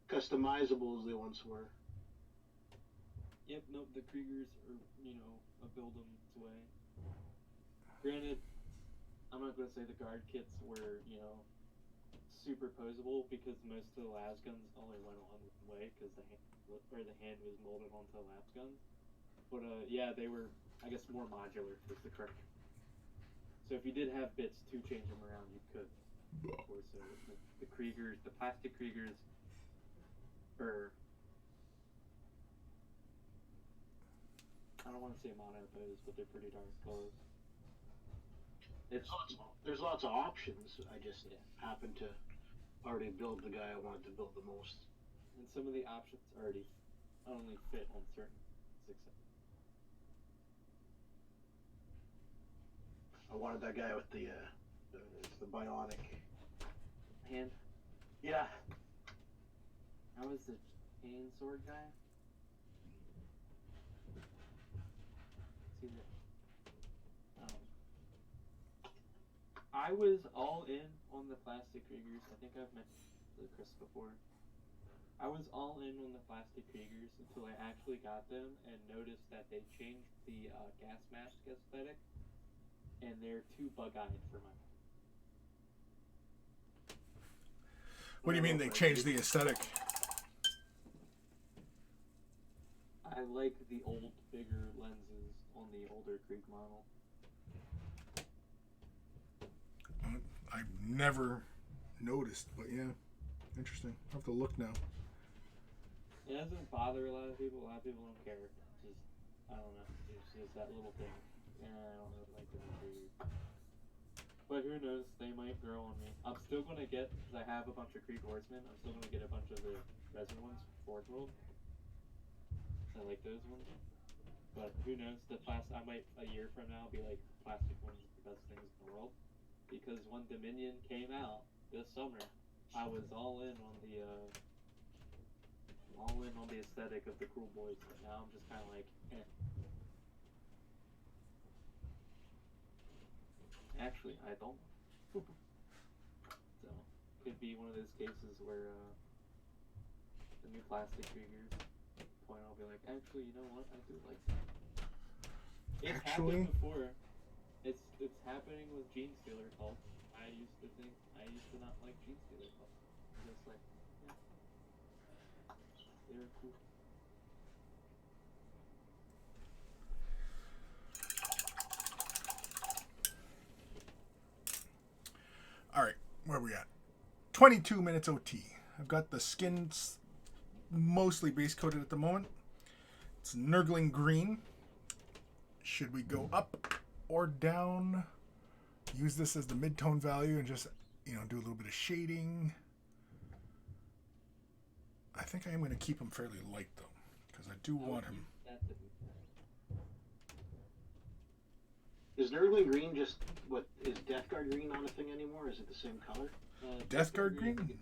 customizable as they once were. Yep, nope, the Kriegers are, a build 'em way. Granted, I'm not going to say the guard kits were, superposable because most of the las guns only went on one way because the hand was molded onto the las guns. But, yeah, they were, I guess, more modular was the correct. So if you did have bits to change them around, you could. Of course, so the Kriegers, the plastic Kriegers, I don't want to say mono pose, but they're pretty dark colors. There's lots of options. I just happened to already build the guy I wanted to build the most. And some of the options already only fit on certain success. I wanted that guy with the bionic hand. Yeah. How was the hand sword guy? See that? I was all in on the plastic Kriegers. I think I've mentioned to Chris before. I was all in on the plastic figures until I actually got them and noticed that they changed the gas mask aesthetic, and they're too bug-eyed for my. What do you mean they changed the aesthetic? I like the old, bigger lenses on the older Krieg model. I've never noticed, but yeah, interesting. I'll have to look now. It doesn't bother a lot of people. A lot of people don't care. It's just, I don't know. It's just that little thing. And I don't know, like the weird. But who knows? They might grow on me. I'm still gonna get, because I have a bunch of Krieg Horsemen. I'm still gonna get a bunch of the resin ones for Forge World. I like those ones. But who knows? The plastic. I might a year from now be like, plastic ones are the best things in the world. Because when Dominion came out this summer, I was all in on the aesthetic of the Cool Boys. But now I'm just kind of like, eh. Actually, I don't. So, could be one of those cases where the new plastic figures point, I'll be like, actually, you know what? I do like that. It's happened before. It's happening with Gene Stealer Cult. I used to not like Gene Stealer Cult. Just like, yeah, they're cool. All right, where are we at? 22 minutes OT. I've got the skins mostly base coated at the moment. It's Nurgling green. Should we go up or down? Use this as the mid-tone value and just, do a little bit of shading. I think I am going to keep him fairly light though, because I do want him. Is Nurgling green just what is Death Guard green not a thing anymore? Is it the same color? Death Guard green?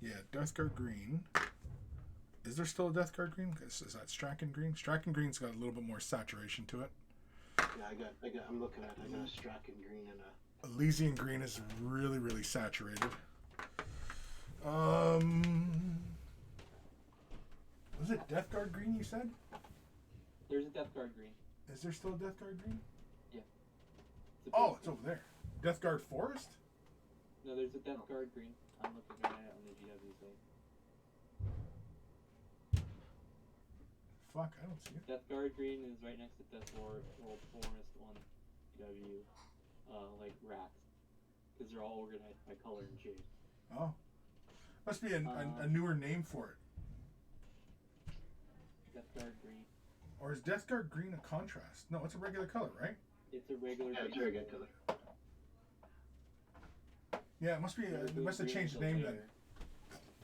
Yeah, Death Guard green. Is there still a Death Guard green? Is that Strachan green? Strachan green's got a little bit more saturation to it. Yeah, I'm looking at. I got a Strachan green and a. Elysian green is really, really saturated. Was it Death Guard green you said? There's a Death Guard green. Is there still a Death Guard green? Yeah. It's over there. Death Guard Forest? No, there's a Death Guard green. I'm looking at it on the GW site. Fuck, I don't see it. Death Guard green is right next to Death World Forest on GW, like racks, because they're all organized by color and shade. Oh, must be a newer name for it. Death Guard green. Or is Death Guard green a contrast? No, it's a regular color, right? It's a regular. Yeah, it's a regular color. Yeah, it must be. They must have changed the name then.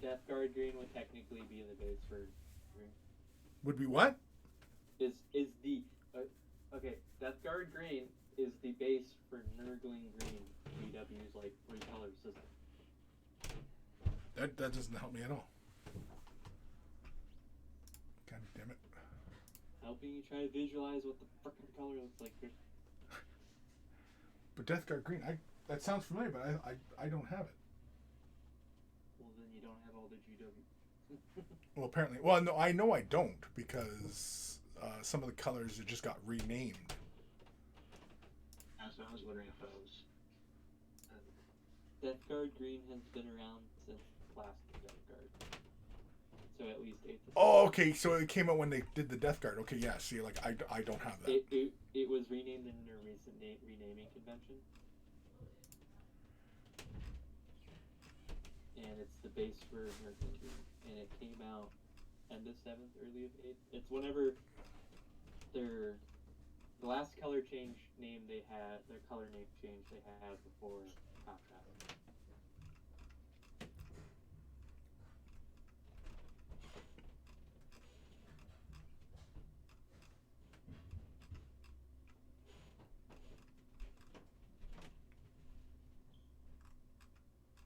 Death Guard green would technically be in the base for green. Would be what? Is the okay? Death Guard green is the base for Nurgling green. GW's like 3-color system. That doesn't help me at all. God damn it. Helping you try to visualize what the frickin' color looks like. But Death Guard green, that sounds familiar, but I don't have it. Well, then you don't have all the GW. Well, apparently. Well, no, I know I don't, because some of the colors just got renamed. So I was wondering if I was. Death Guard green has been around since plastic Death Guard. So at least 8 to 10. Oh, okay. So it came out when they did the Death Guard. Okay, yeah. See, like I don't have that. It was renamed in a recent renaming convention. And it's the base for Nurgling green. And it came out end of 7th, early of 8th. It's whenever the last color change name they had, their color name change they had before contrast.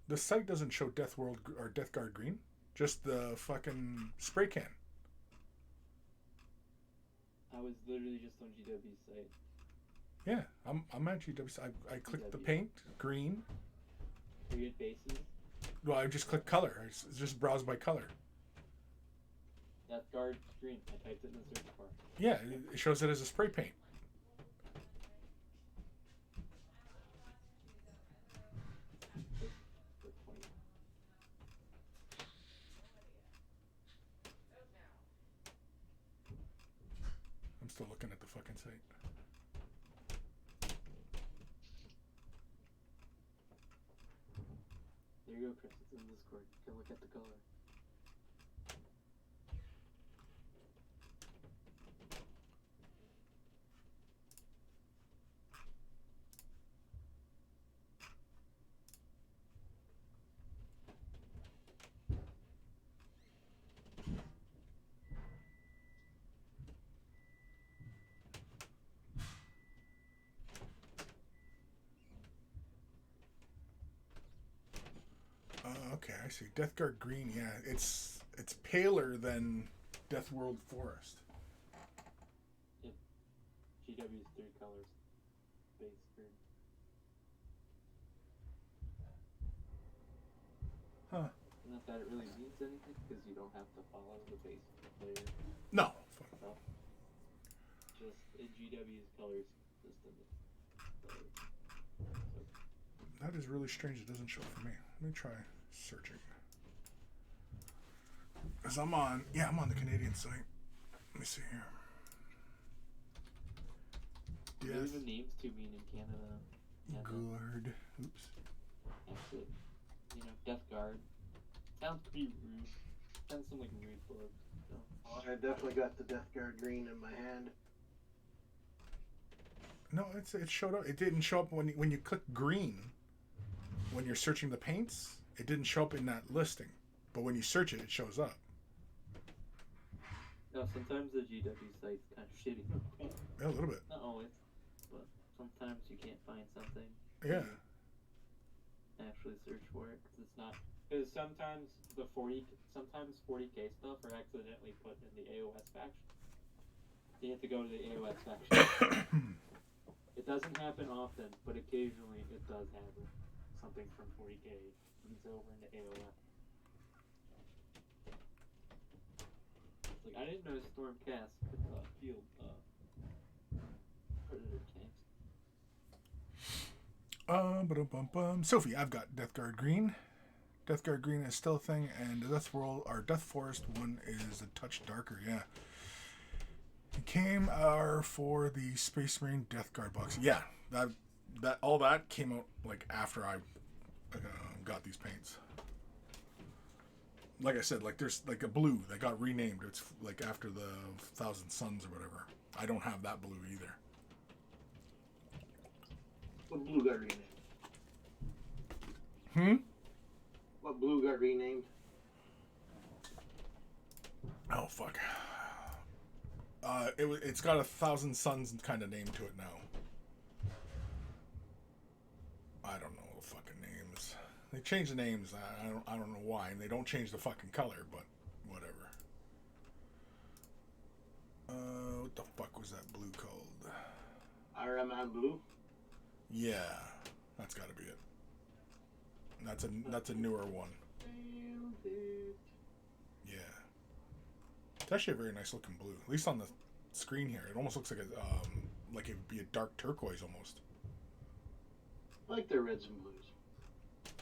The site doesn't show Death World or Death Guard green, just the fucking spray can. I was literally just on GW's site. Yeah, I'm at GW. I clicked the paint green. Period bases. Well, I just clicked color. It's just browse by color. Death Guard green. I typed it in the search bar. Yeah, it shows it as a spray paint. For 20. I'm still looking at the fucking site. There you go, Chris. It's in Discord. You can look at the color. Okay, I see. Death Guard green. Yeah, it's paler than Death World Forest. GW's 3 colors. Base green. Huh. Not that it really means anything, because you don't have to follow the base layer. No. Fuck. So, just in GW's color system. So, That is really strange. It doesn't show for me. Let me try searching. Cause I'm on the Canadian site. Let me see here. Death the names too mean in Canada. Guard. Oops. Actually, Death Guard. Sounds pretty rude. Sounds some like rude book. So. Oh, I definitely got the Death Guard green in my hand. No, it showed up. It didn't show up when you click green. When you're searching the paints, it didn't show up in that listing. But when you search it, it shows up. No, sometimes the GW site's kind of shitty. Yeah, a little bit. Not always, but sometimes you can't find something. Yeah. Actually search for it because it's not. Because sometimes 40K stuff are accidentally put in the AOS faction. You have to go to the AOS faction. It doesn't happen often, but occasionally it does happen. Something from 40K leads over into AOS. It's like, I didn't know Stormcast could field Predator tanks. Sophie, I've got Death Guard green. Death Guard green is still a thing, and the Death Forest one is a touch darker. Yeah. It came for the Space Marine Death Guard box. Yeah, that all that came out like after I got these paints. Like I said, like there's like a blue that got renamed. It's like after the Thousand Suns or whatever. I don't have that blue either. What blue got renamed? What blue got renamed? Oh fuck. It's got a Thousand Suns kind of name to it now. I don't know the fucking names. They changed the names. I don't know why, and they don't change the fucking color, but whatever. What the fuck was that blue called? Iron Man blue. Yeah, that's got to be it. That's a newer one. Yeah. It's actually a very nice looking blue. At least on the screen here, it almost looks like like it would be a dark turquoise almost. I like their reds and blues.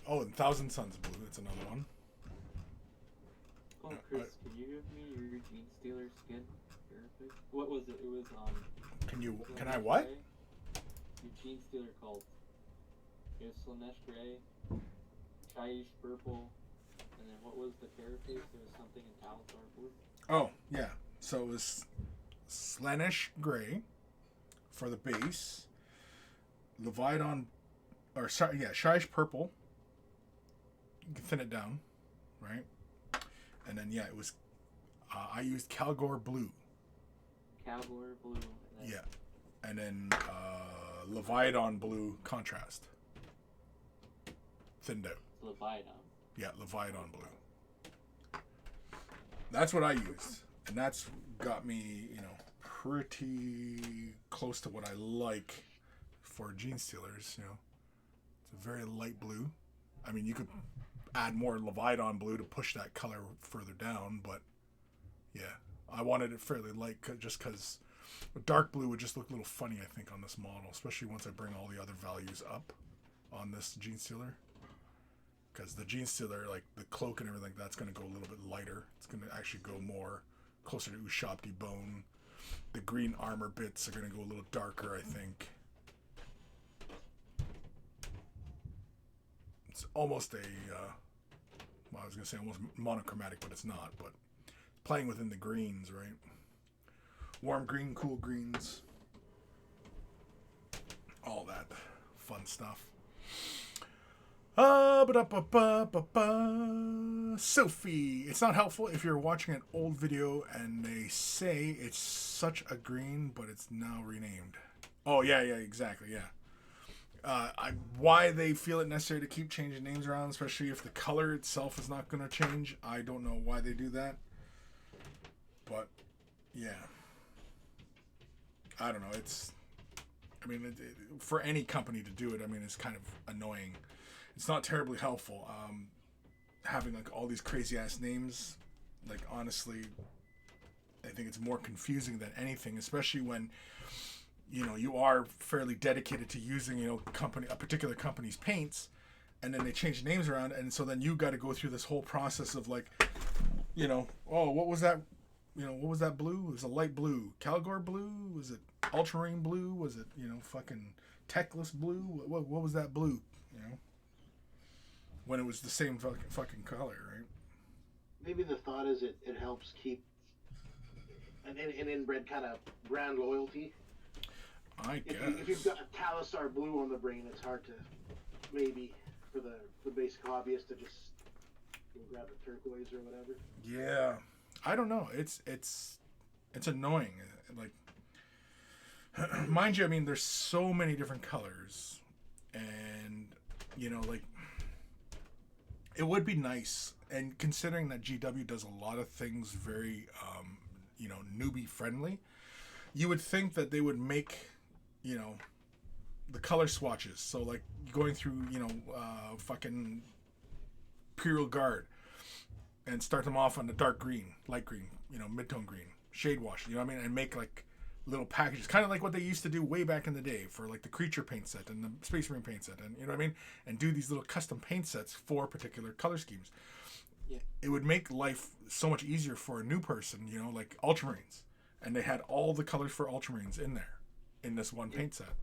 Oh, and Thousand Suns blue. That's another one. Oh, Chris, can you give me your Gene Stealer skin? What was it? It was Can I what? Your Gene Stealer called. It was Slanesh Gray, Chaish Purple, and then what was the carapace? There was something in Talatar Blue. Oh, yeah. So it was Slanish Gray for the base. Leviathan, Shaish Purple. You can thin it down, right? And then, it was, I used Calgor Blue. Calgor Blue. Yeah. And then Leviathan Blue contrast. Thinned out. Leviathan. Yeah, Leviathan Blue. That's what I used. And that's got me, pretty close to what I like for Gene Stealers, It's a very light blue. I mean, you could add more Leviathan Blue to push that color further down, but, Yeah, I wanted it fairly light just because dark blue would just look a little funny, I think, on this model, especially once I bring all the other values up on this Gene Stealer. Because the Gene Stealer, like the cloak and everything, that's going to go a little bit lighter. It's going to actually go more closer to Ushabti bone. The green armor bits are going to go a little darker, I think. It's almost a, well, I was going to say almost monochromatic, but it's not. But playing within the greens, right? Warm green, cool greens. All that fun stuff. Sophie. It's not helpful if you're watching an old video and they say it's such a green, but it's now renamed. Oh, yeah, exactly, yeah. Why they feel it necessary to keep changing names around, especially if the color itself is not going to change. I don't know why they do that. But, yeah. I don't know. For any company to do it, it's kind of annoying. It's not terribly helpful. Having like all these crazy ass names, like honestly, I think it's more confusing than anything, especially when you are fairly dedicated to using a particular company's paints, and then they change names around, and so then you got to go through this whole process of like, oh, what was that? What was that blue? It was a light blue. Calgor blue? Was it ultramarine blue? Was it fucking Techless blue? What was that blue? When it was the same fucking color, right? Maybe the thought is it helps keep an inbred kind of brand loyalty. I guess. If you've got a Talisar blue on the brain, it's hard to maybe for the basic hobbyist to just grab a turquoise or whatever. Yeah, I don't know. It's annoying. Like, mind you, there's so many different colors, and like. It would be nice, and considering that GW does a lot of things very, newbie friendly, you would think that they would make, the color swatches. So like going through, fucking Imperial Guard, and start them off on the dark green, light green, mid-tone green, shade wash, and make like little packages, kind of like what they used to do way back in the day for like the creature paint set and the Space Marine paint set, and and do these little custom paint sets for particular color schemes. Yeah. It would make life so much easier for a new person, like Ultramarines, and they had all the colors for Ultramarines in there in this one paint set.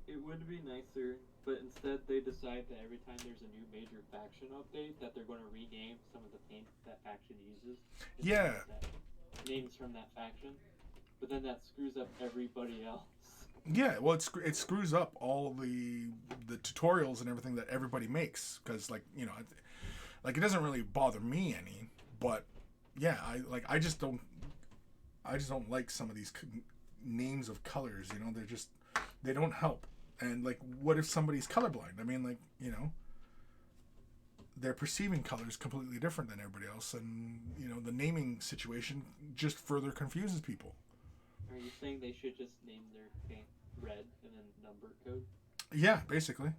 It would be nicer, but instead they decide that every time there's a new major faction update that they're going to rename some of the paint that faction uses. Yeah. Names from that faction. But then that screws up everybody else. Yeah, well, it screws up all the tutorials and everything that everybody makes, because it doesn't really bother me any, but yeah, I just don't like some of these names of colors. They don't help. And like, what if somebody's colorblind? They're perceiving colors completely different than everybody else, and the naming situation just further confuses people. Are you saying they should just name their paint red and then number code? Yeah, basically.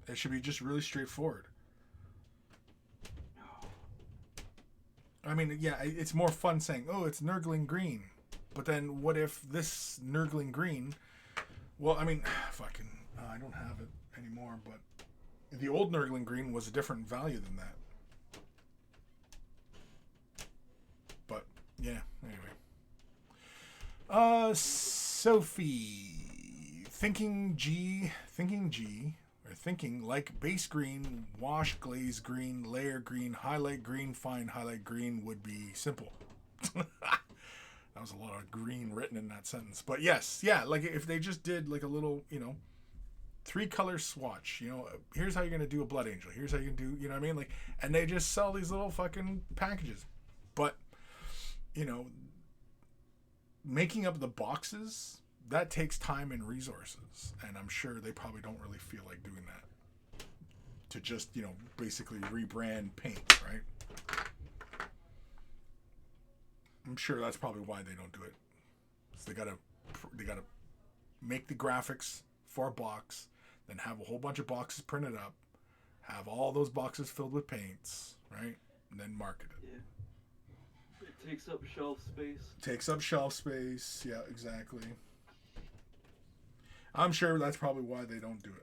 It should be just really straightforward. Yeah, it's more fun saying, oh, it's Nurgling green. But then what if this Nurgling green... Well, I don't have it anymore, but the old Nurgling green was a different value than that. But, yeah, anyway. Sophie, thinking like base green, wash glaze green, layer green, highlight green, fine highlight green would be simple. That was a lot of green written in that sentence. But yes, yeah, like if they just did like a little, 3-color swatch, here's how you're going to do a Blood Angel. Here's how you can do, like, and they just sell these little fucking packages. But, making up the boxes, that takes time and resources, and I'm sure they probably don't really feel like doing that to just basically rebrand paint, right? I'm sure that's probably why they don't do it. So they gotta make the graphics for a box, then have a whole bunch of boxes printed up, have all those boxes filled with paints, right, and then market it. Yeah. It Takes up shelf space. Takes up shelf space. Yeah, exactly. I'm sure that's probably why they don't do it.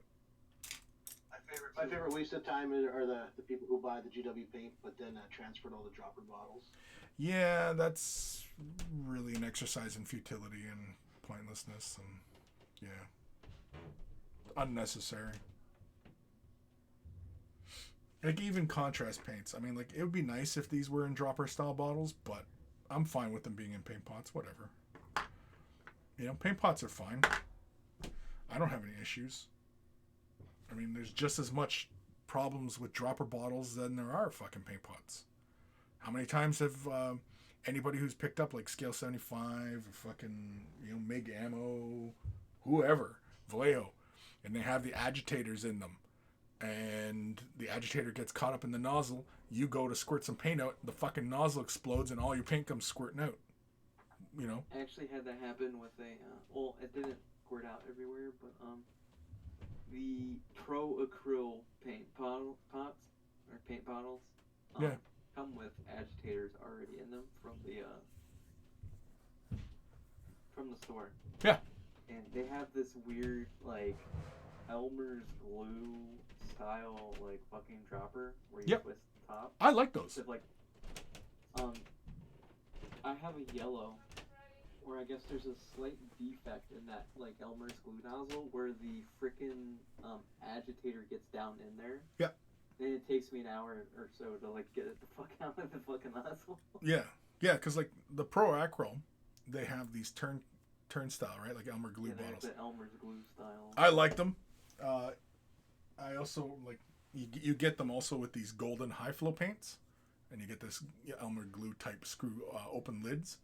My favorite waste of time are the people who buy the GW paint, but then transferred all the dropper bottles. Yeah, that's really an exercise in futility and pointlessness, and yeah, unnecessary. Like even contrast paints. I mean, like it would be nice if these were in dropper style bottles, but I'm fine with them being in paint pots. Whatever. You know, paint pots are fine. I don't have any issues. I mean, there's just as much problems with dropper bottles than there are fucking paint pots. How many times have anybody who's picked up like Scale 75 or fucking, MIG Ammo, whoever, Vallejo, and they have the agitators in them, and the agitator gets caught up in the nozzle, you go to squirt some paint out, the fucking nozzle explodes and all your paint comes squirting out. I actually had that happen with it didn't squirt out everywhere, but the Pro Acryl paint pots or paint bottles come with agitators already in them from the store. Yeah. And they have this weird like Elmer's glue style like fucking dropper where you twist the top. I like those. Like I have a yellow where I guess there's a slight defect in that like Elmer's glue nozzle where the frickin' agitator gets down in there. Yeah. And it takes me an hour or so to like get it the fuck out of the fucking nozzle. Yeah, because like the Pro Acryl, they have these turnstile, right? Like Elmer glue bottles. The Elmer's glue style. I like them. I also like you get them also with these golden high flow paints, and you get this Elmer glue type screw open lids.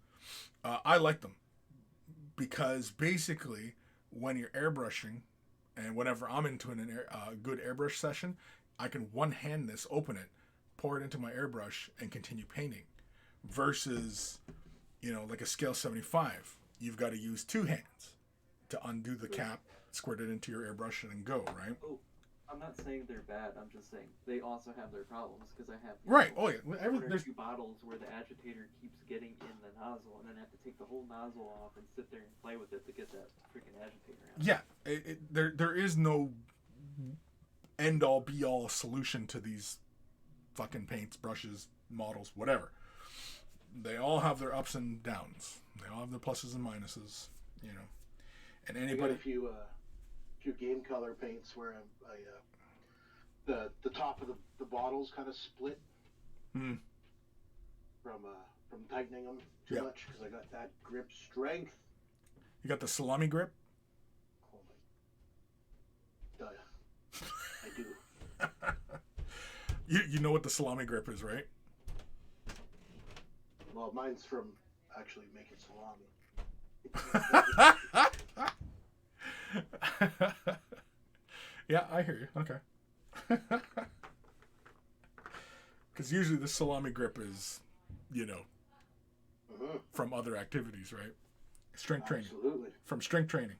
I like them because basically when you're airbrushing, and whenever I'm into a good airbrush session, I can one hand this, open it, pour it into my airbrush, and continue painting. Versus, like a Scale 75, you've got to use two hands to undo the cap, squirt it into your airbrush, and then go, right? Oh, I'm not saying they're bad. I'm just saying they also have their problems because I have right. Oh yeah, there's two bottles where the agitator keeps getting in the nozzle, and then I have to take the whole nozzle off and sit there and play with it to get that freaking agitator out. Yeah, there is no end all be all solution to these fucking paints, brushes, models, whatever. They all have their ups and downs. They all have their pluses and minuses, And anybody. I got a few game color paints where the top of the bottles kind of split from tightening them too much because I got that grip strength. You got the salami grip. Oh my. I do. You know what the salami grip is, right? Well, mine's from actually making salami. Yeah, I hear you. Okay. Because usually the salami grip is, from other activities, right? Strength training. Absolutely. From strength training.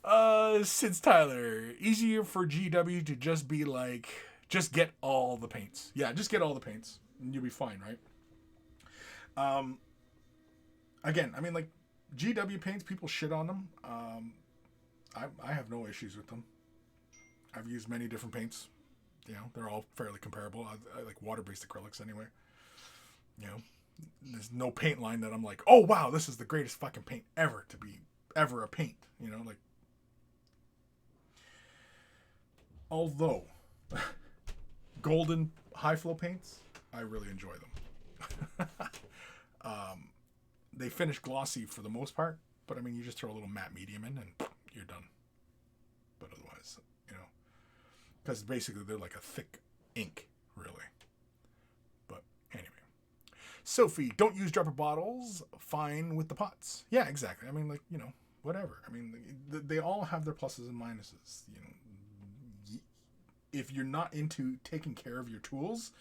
Absolutely. Since Tyler, easier for GW to just be like, just get all the paints. Yeah, just get all the paints, and you'll be fine, right? Again, I mean, like, GW paints, people shit on them. I have no issues with them. I've used many different paints. They're all fairly comparable. I like water-based acrylics anyway. There's no paint line that I'm like, oh, wow, this is the greatest fucking paint ever to be ever a paint. Like, although golden high flow paints, I really enjoy them. They finish glossy for the most part, but I mean, you just throw a little matte medium in and you're done. But otherwise, because basically they're like a thick ink, really. But anyway, Sophie, don't use dropper bottles. Fine with the pots. Yeah, exactly. I mean, like, whatever. I mean, they all have their pluses and minuses. If you're not into taking care of your tools,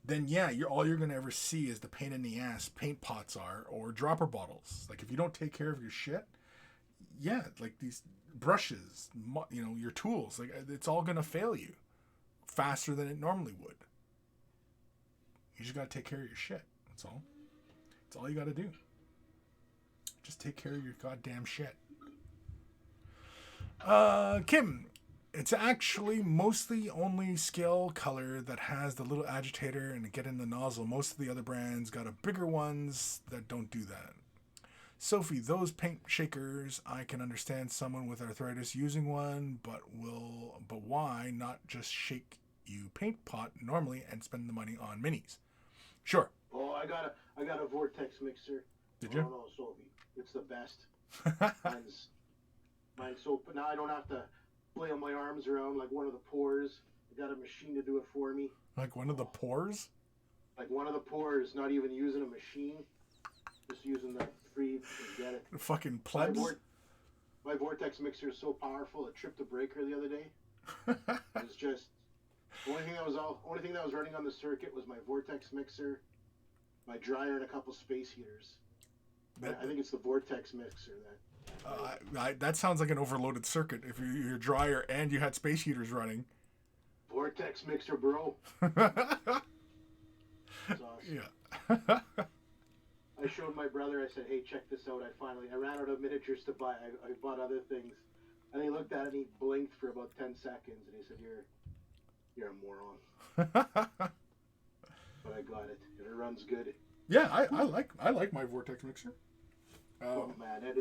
then yeah, all you're going to ever see is the pain in the ass paint pots are, or dropper bottles. Like, if you don't take care of your shit, yeah, like these brushes, your tools, like, it's all going to fail you faster than it normally would. You just got to take care of your shit. That's all. That's all you got to do. Just take care of your goddamn shit. Kim, it's actually mostly only scale color that has the little agitator and get in the nozzle. Most of the other brands got a bigger ones that don't do that. Sophie, those paint shakers, I can understand someone with arthritis using one, but why not just shake you paint pot normally and spend the money on minis? Sure. Oh, I got a vortex mixer. Did you? Oh no, Sophie, it's the best. Mine's so. But now I don't have to flail my arms around like one of the pores. I got a machine to do it for me. Like one of the pores? Like one of the pores, not even using a machine, just using the free to get it. The fucking plebs? My vortex mixer is so powerful it tripped a breaker the other day. It's just the only thing that was running on the circuit was my vortex mixer, my dryer, and a couple space heaters. I think it's the vortex mixer that sounds like an overloaded circuit. If your dryer and you had space heaters running. Vortex mixer, bro. That's awesome. Yeah. I showed my brother. I said, "Hey, check this out." I ran out of miniatures to buy. I bought other things, and he looked at it and he blinked for about 10 seconds, and he said, "You're a moron." But I got it, and it runs good. Yeah, I like my vortex mixer. Oh man, and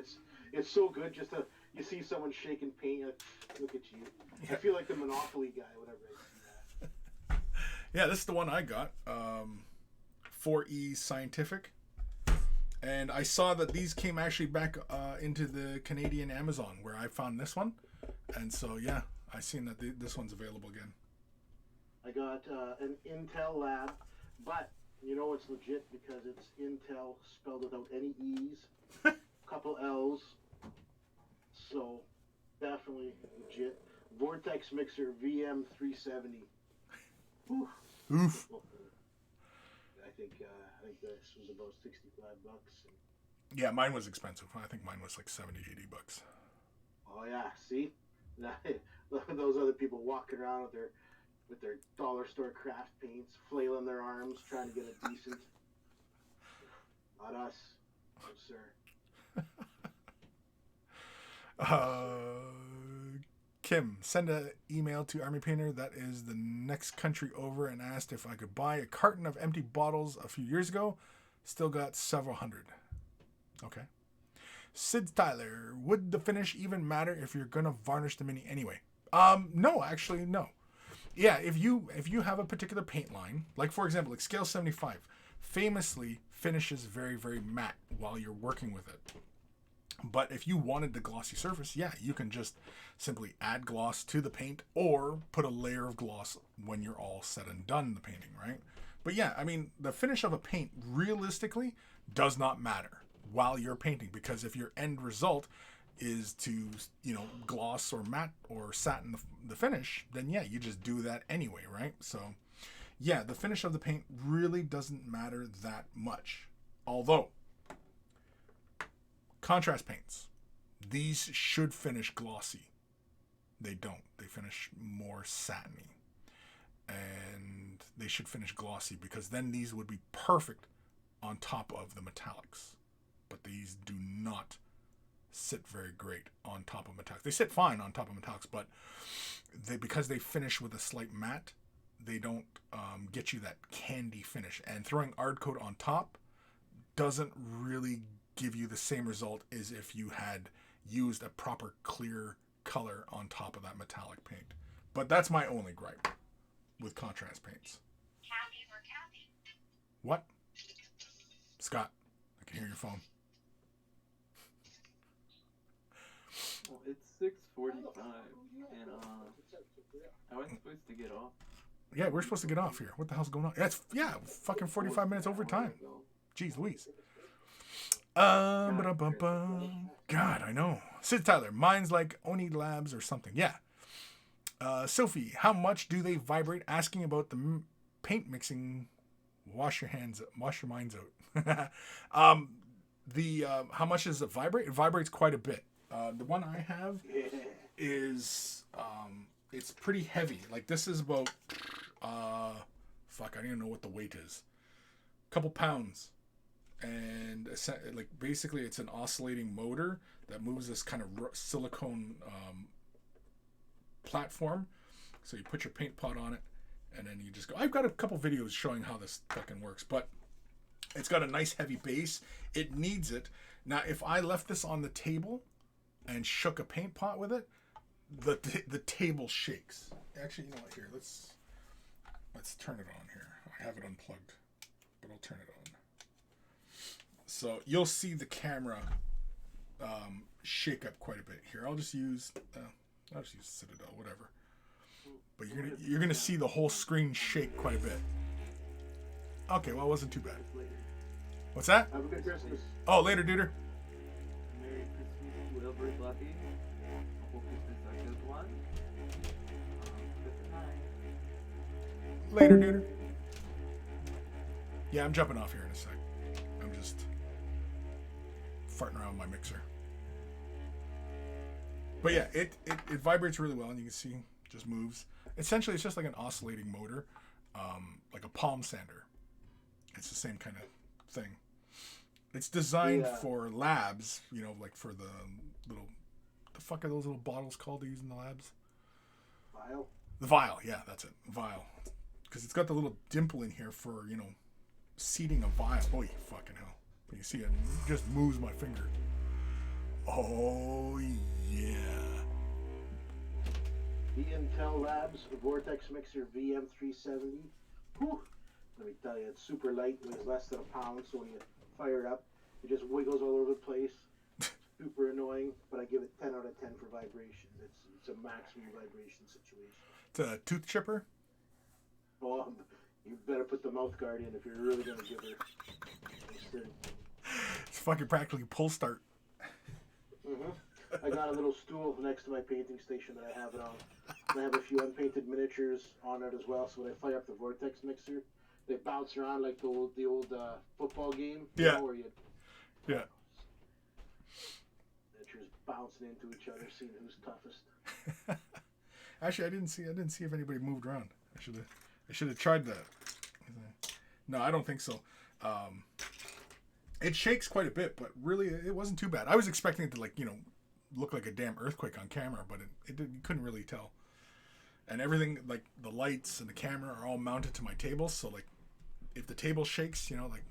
it's so good. Just to you see someone shaking paint, like, look at you. Yeah. I feel like the Monopoly guy whenever I see that. Yeah, this is the one I got. 4E Scientific. And I saw that these came actually back into the Canadian Amazon where I found this one. And so, yeah, I seen that this one's available again. I got an Intel lab, but you know it's legit because it's Intel spelled without any E's, couple L's. So, definitely legit. Vortex Mixer VM370. Oof. Oof. I think this was about $65. Yeah, mine was expensive. I think mine was like $70, $80. Oh yeah, see, those other people walking around with their dollar store craft paints, flailing their arms, trying to get a decent. Not us, no sir. Kim, send an email to Army Painter that is the next country over and asked if I could buy a carton of empty bottles a few years ago. Still got several hundred. Okay. Sid Tyler, would the finish even matter if you're gonna varnish the mini anyway? No, actually, no. Yeah, if you have a particular paint line, like for example, like Scale 75, famously finishes very, very matte while you're working with it. But if you wanted the glossy surface, yeah, you can just simply add gloss to the paint or put a layer of gloss when you're all said and done the painting, right? But yeah, I mean, the finish of a paint realistically does not matter while you're painting, because if your end result is to, gloss or matte or satin the finish, then yeah, you just do that anyway, right? So yeah, the finish of the paint really doesn't matter that much. Although, contrast paints, these should finish glossy. They don't. They finish more satiny. And they should finish glossy because then these would be perfect on top of the metallics. But these do not sit very great on top of metallics. They sit fine on top of metallics, but because they finish with a slight matte, they don't get you that candy finish. And throwing Ard Coat on top doesn't really give you the same result as if you had used a proper clear color on top of that metallic paint. But that's my only gripe with contrast paints. Kathy or Kathy? What? Scott, I can hear your phone. Well, it's 6:45, and I was supposed to get off. Yeah, we're supposed to get off here. What the hell's going on? Yeah, fucking 45 minutes overtime. Jeez Louise. God, I know. Sid Tyler, mine's like Oni Labs or something. Yeah. Sophie, how much do they vibrate? Asking about the paint mixing. Wash your minds out. How much does it vibrate? It vibrates quite a bit. The one I have is it's pretty heavy. Like this is about I don't even know what the weight is. couple pounds. And like basically it's an oscillating motor that moves this kind of silicone platform. So you put your paint pot on it and then you just go. I've got a couple videos showing how this fucking works, but it's got a nice heavy base. It needs it. Now if I left this on the table and shook a paint pot with it, the table shakes. Actually, you know what, here, let's turn it on here. I have it unplugged, but I'll turn it on. So you'll see the camera shake up quite a bit here. I'll just use Citadel, whatever. But you're gonna see the whole screen shake quite a bit. Okay, well, it wasn't too bad. What's that? Have a good Christmas. Oh, later, duder. Merry Christmas, Wilbur Fluffy. I hope this is a good one. Good night. Later, duder. Yeah, I'm jumping off here in a sec. I'm just farting around my mixer. But yeah, it vibrates really well, and you can see it just moves. Essentially, it's just like an oscillating motor, like a palm sander. It's the same kind of thing. It's designed for labs, you know, like for the little, the fuck are those little bottles called they use in the labs? Vial. The vial, yeah, that's it, vial. Because it's got the little dimple in here for, you know, seating a vial. Boy, fucking hell. You see it just moves my finger. Oh, yeah. The Intel Labs Vortex Mixer VM370. Whew. Let me tell you, it's super light. It weighs less than a pound, so when you fire it up, it just wiggles all over the place. Super annoying, but I give it 10 out of 10 for vibrations. It's a maximum vibration situation. It's a tooth chipper? Oh, you better put the mouth guard in if you're really going to give her. It's fucking practically pull start. I got a little stool next to my painting station that I have it on. And I have a few unpainted miniatures on it as well, so when I fire up the Vortex Mixer, they bounce around like the old football game. Yeah. You know, where you, Yeah. miniatures bouncing into each other, seeing who's toughest. Actually, I didn't see if anybody moved around. I should have tried that. No, I don't think so. It shakes quite a bit, but really, it wasn't too bad. I was expecting it to, like, you know, look like a damn earthquake on camera, but it didn't. You couldn't really tell. And everything, like the lights and the camera, are all mounted to my table. So, like, if the table shakes, you know, like,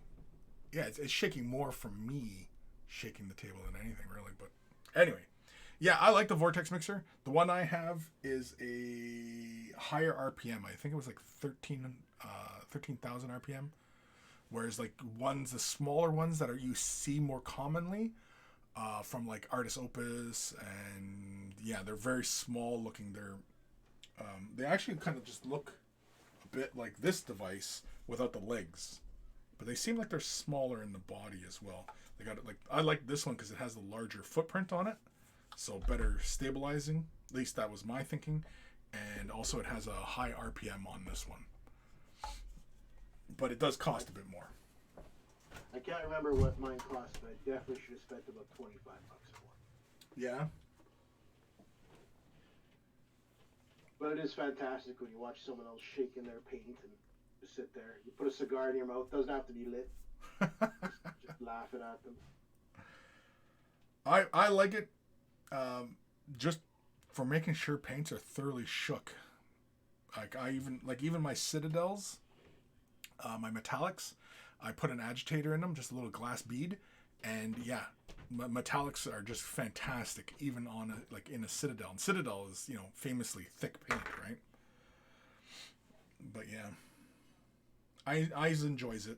yeah, it's shaking more from me shaking the table than anything, really. But anyway, yeah, I like the Vortex Mixer. The one I have is a higher RPM. I think it was like 13,000 RPM. Whereas like the smaller ones that you see more commonly from like Artist Opus, and yeah, they're very small looking. They actually kind of just look a bit like this device without the legs, but they seem like they're smaller in the body as well. They got it, like, I like this one because it has the larger footprint on it, so better stabilizing. At least that was my thinking, and also it has a high RPM on this one. But it does cost a bit more. I can't remember what mine cost, but I definitely should have spent about $25 more. Yeah. But it is fantastic when you watch someone else shaking their paint and just sit there. You put a cigar in your mouth, doesn't have to be lit. just laughing at them. I like it just for making sure paints are thoroughly shook. Like even my Citadels, my metallics, I put an agitator in them, just a little glass bead, and yeah, metallics are just fantastic, even on in a Citadel. And Citadel is, you know, famously thick paint, right? But yeah, I enjoys it.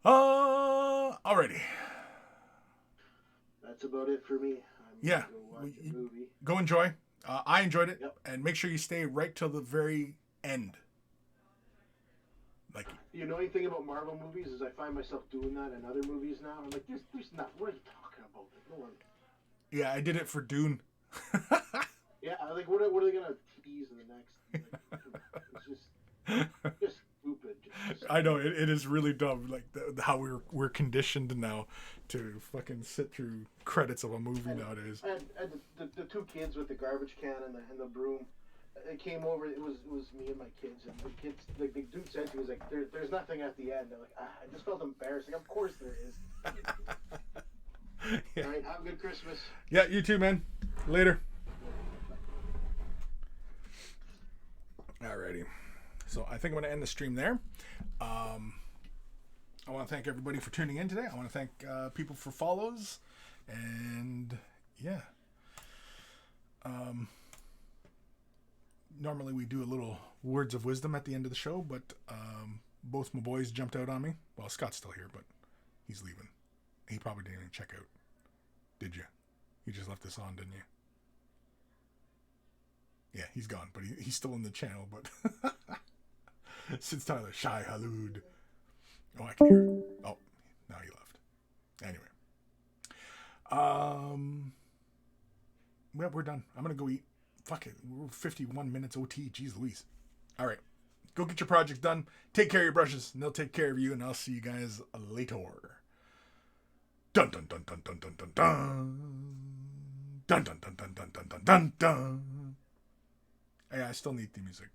Alrighty. That's about it for me. Yeah, go watch a movie. Go enjoy. I enjoyed it, Yep. and make sure you stay right till the very end. Like, You know anything about Marvel movies? Is I find myself doing that in other movies now. I'm like, there's not. What are you talking about? Like, no one. yeah, I did it for Dune. Yeah, like what are they gonna tease in the next? Like, it's just stupid. Just I know it is really dumb, like how we're conditioned now to fucking sit through credits of a movie nowadays. And the two kids with the garbage can and the broom. it came over. It was me and my kids, and the kids, like the dude said to me, he was like, "There's nothing at the end." They're like, I just felt embarrassed. Like, of course there is. Yeah. All right, have a good Christmas. Yeah, you too, man. Later. Alrighty. So I think I'm going to end the stream there. I want to thank everybody for tuning in today. I want to thank people for follows. And yeah. Normally we do a little words of wisdom at the end of the show, but both my boys jumped out on me. Well, Scott's still here, but he's leaving. He probably didn't even check out. Did you? You just left this on, didn't you? Yeah, he's gone, but he's still in the channel. But since Tyler, Shy Halud. Oh, I can hear. Oh, now he left. Anyway, well, we're done. I'm gonna go eat. Fuck it, we're 51 minutes OT. Jeez Louise. All right, go get your projects done. Take care of your brushes, and they'll take care of you. And I'll see you guys later. Dun dun dun dun dun dun dun dun dun dun dun dun dun dun dun dun. Hey, I still need the music.